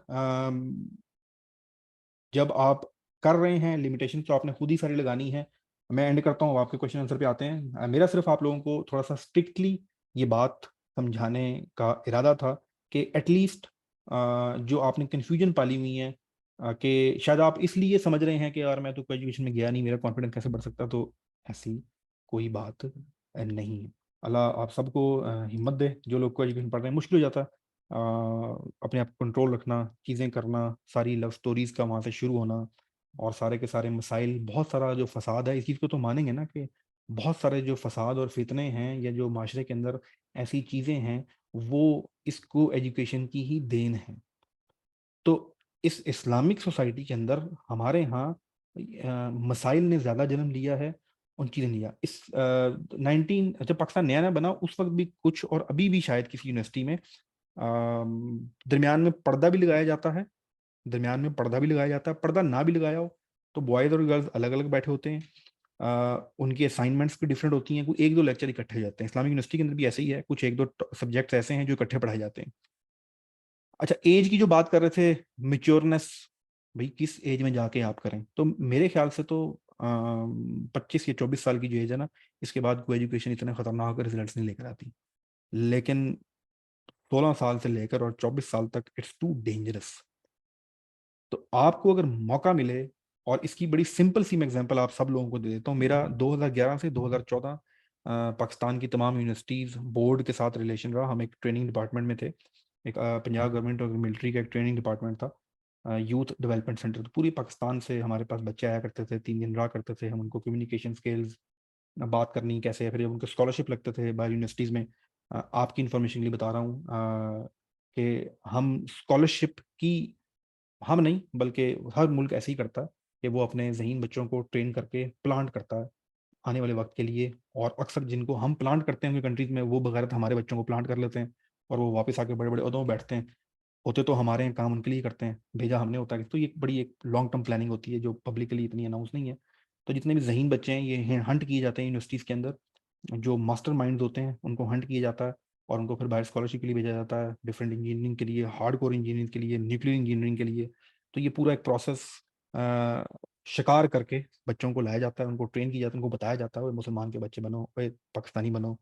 जब आप कर रहे हैं लिमिटेशन तो आपने खुद ही सारी लगानी है। मैं एंड करता हूँ, आपके क्वेश्चन आंसर पे आते हैं। मेरा सिर्फ आप लोगों को थोड़ा सा स्ट्रिक्टली ये बात समझाने का इरादा था कि एटलीस्ट जो आपने कन्फ्यूजन पाली हुई है कि शायद आप इसलिए समझ रहे हैं कि यार मैं तो कोई एजुकेशन में गया नहीं, मेरा कॉन्फिडेंस कैसे बढ़ सकता, तो ऐसी कोई बात नहीं है। अल्लाह आप सबको हिम्मत दे। जो लोग को एजुकेशन पढ़ रहे हैं मुश्किल हो जाता है अपने आप को कंट्रोल रखना, चीज़ें करना, सारी लव स्टोरीज़ का वहाँ से शुरू होना, और सारे के सारे मसाइल, बहुत सारा जो फसाद है, इस चीज़ को तो मानेंगे ना कि बहुत सारे जो फसाद और फितने हैं, या जो माशरे के अंदर ऐसी चीज़ें हैं, वो इसको एजुकेशन की ही देन है। तो इस इस्लामिक सोसाइटी के अंदर हमारे यहाँ मसाइल ने ज़्यादा जन्म लिया है, उन चीज़ें लिया। इस 19 जब पाकिस्तान नया नया बना उस वक्त भी कुछ, और अभी भी शायद किसी यूनिवर्सिटी में दरमियान में पर्दा भी लगाया जाता है, दरमियान में पर्दा भी लगाया जाता है। पर्दा ना भी लगाया हो तो बॉयज़ और गर्ल्स अलग अलग बैठे होते हैं। उनकी असाइनमेंट्स भी डिफरेंट होती हैं, कोई 1-2 लेक्चर इकट्ठे हो जाते हैं। इस्लामिक यूनिवर्सिटी के अंदर भी ऐसे ही है, कुछ 1-2 सब्जेक्ट्स ऐसे हैं जो इकट्ठे पढ़ाए जाते हैं। अच्छा, एज की जो बात कर रहे थे, मैच्योरनेस, भाई किस एज में जाके आप करें, तो मेरे ख्याल से तो 25 या 24 साल की जो एज है ना, इसके बाद कोई एजुकेशन इतने खतरनाक रिजल्ट्स नहीं लेकर आती। लेकिन 16 साल से लेकर और 24 साल तक इट्स टू डेंजरस। तो आपको अगर मौका मिले, और इसकी बड़ी सिंपल सी मैं एग्जांपल आप सब लोगों को दे देता हूँ। मेरा 2011 से 2014 पाकिस्तान की तमाम यूनिवर्सिटीज़ बोर्ड के साथ रिलेशन रहा। हम एक ट्रेनिंग डिपार्टमेंट में थे, एक पंजाब गवर्नमेंट और मिलिट्री का एक ट्रेनिंग डिपार्टमेंट था, यूथ डेवलपमेंट सेंटर। तो पूरी पाकिस्तान से हमारे पास बच्चे आया करते थे, 3 दिन रहा करते थे। हम उनको कम्युनिकेशन स्किल्स, बात करनी कैसे है, फिर जब उनको स्कॉलरशिप लगते थे बाहर यूनिवर्सिटीज़ में। आपकी इंफॉर्मेशन के लिए बता रहा हूँ कि हम स्कॉलरशिप की, हम नहीं बल्कि हर मुल्क ऐसे ही करता है कि वो अपने ज़हीन बच्चों को ट्रेन करके प्लांट करता है आने वाले वक्त के लिए। और अक्सर जिनको हम प्लांट करते हैं उनकी कंट्रीज़ में, वो बगैरत हमारे बच्चों को प्लांट कर लेते हैं और वो वापस आके बड़े बड़े ओहदों में बैठते हैं। होते तो हमारे यहाँ काम उनके लिए करते हैं, भेजा हमने होता है। तो ये बड़ी एक लॉन्ग टर्म प्लानिंग होती है जो पब्लिकली इतनी अनाउंस नहीं है। तो जितने भी ज़हीन बच्चे हैं ये हंट किए जाते हैं यूनिवर्सिटीज़ के अंदर, जो मास्टर माइंड्स होते हैं उनको हंट किया जाता है और उनको फिर बाहर स्कॉलरशिप के लिए भेजा जाता है, डिफरेंट इंजीनियरिंग के लिए, हार्ड कोर इंजीनियरिंग के लिए, न्यूक्लियर इंजीनियरिंग के लिए। तो ये पूरा एक प्रोसेस शिकार करके बच्चों को लाया जाता है, उनको ट्रेन किया जाता है, उनको बताया जाता है, वो मुसलमान के बच्चे बनो, वे पाकिस्तानी बनो,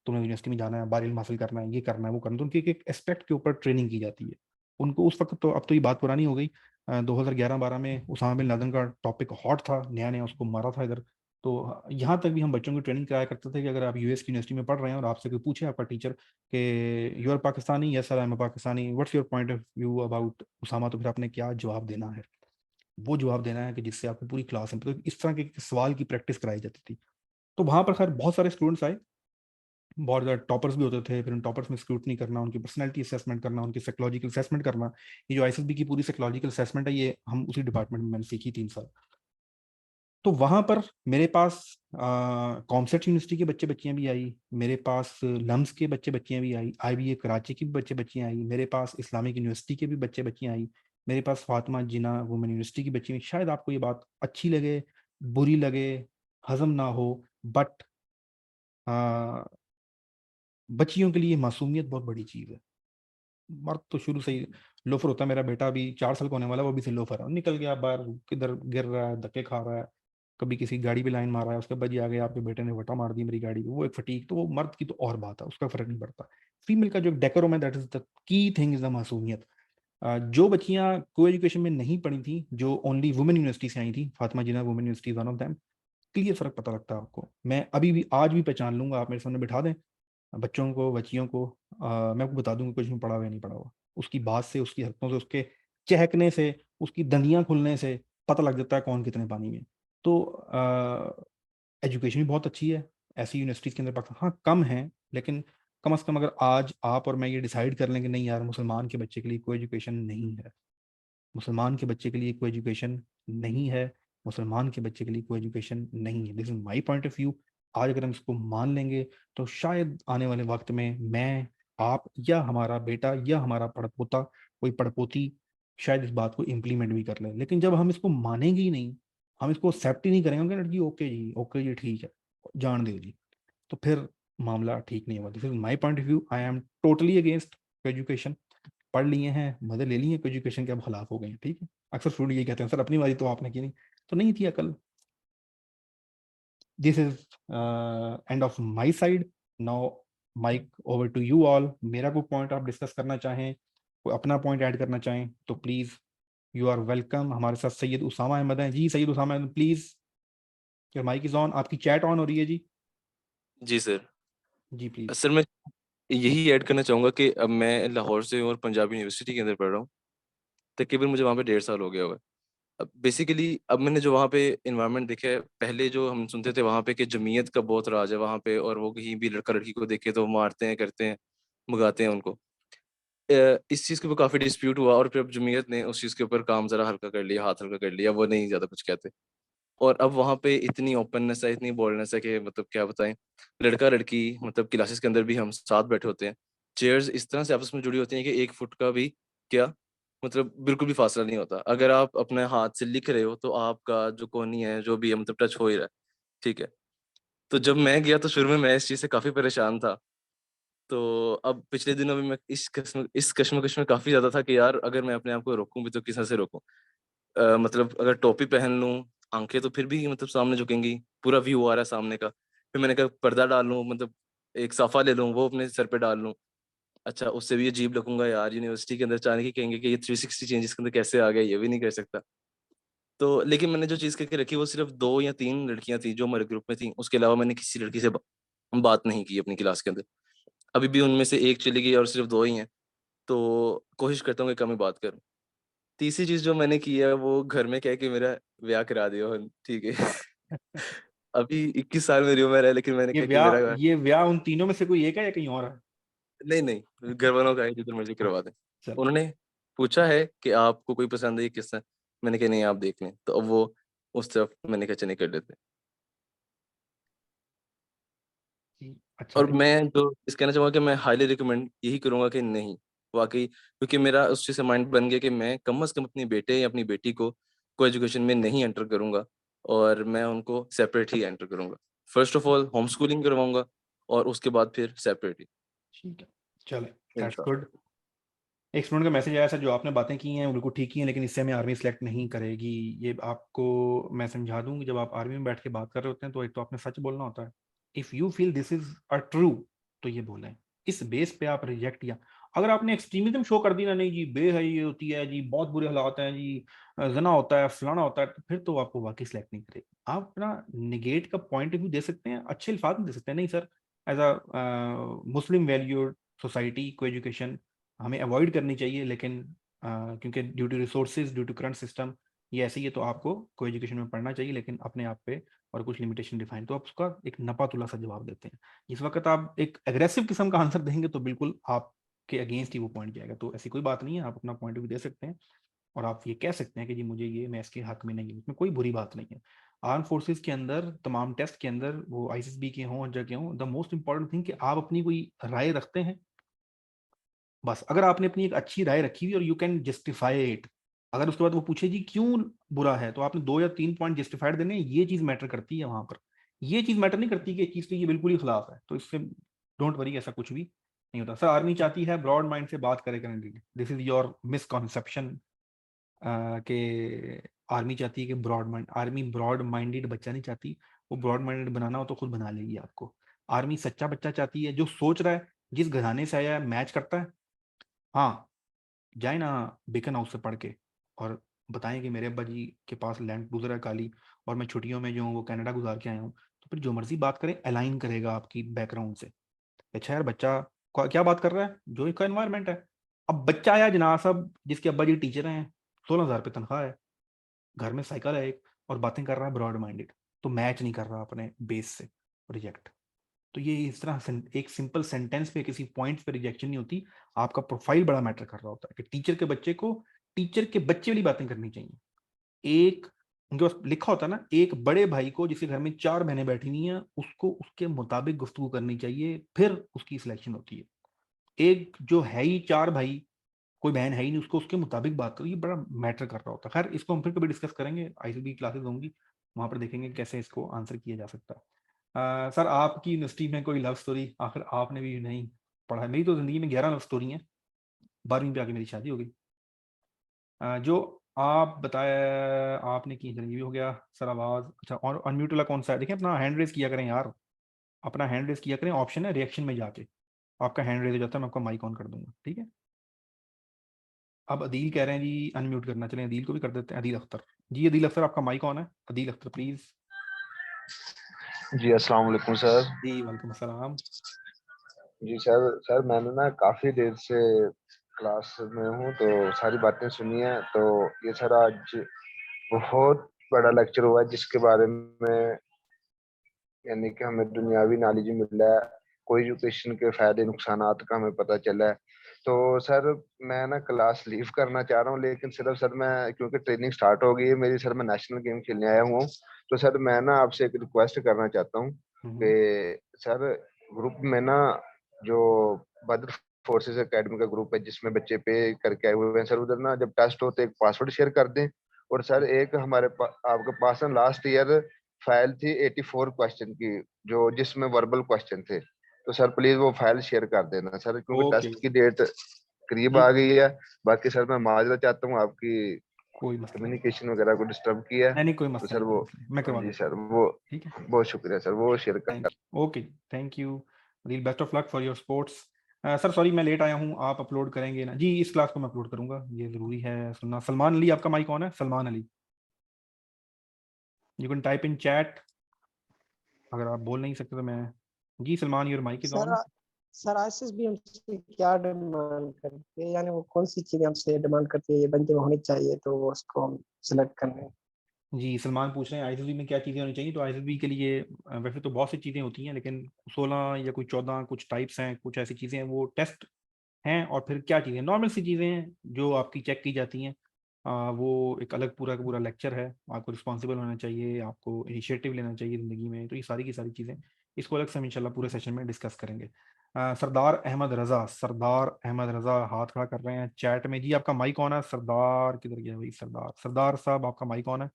तुम्हें यूनिवर्सिटी में जाना है, बाहर इल्म हासिल करना है, ये करना है, वो करना है। तो उनके एक एस्पेक्ट के ऊपर ट्रेनिंग की जाती है उनको। उस वक्त तो, अब तो ये बात पुरानी हो गई, 2011-12 में उसामा बिन लादेन का टॉपिक हॉट था, नया नया उसको मारा था इधर। तो यहाँ तक भी हम बच्चों की ट्रेनिंग कराया करते थे कि अगर आप यूएस की यूनिवर्सिटी में पढ़ रहे हैं और आपसे कोई पूछे आपका टीचर कि you are Pakistani, yes sir I am Pakistani, what's your point of view about Usama, तो फिर आपने क्या जवाब देना है। वो जवाब देना है कि जिससे आपकी पूरी क्लास में, तो इस तरह के सवाल की प्रैक्टिस कराई जाती थी। तो वहाँ पर खैर बहुत सारे स्टूडेंट्स आए, बहुत ज़्यादा टॉपर्स भी होते थे। फिर उन टॉपर्स में स्क्रूटनी करना, उनकी पर्सनैलिटी असेसमेंट करना, उनकी साइकोलॉजिकल असेसमेंट करना। ये जो आईएसएसबी की पूरी साइकोलॉजिकल असेसमेंट है, ये हम उसी डिपार्टमेंट में मैंने सीखी 3 साल। तो वहाँ पर मेरे पास कॉमसेट यूनिवर्सिटी के बच्चे बच्चियाँ भी आई, मेरे पास लम्स के बच्चे बच्चियाँ भी आई, IBA कराची की भी बच्चे बच्चियाँ आई, मेरे पास इस्लामिक यूनिवर्सिटी के भी बच्चे बच्चियाँ आई, मेरे पास फातिमा जिन्ना वुमेन यूनिवर्सिटी की बच्ची। शायद आपको ये बात अच्छी लगे, बुरी लगे, हजम ना हो, बट बच्चियों के लिए मासूमियत बहुत बड़ी चीज़ है। मर्द तो शुरू से ही लोफर होता है। मेरा बेटा अभी 4 साल का होने वाला है, वो भी से लोफर है, निकल गया बाहर, किधर गिर रहा है, धक्के खा रहा है, कभी किसी गाड़ी पे लाइन मार रहा है, उसके बाद ये आ गया आपके बेटे ने वटा मार दी मेरी गाड़ी पे, वो एक फटीक। तो वो मर्द की तो और बात है, उसका फर्क नहीं पड़ता। फीमेल का जो डेकोरम है, that is the key thing, is the मासूमियत। जो बच्चियां को एजुकेशन में नहीं पढ़ी थी, जो ओनली वुमेन यूनिवर्सिटी से आई थी, Fatima Jinnah women university one of them, clear फर्क पता लगता है आपको। मैं अभी भी आज भी पहचान लूंगा, आप मेरे सामने बिठा दें बच्चों को, बच्चियों को, मैं आपको बता दूंगा कुछ में पढ़ा हुआ है नहीं पढ़ा हुआ। उसकी बात से, उसकी हरकतों से, उसके चहकने से, उसकी दंदियां खुलने से पता लग जाता है कौन कितने पानी में। तो एजुकेशन भी बहुत अच्छी है ऐसी यूनिवर्सिटीज़ के अंदर पाकिस्तान, हाँ कम है, लेकिन कम से कम अगर आज आप और मैं ये डिसाइड कर लें कि नहीं यार, मुसलमान के बच्चे के लिए कोई एजुकेशन नहीं है, मुसलमान के बच्चे के लिए कोई एजुकेशन नहीं है, मुसलमान के बच्चे के लिए कोई एजुकेशन नहीं है, this is my point of view. आज अगर हम इसको मान लेंगे तो शायद आने वाले वक्त में मैं, आप, या हमारा बेटा, या हमारा पड़पोता, कोई पड़पोती शायद इस बात को इम्प्लीमेंट भी कर ले। लेकिन जब हम इसको मानेंगे ही नहीं, हम इसको एक्सेप्ट ही नहीं करेंगे, लड़की ओके जी ठीक है, जान दो जी, तो फिर मामला ठीक नहीं होगा। This is my point of view. I am totally against education. पढ़ लिए हैं, मदद ले ली है एजुकेशन के, अब खिलाफ हो गए हैं, ठीक है। अक्सर स्टूडेंट ये कहते हैं सर अपनी बारी तो आपने की नहीं, तो नहीं थी अकल। This is end of my side. Now mic over to you all. मेरा कोई पॉइंट आप डिस्कस करना चाहें, कोई अपना पॉइंट ऐड करना चाहें तो प्लीज यू आर वेलकम। हमारे साथ सैयद उसामा अहमद हैं जी। Syed Usama Ahmed please, your mic is on. आपकी चैट ऑन हो रही है जी। जी सर। जी प्लीज। सर मैं यही ऐड करना चाहूँगा कि अब मैं लाहौर से हूँ और पंजाब यूनिवर्सिटी के अंदर पढ़ रहा हूँ। तकरीबन मुझे वहाँ पे 1.5 साल हो गया हुआ है। अब बेसिकली अब मैंने जो वहाँ पे इन्वायरमेंट देखा है, पहले जो हम सुनते थे वहाँ पे कि जमीयत का बहुत राज है वहाँ पे, और वो कहीं भी लड़का लड़की को देखे तो मारते हैं, करते हैं, भगाते हैं उनको। इस चीज़ के ऊपर काफ़ी डिस्प्यूट हुआ और फिर अब जमीयत ने उस चीज़ के ऊपर काम ज़रा हल्का कर लिया, हाथ हल्का कर लिया, वो नहीं ज़्यादा कुछ कहते। और अब वहाँ पे इतनी ओपननेस है, इतनी बोल्डनेस है कि मतलब क्या बताएं। लड़का लड़की मतलब क्लासेस के अंदर भी हम साथ बैठे होते हैं, चेयर्स इस तरह से आपस में जुड़ी होती हैं कि 1 फुट का भी क्या मतलब बिल्कुल भी फासला नहीं होता। अगर आप अपने हाथ से लिख रहे हो तो आपका जो कोहनी है जो भी है मतलब टच हो ही रहा है, ठीक है। तो जब मैं गया तो शुरू में मैं इस चीज़ से काफ़ी परेशान था। तो अब पिछले दिनों में मैं इस कश्मकश में काफ़ी ज़्यादा था कि यार अगर मैं अपने आप को रोकूँ भी तो किस तरह से रोकूँ? मतलब अगर टोपी पहन लूँ, आँखें तो फिर भी मतलब सामने झुकेंगी, पूरा व्यू आ रहा है सामने का। फिर मैंने कहा पर्दा डाल लूँ, मतलब एक साफ़ा ले लूँ, वो अपने सर पे डाल लूँ। अच्छा, उससे भी अजीब लगूँगा यार, यूनिवर्सिटी के अंदर अचानक ही कहेंगे कि ये 360 चेंज इसके अंदर कैसे आ गया? ये भी नहीं कर सकता। तो लेकिन मैंने जो चीज़ करके रखी वो सिर्फ़ 2 या 3 लड़कियाँ थी जो हमारे ग्रुप में थी, उसके अलावा मैंने किसी लड़की से बात नहीं की अपनी क्लास के अंदर। अभी भी उनमें से 1 चली गई और सिर्फ़ 2 ही हैं, तो कोशिश करता हूँ कि कम ही बात करूँ। तीसरी चीज़ जो मैंने की है वो घर में कह के मेरा ब्याह करा दिया, ठीक है। अभी 21 साल मेरी उम्र है, लेकिन मैंने कहा कि मेरा ये ब्याह उन तीनों में से कोई एक है या कहीं और है? नहीं, घरवालों का है, जिधर मर्ज़ी करवा दें। चलो उन्होंने पूछा है कि आपको कोई पसंद है ये किससे? मैंने कहा नहीं आप देख लें, तो अब वो उस तरफ मैंने कहा चलिए कर लेते हैं। जी, अच्छा और मैं जो चीज़ कहना चाहूँगा कि मैं हाइली रिकमेंड यही करूँगा कि नहीं, वाक़ई, क्योंकि मेरा उस चीज़ से माइंड बन गया कि मैं कम से कम अपने बेटे या अपनी बेटी को एजुकेशन में नहीं एंटर करूँगा और मैं उनको सेपरेट ही एंटर करूँगा। First of all home schooling करवाऊँगा और उसके बाद फिर सेपरेट ही, ठीक है, चले दैट्स इंशाल्लाह। गुड। एक स्टूडेंट का मैसेज आया सर, जो आपने बातें की हैं वो बिल्कुल ठीक ही हैं, लेकिन इससे हमें आर्मी सेलेक्ट नहीं करेगी। ये आपको मैं समझा दूं कि जब आप आर्मी में बैठ के बात कर रहे होते हैं तो एक तो आपने सच बोलना होता है। If you feel this is a true तो ये बोलें। इस बेस पे आप रिजेक्ट किया, अगर आपने एक्सट्रीमिज्म शो कर दी ना, नहीं जी बेहयाई होती है जी, बहुत बुरे हालात हैं जी, जना होता है फलाना होता है, तो फिर तो आपको वाकई सेलेक्ट नहीं करेगी। आप अपना निगेट का पॉइंट ऑफ व्यू दे सकते हैं, अच्छे अल्फाज में दे सकते हैं, नहीं sir as a Muslim value society को एजुकेशन हमें अवॉइड करनी चाहिए, लेकिन क्योंकि due to resources, due to current system ये ऐसे ही है, तो आपको को एजुकेशन में पढ़ना चाहिए, लेकिन अपने आप पे और कुछ लिमिटेशन डिफाइन। तो आप उसका एक नपातुला सा जवाब देते हैं। इस वक्त आप एक एग्रेसिव किस्म का आंसर देंगे तो बिल्कुल आपके अगेंस्ट ही वो पॉइंट जाएगा। तो ऐसी कोई बात नहीं है, आप अपना पॉइंट भी दे सकते हैं और आप ये कह सकते हैं कि जी मुझे ये, मैं इसके हक में नहीं हूँ, इसमें कोई बुरी बात नहीं है। आर्म फोर्सेज के अंदर तमाम टेस्ट के अंदर, वो आईसीएसबी के हों जगह हों, द मोस्ट इंपॉर्टेंट थिंग कि आप अपनी कोई राय रखते हैं। बस अगर आपने अपनी एक अच्छी राय रखी हुई और यू कैन जस्टिफाई इट, अगर उसके बाद वो पूछे जी क्यों बुरा है, तो आपने 2 या 3 पॉइंट जस्टिफाइड देने, ये चीज मैटर करती है वहां पर। ये चीज मैटर नहीं करती कि एक चीज तो ये बिल्कुल ही खिलाफ है, तो इससे डोंट वरी, ऐसा कुछ भी नहीं होता। सर आर्मी चाहती है ब्रॉड माइंड से बात करे करें, दिस इज योर मिसकॉन्सेप्शन कि आर्मी चाहती है कि broad mind, army broad minded बच्चा नहीं चाहती। वो ब्रॉड माइंडेड बनाना हो तो खुद बना लेगी आपको। आर्मी सच्चा बच्चा चाहती है जो सोच रहा है, जिस घराने से आया है, मैच करता है। हाँ, जाए ना बेकन हाउस से पढ़ के और बताएं कि मेरे अब्बा जी के पास लैंड क्रूजर है काली, और मैं छुट्टियों में जो हूँ वो कनाडा गुजार के आया हूँ, तो फिर जो मर्जी बात करें अलाइन करेगा आपकी बैकग्राउंड से। अच्छा यार बच्चा क्या बात कर रहा है, जो इसका एनवायरमेंट है। अब बच्चा आया जनाब साहब जिसके अब्बा जी टीचर हैं, 16,000 तनख्वाह है, घर में साइकिल है एक, और बातें कर रहा है ब्रॉड माइंडेड, तो मैच नहीं कर रहा अपने बेस से, रिजेक्ट। तो ये इस तरह एक सिंपल सेंटेंस पे किसी पॉइंट पे रिजेक्शन नहीं होती। आपका प्रोफाइल बड़ा मैटर कर रहा होता है कि टीचर के बच्चे को टीचर के बच्चे वाली बातें करनी चाहिए। एक उनके पास लिखा होता है ना, एक बड़े भाई को जिसके घर में 4 बहनें बैठी हुई हैं, उसको उसके मुताबिक गुफ्तगू करनी चाहिए, फिर उसकी सिलेक्शन होती है। एक जो है ही 4 भाई, कोई बहन है ही नहीं, उसको उसके मुताबिक बात करो, ये बड़ा मैटर कर रहा होता है। खैर इसको हम फिर कभी डिस्कस करेंगे, आईसीबी क्लासेस होंगी, वहां पर देखेंगे कैसे इसको आंसर किया जा सकता है। सर आपकी यूनिवर्सिटी में कोई लव स्टोरी, आखिर आपने भी नहीं पढ़ा है? मेरी तो जिंदगी में 11 लव स्टोरी हैं, 12वीं पे आके मेरी शादी हो गई। जो आप बताए आपने की, चलिए ये भी हो गया सर। आवाज अच्छा, और अनम्यूट वाला कौन सा है? देखिए अपना हैंड रेज किया करें यार, अपना हैंड रेज किया करें, ऑप्शन है रिएक्शन में जाके आपका हैंड रेज हो जाता है, मैं आपका माइक ऑन कर दूंगा, ठीक है। अब अदील कह रहे हैं जी अनम्यूट करना, चलें अदील को भी कर देते हैं। अदील अख्तर जी, अदील अख्तर आपका माइक ऑन है, अदील अख्तर प्लीज। जी अस्सलाम वालेकुम सर। जी वालेकुम अस्सलाम। जी सर मैंने ना काफ़ी देर से क्लास में हूँ तो सारी बातें सुनी है। तो ये सर आज बहुत बड़ा लेक्चर हुआ है जिसके बारे में यानी कि हमें दुनियावी नॉलेज मिल रहा है, कोई एजुकेशन के फ़ायदे नुकसानात का हमें पता चला है। तो सर मैं ना क्लास लीव करना चाह रहा हूँ, लेकिन सिर्फ सर मैं क्योंकि ट्रेनिंग स्टार्ट हो गई है मेरी, सर मैं नेशनल गेम खेलने आया हुआ हूँ। तो सर मैं ना आपसे एक रिक्वेस्ट करना चाहता हूँ कि सर ग्रुप में ना जो बद्र फोर्सेस एकेडमी का ग्रुप है जिसमें बच्चे पे करके आए हुए हैं, सर उधर ना जब टेस्ट हो तो एक पासवर्ड शेयर कर दें। और सर एक हमारे आपके पास ना लास्ट ईयर फाइल थी 84 क्वेश्चन की, जो जिसमें वर्बल क्वेश्चन थे। तो सर प्लीज वो फाइल शेयर कर देना सर, क्योंकि ओके टेस्ट की डेट करीब जी आ गई है। बाकी सर मैं माजरा चाहता हूँ आपकी कोई मसला नहीं, कम्युनिकेशन वगैरह को डिस्टर्ब किया। नहीं कोई तो मसला सर नहीं, कोई वो, मसला नहीं, मैं करवा जी दूंगा। सर वो, ठीक है, बहुत शुक्रिया सर, वो शेयर कर। Thank you, okay thank you Adeel, best of luck for your sports. Sir sorry मैं लेट आया हूँ, आप अपलोड करेंगे ना जी? इस क्लास को मैं अपलोड करूंगा, ये जरूरी है सुनना। सलमान अली, आपका माइक ऑन है? Salman Ali, you can type in chat, अगर आप बोल नहीं सकते तो मैं। जी Salman, your mic is sir on. Sir ICS भी हमसे क्या डिमांड करती है, यानी वो कौन सी चीजें हमसे डिमांड करती है, ये बंदे में होनी चाहिए तो वो उसको हम सिलेक्ट करने हैं। जी सलमान पूछ रहे हैं आईसीएसबी में क्या चीज़ें होनी चाहिए। तो आईसीएसबी के लिए वैसे तो बहुत सी चीज़ें होती हैं, लेकिन 16 या कोई 14 कुछ टाइप्स हैं, कुछ ऐसी चीज़ें हैं, वो टेस्ट हैं। और फिर क्या चीज़ें, नॉर्मल सी चीज़ें हैं जो आपकी चेक की जाती हैं। वो एक अलग पूरा का पूरा लेक्चर है। आपको रिस्पॉन्सिबल होना चाहिए, आपको इनिशिएटिव लेना चाहिए ज़िंदगी में। तो ये सारी की सारी चीज़ें, इसको अलग से हम इंशाल्लाह पूरे सेशन में डिस्कस करेंगे। सरदार अहमद रज़ा, सरदार अहमद रज़ा हाथ खड़ा कर रहे हैं चैट में। जी आपका माइक ऑन है। सरदार किधर गया भाई? सरदार, सरदार साहब आपका माइक ऑन है।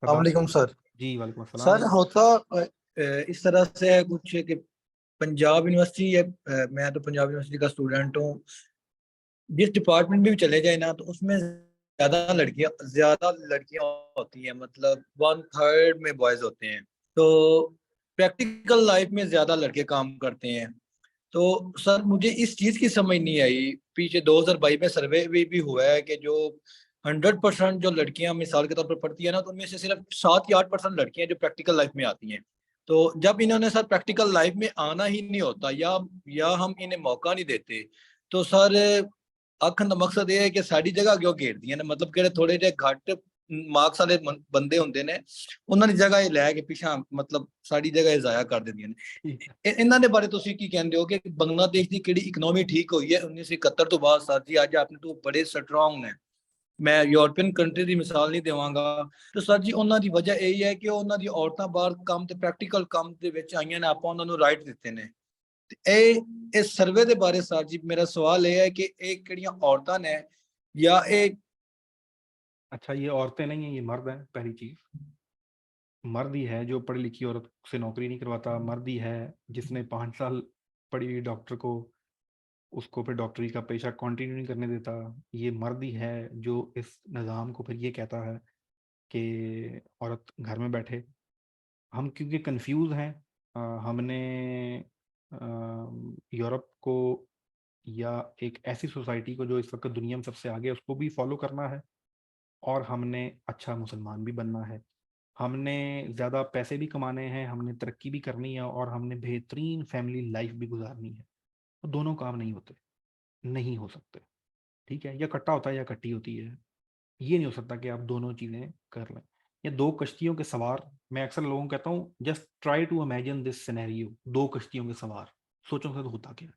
सरदार वालेकुम सर। जी वालेकुम अस्सलाम। सर होता इस तरह से है कुछ कि पंजाब यूनिवर्सिटी है, मैं तो पंजाब यूनिवर्सिटी का स्टूडेंट हूँ। जिस डिपार्टमेंट में भी चले जाए ना, तो उसमें ज्यादा लड़कियां होती हैं, मतलब 1/3 में बॉयज होते हैं। तो प्रैक्टिकल लाइफ में ज्यादा लड़के काम करते हैं। तो सर मुझे इस चीज की समझ नहीं आई। पीछे 2022 में सर्वे भी हुआ है कि जो 100% जो लड़कियां मिसाल के तौर पर पढ़ती है ना, तो उनमें से सिर्फ 7 या 8% लड़कियां जो प्रैक्टिकल लाइफ में आती हैं। तो जब इन्होंने सर प्रैक्टिकल लाइफ में आना ही नहीं होता, या हम इन्हें मौका नहीं देते, तो सर आखन का मकसद ये है कि साड़ी जगह क्यों घेर दी ने, मतलब कि थोड़े जे घट मार्क्स वाले बंदे होंगे ने, उन्होंने जगह लैके पिछा मतलब साड़ी जगह जाया कर देंगे ने। ਇਹਨਾਂ ਦੇ ਬਾਰੇ ਤੁਸੀਂ ਕੀ ਕਹਿੰਦੇ ਹੋ ਕਿ ਬੰਗਲਾਦੇਸ਼ ਦੀ ਕਿਹੜੀ ਇਕਨੋਮੀ ਠੀਕ ਹੋਈ ਹੈ 1971 ਤੋਂ ਬਾਅਦ? ਸਰ ਜੀ ਅੱਜ ਆਪਣੇ ਤੋਂ ਬੜੇ ਸਟਰੋਂਗ ਨੇ। ਮੈਂ ਯੂਰਪੀਅਨ ਕੰਟਰੀ ਦੀ ਮਿਸਾਲ ਨਹੀਂ ਦੇਵਾਂਗਾ। ਤੇ ਸਰ ਜੀ ਉਹਨਾਂ ਦੀ ਵਜ੍ਹਾ ਇਹ ਹੈ ਕਿ ਉਹਨਾਂ ਦੀ ਔਰਤਾਂ ਬਾਹਰ ਕੰਮ ਤੇ ਪ੍ਰੈਕਟੀਕਲ ਕੰਮ ਦੇ ਵਿੱਚ ਆਈਆਂ ਨੇ, ਆਪਾਂ ਉਹਨਾਂ ਨੂੰ ਰਾਈਟ ਦਿੱਤੇ ਨੇ। ਤੇ ਇਹ ਸਰਵੇ ਦੇ ਬਾਰੇ ਸਰ ਜੀ ਮੇਰਾ ਸਵਾਲ ਇਹ ਹੈ ਕਿ ਇਹ ਕਿਹੜੀਆਂ ਔਰਤਾਂ ਨੇ ਜਾਂ ਇਹ। अच्छा ये औरतें नहीं हैं, ये मर्द हैं। पहली चीज, मर्द ही है जो पढ़ी लिखी औरत से नौकरी नहीं करवाता। मर्द ही है जिसने 5 साल पढ़ी हुई डॉक्टर को, उसको फिर डॉक्टरी का पेशा कंटिन्यू नहीं करने देता। ये मर्द ही है जो इस निज़ाम को फिर ये कहता है कि औरत घर में बैठे। हम क्योंकि कंफ्यूज हैं, हमने यूरोप को या एक ऐसी सोसाइटी को जो इस वक्त दुनिया में सबसे आगे है, उसको भी फॉलो करना है। और हमने अच्छा मुसलमान भी बनना है। हमने ज़्यादा पैसे भी कमाने हैं, हमने तरक्की भी करनी है, और हमने बेहतरीन फैमिली लाइफ भी गुजारनी है। तो दोनों काम नहीं होते, नहीं हो सकते। ठीक है, या कट्टा होता है या कट्टी होती है। ये नहीं हो सकता कि आप दोनों चीज़ें कर लें। या दो कश्तियों के सवार, मैं अक्सर लोगों को कहता हूँ just try to imagine this scenario, दो कश्तियों के सवार। सोचो तो होता क्या है?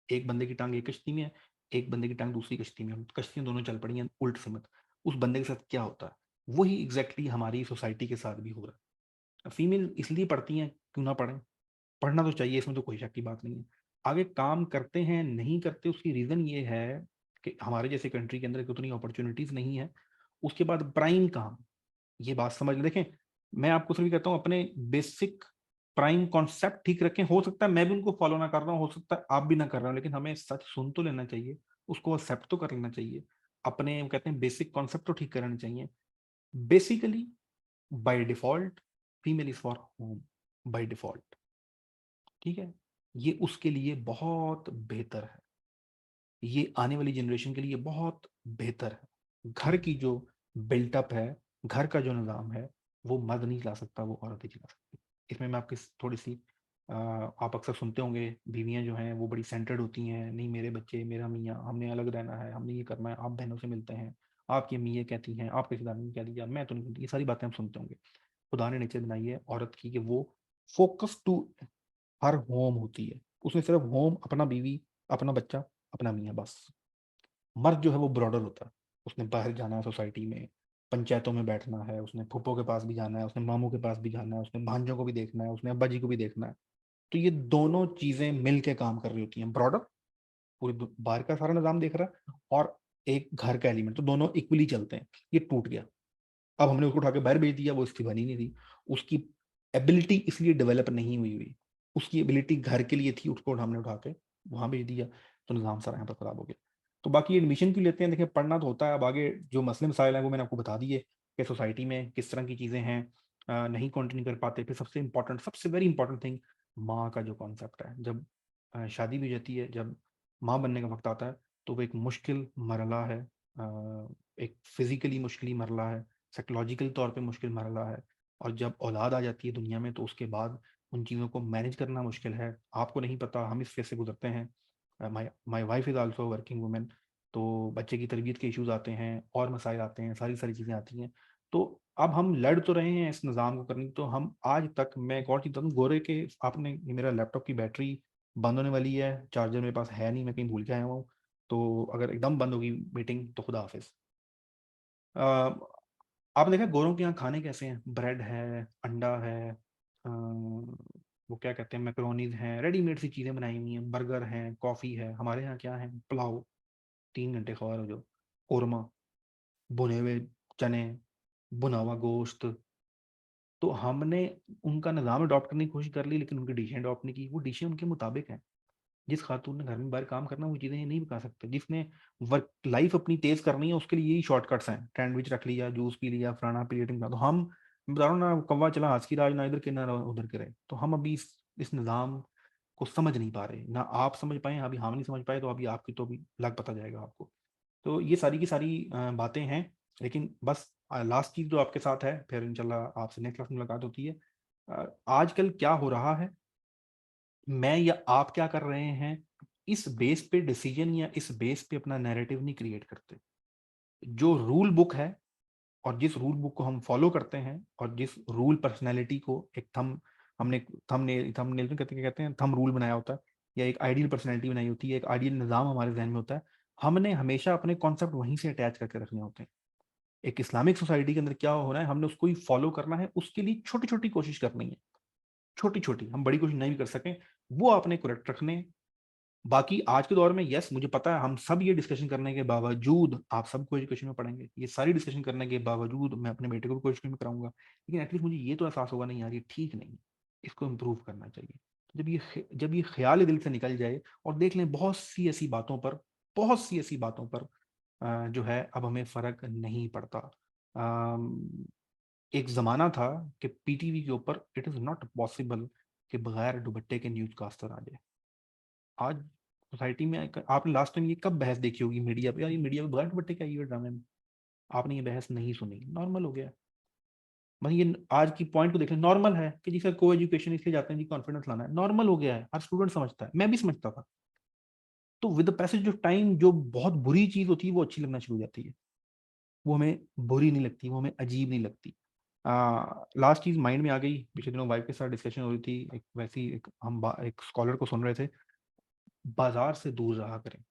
एक बंदे की टांग एक कश्ती में है, एक बंदे की टांग दूसरी कश्ती में है। कश्तियां दोनों चल पड़ी हैं उल्ट सिमत। उस बंदे के साथ क्या होता है? वही एग्जैक्टली हमारी सोसाइटी के साथ भी हो रहा है। फीमेल इसलिए पढ़ती हैं, क्यों ना पढ़ें, पढ़ना तो चाहिए, इसमें तो कोई शक की बात नहीं है। आगे काम करते हैं नहीं करते, उसकी रीज़न ये है कि हमारे जैसे कंट्री के अंदर उतनी अपॉर्चुनिटीज़ नहीं है। उसके बाद प्राइम काम, ये बात समझ देखें, मैं आपको सिर्फ कहता हूँ अपने बेसिक प्राइम कॉन्सेप्ट ठीक रखें। हो सकता है मैं भी उनको फॉलो ना कर रहा हूँ, हो सकता है आप भी ना कर रहे हो, लेकिन हमें सच सुन तो लेना चाहिए, उसको एक्सेप्ट तो कर लेना चाहिए। अपने कहते हैं बेसिक कॉन्सेप्ट तो ठीक करने चाहिए। Basically by default female is for home, by default. ठीक है, ये उसके लिए बहुत बेहतर है, ये आने वाली जनरेशन के लिए बहुत बेहतर है। घर की जो बिल्टअप है, घर का जो निज़ाम है, वो मर्द नहीं चला सकता, वो औरत ही चला सकती। इसमें मैं आपकी थोड़ी सी आप अक्सर सुनते होंगे बीवियां जो हैं वो बड़ी सेंटर्ड होती हैं। नहीं मेरे बच्चे, मेरा मियाँ, हमने अलग रहना है, हमने ये करना है, आप बहनों से मिलते हैं, आपकी अम्मी ये कहती हैं, आपके रिश्तेदार ने कह दिया, मैं तो नहीं सुनती। ये सारी बातें हम सुनते होंगे। खुदा ने नेचर बनाई है औरत की कि वो फोकस टू हर होम होती है। उसमें सिर्फ होम, अपना बीवी, अपना बच्चा, अपना मियाँ, बस। मर्द जो है वो ब्रॉडर होता है। उसने बाहर जाना है, सोसाइटी में, पंचायतों में बैठना है, उसने फूफो के पास भी जाना है, उसने मामू के पास भी जाना है, उसने भांजों को भी देखना है, उसने अब्बा जी को भी देखना है। तो ये दोनों चीजें मिल के काम कर रही होती हैं। ब्रॉडर पूरी बाहर का सारा निजाम देख रहा है, और एक घर का एलिमेंट, तो दोनों इक्वली चलते हैं। ये टूट गया। अब हमने उसको उठा के बाहर भेज दिया, वो इसकी बनी नहीं थी, उसकी एबिलिटी इसलिए डेवलप नहीं हुई, उसकी एबिलिटी घर के लिए थी, उसको हमने उठा के वहां भेज दिया, तो निज़ाम सारा यहाँ पर खराब हो गया। तो बाकी एडमिशन क्यों लेते हैं, देखिए पढ़ना तो होता है। अब आगे जो मसले मसाइल हैं वो मैंने आपको बता दिए कि सोसाइटी में किस तरह की चीज़ें हैं, नहीं कंटिन्यू कर पाते। फिर सबसे इम्पोर्टेंट, सबसे वेरी इंपॉर्टेंट थिंग, माँ का जो कॉन्सेप्ट है। जब शादी भी हो जाती है, जब माँ बनने का वक्त आता है, तो वो एक मुश्किल मरला है, एक फिजिकली मुश्किल मरला है, साइकोलॉजिकल तौर पे मुश्किल मरला है। और जब औलाद आ जाती है दुनिया में, तो उसके बाद उन चीज़ों को मैनेज करना मुश्किल है। आपको नहीं पता, हम इस फेज से गुजरते हैं। My wife is also working women, तो बच्चे की तरबियत के इश्यूज आते हैं और मसाइल आते हैं, सारी सारी चीज़ें आती हैं। तो अब हम लड़ तो रहे हैं इस निज़ाम को करने, तो हम आज तक, मैं एक और चीज़ बताऊँ, गोरे के, आपने, ये मेरा लैपटॉप की बैटरी बंद होने वाली है, चार्जर मेरे पास है नहीं, मैं कहीं भूल के आया हुआ हूँ, तो अगर एकदम बंद होगी मीटिंग तो खुदा हाफिज़। आपने देखा गोरों के यहाँ खाने कैसे हैं, ब्रेड है, अंडा है, वो क्या कहते हैं, मैक्रोनीज हैं, रेडीमेड सी चीज़ें बनाई हुई हैं, बर्गर हैं, कॉफ़ी है। हमारे यहाँ क्या है, पुलाव 3 घंटे खवा रहे हो, जो कोरमा, भुने हुए चने, भुना हुआ गोश्त। तो हमने उनका निज़ाम अडॉप्ट करने की कोशिश कर ली, लेकिन उनकी डिशें अडॉप्ट नहीं की। वो डिशें उनके मुताबिक हैं। जिस खातून ने घर में बाहर काम करना, वो चीज़ें ये नहीं पका सकते। जिसने वर्क लाइफ अपनी तेज करनी है, उसके लिए यही शॉर्टकट्स हैं, सैंडविच रख लिया, जूस पी लिया, फलाना पी लिया। तो हम, मैं बता रहा हूँ ना, कौवा चला हंस की राज, ना इधर के ना उधर के रहे। तो हम अभी इस निज़ाम को समझ नहीं पा रहे, ना आप समझ पाए, अभी हम नहीं समझ पाए, तो अभी आपकी तो भी लग पता जाएगा आपको। तो ये सारी की सारी बातें हैं। लेकिन बस लास्ट चीज़ जो आपके साथ है, फिर इंशाल्लाह आपसे नेक्स्ट क्लास में मुलाकात होती है। आजकल क्या हो रहा है, मैं या आप क्या कर रहे हैं, इस बेस पे डिसीजन या इस बेस पे अपना नैरेटिव नहीं क्रिएट करते। जो रूल बुक है, और जिस रूल बुक को हम फॉलो करते हैं, और जिस रूल पर्सनैलिटी को एक हमने थंबनेल में कहते हैं थंब रूल बनाया होता है, या एक आइडियल पर्सनैलिटी बनाई होती है, एक आइडियल निज़ाम हमारे जहन में होता है, हमने हमेशा अपने कॉन्सेप्ट वहीं से अटैच करके रखने होते हैं। एक इस्लामिक सोसाइटी के अंदर क्या हो रहा है, हमने उसको ही फॉलो करना है, उसके लिए छोटी छोटी कोशिश करनी है, छोटी छोटी, हम बड़ी कोशिश नहीं भी कर सकें, वो आपने करेक्ट रखने। बाकी आज के दौर में, यस मुझे पता है, हम सब ये डिस्कशन करने के बावजूद, आप सबको एजुकेशन में पढ़ेंगे, ये सारी डिस्कशन करने के बावजूद मैं अपने बेटे को भी एजुकेशन में कराऊंगा, लेकिन एटलीस्ट मुझे ये तो एहसास होगा, नहीं यार ये ठीक नहीं, इसको इम्प्रूव करना चाहिए। तो जब ये ख्याल दिल से निकल जाए, और देख लें बहुत सी ऐसी बातों पर, बहुत सी ऐसी बातों पर जो है अब हमें फ़र्क नहीं पड़ता। एक ज़माना था कि पीटीवी के ऊपर इट इज़ नॉट पॉसिबल कि बगैर दुपट्टे के न्यूज़ कास्टर आ जाए। आज सोसाइटी में आपने लास्ट टाइम ये कब बहस देखी होगी मीडिया पे, यार ये मीडिया पे बगैर दुपट्टे क्या ये ड्रामे में, आपने ये बहस नहीं सुनी, नॉर्मल हो गया। मतलब ये आज की पॉइंट को देख लें, नॉर्मल है कि जी सर को एजुकेशन इसलिए जाते हैं जी कॉन्फिडेंस लाना है, नॉर्मल हो गया है, हर स्टूडेंट समझता है, मैं भी समझता था। तो with the passage of time जो बहुत बुरी चीज़ होती है वो अच्छी लगना शुरू हो जाती है, वो हमें बुरी नहीं लगती, वो हमें अजीब नहीं लगती। लास्ट चीज़ माइंड में आ गई, पिछले दिनों वाइफ के साथ डिस्कशन हो रही थी, एक वैसी एक स्कॉलर को सुन रहे थे, बाजार से दूर रहा करें,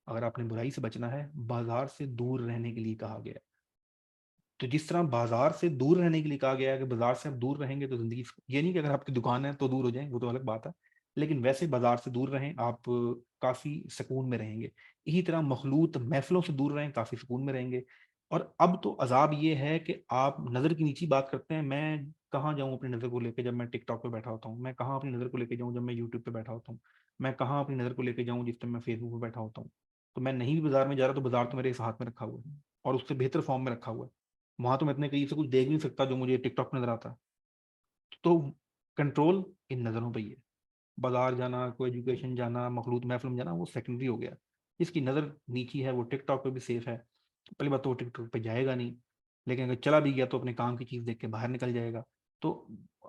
अगर आपने बुराई से बचना है, बाजार से दूर रहने के लिए कहा गया है। तो जिस तरह बाजार से दूर रहने के लिए कहा गया है कि बाजार से आप दूर रहेंगे तो जिंदगी, ये नहीं कि अगर आपकी दुकान है तो दूर हो जाए, वो तो अलग बात है, लेकिन वैसे बाजार से दूर रहें, आप काफ़ी सुकून में रहेंगे। इसी तरह मखलूत महफिलों से दूर रहें, काफ़ी सुकून में रहेंगे। और अब तो अजाब ये है कि आप नज़र की नीची बात करते हैं, मैं कहाँ जाऊँ अपनी नज़र को लेकर जब मैं टिकटॉक पे बैठा होता हूँ, मैं कहाँ अपनी नज़र को लेकर जाऊँ जब मैं यूट्यूब पे बैठा होता हूँ, मैं कहाँ अपनी नज़र को लेकर जाऊँ जिस टाइम मैं फेसबुक पे बैठा होता हूँ। तो मैं नहीं भी बाजार में जा रहा, तो बाजार तो मेरे इस हाथ में रखा हुआ है, और उससे बेहतर फॉर्म में रखा हुआ है। वहां तो मैं इतने करीब से कुछ देख नहीं सकता जो मुझे टिकटॉक में नजर आता है। तो कंट्रोल इन नज़रों पर ही है। बाजार जाना, कोई एजुकेशन जाना, मखलूत महफिल में जाना, वो सेकेंडरी हो गया। जिसकी नज़र नीची है वो टिकटॉक पे भी सेफ है, पहली बात तो वो टिकटॉक पे जाएगा नहीं, लेकिन अगर चला भी गया तो अपने काम की चीज़ देख के बाहर निकल जाएगा। तो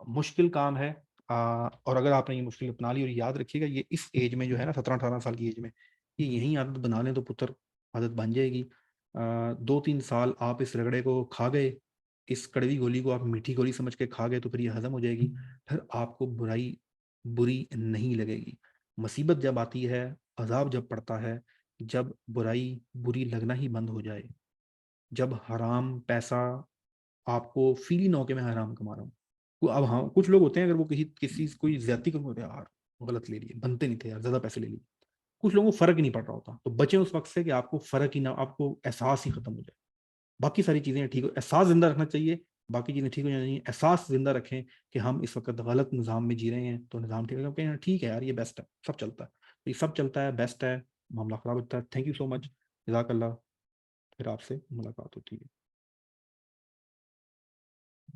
मुश्किल काम है। और अगर आपने ये मुश्किल अपना ली, और याद रखिएगा ये इस एज में जो है ना, 17-18 साल की एज में, ये यही आदत बना लें तो पुत्र आदत बन जाएगी। 2-3 साल आप इस रगड़े को खा गए, इस कड़वी गोली को आप मीठी गोली समझ के खा गए, तो फिर ये हजम हो जाएगी, फिर आपको बुराई बुरी नहीं लगेगी। मुसीबत जब आती है, अजाब जब पड़ता है, जब बुराई बुरी लगना ही बंद हो जाए, जब हराम पैसा आपको फील ही ना हो कि मैं हराम कमा रहा हूँ। अब हाँ, कुछ लोग होते हैं अगर वो किसी कोई ज्यादती कर, यार गलत ले लिए, बनते नहीं थे यार, ज्यादा पैसे ले लिए, कुछ लोगों को फर्क ही नहीं पड़ रहा होता। तो बचे उस वक्त से कि आपको फर्क ही ना, आपको एहसास ही खत्म हो जाए। बाकी सारी चीज़ें ठीक हो, एहसास जिंदा रखना चाहिए, बाकी चीज़ें ठीक हो जानी चाहिए। एहसास जिंदा रखें कि हम इस वक्त गलत निज़ाम में जी रहे हैं, तो निज़ाम ठीक है, क्योंकि ठीक है यार, ये बेस्ट है, सब चलता है, ये सब चलता है, बेस्ट है, मामला ख़राब होता है। थैंक यू सो मच, जज़ाकल्लाह। फिर आपसे मुलाकात होती है।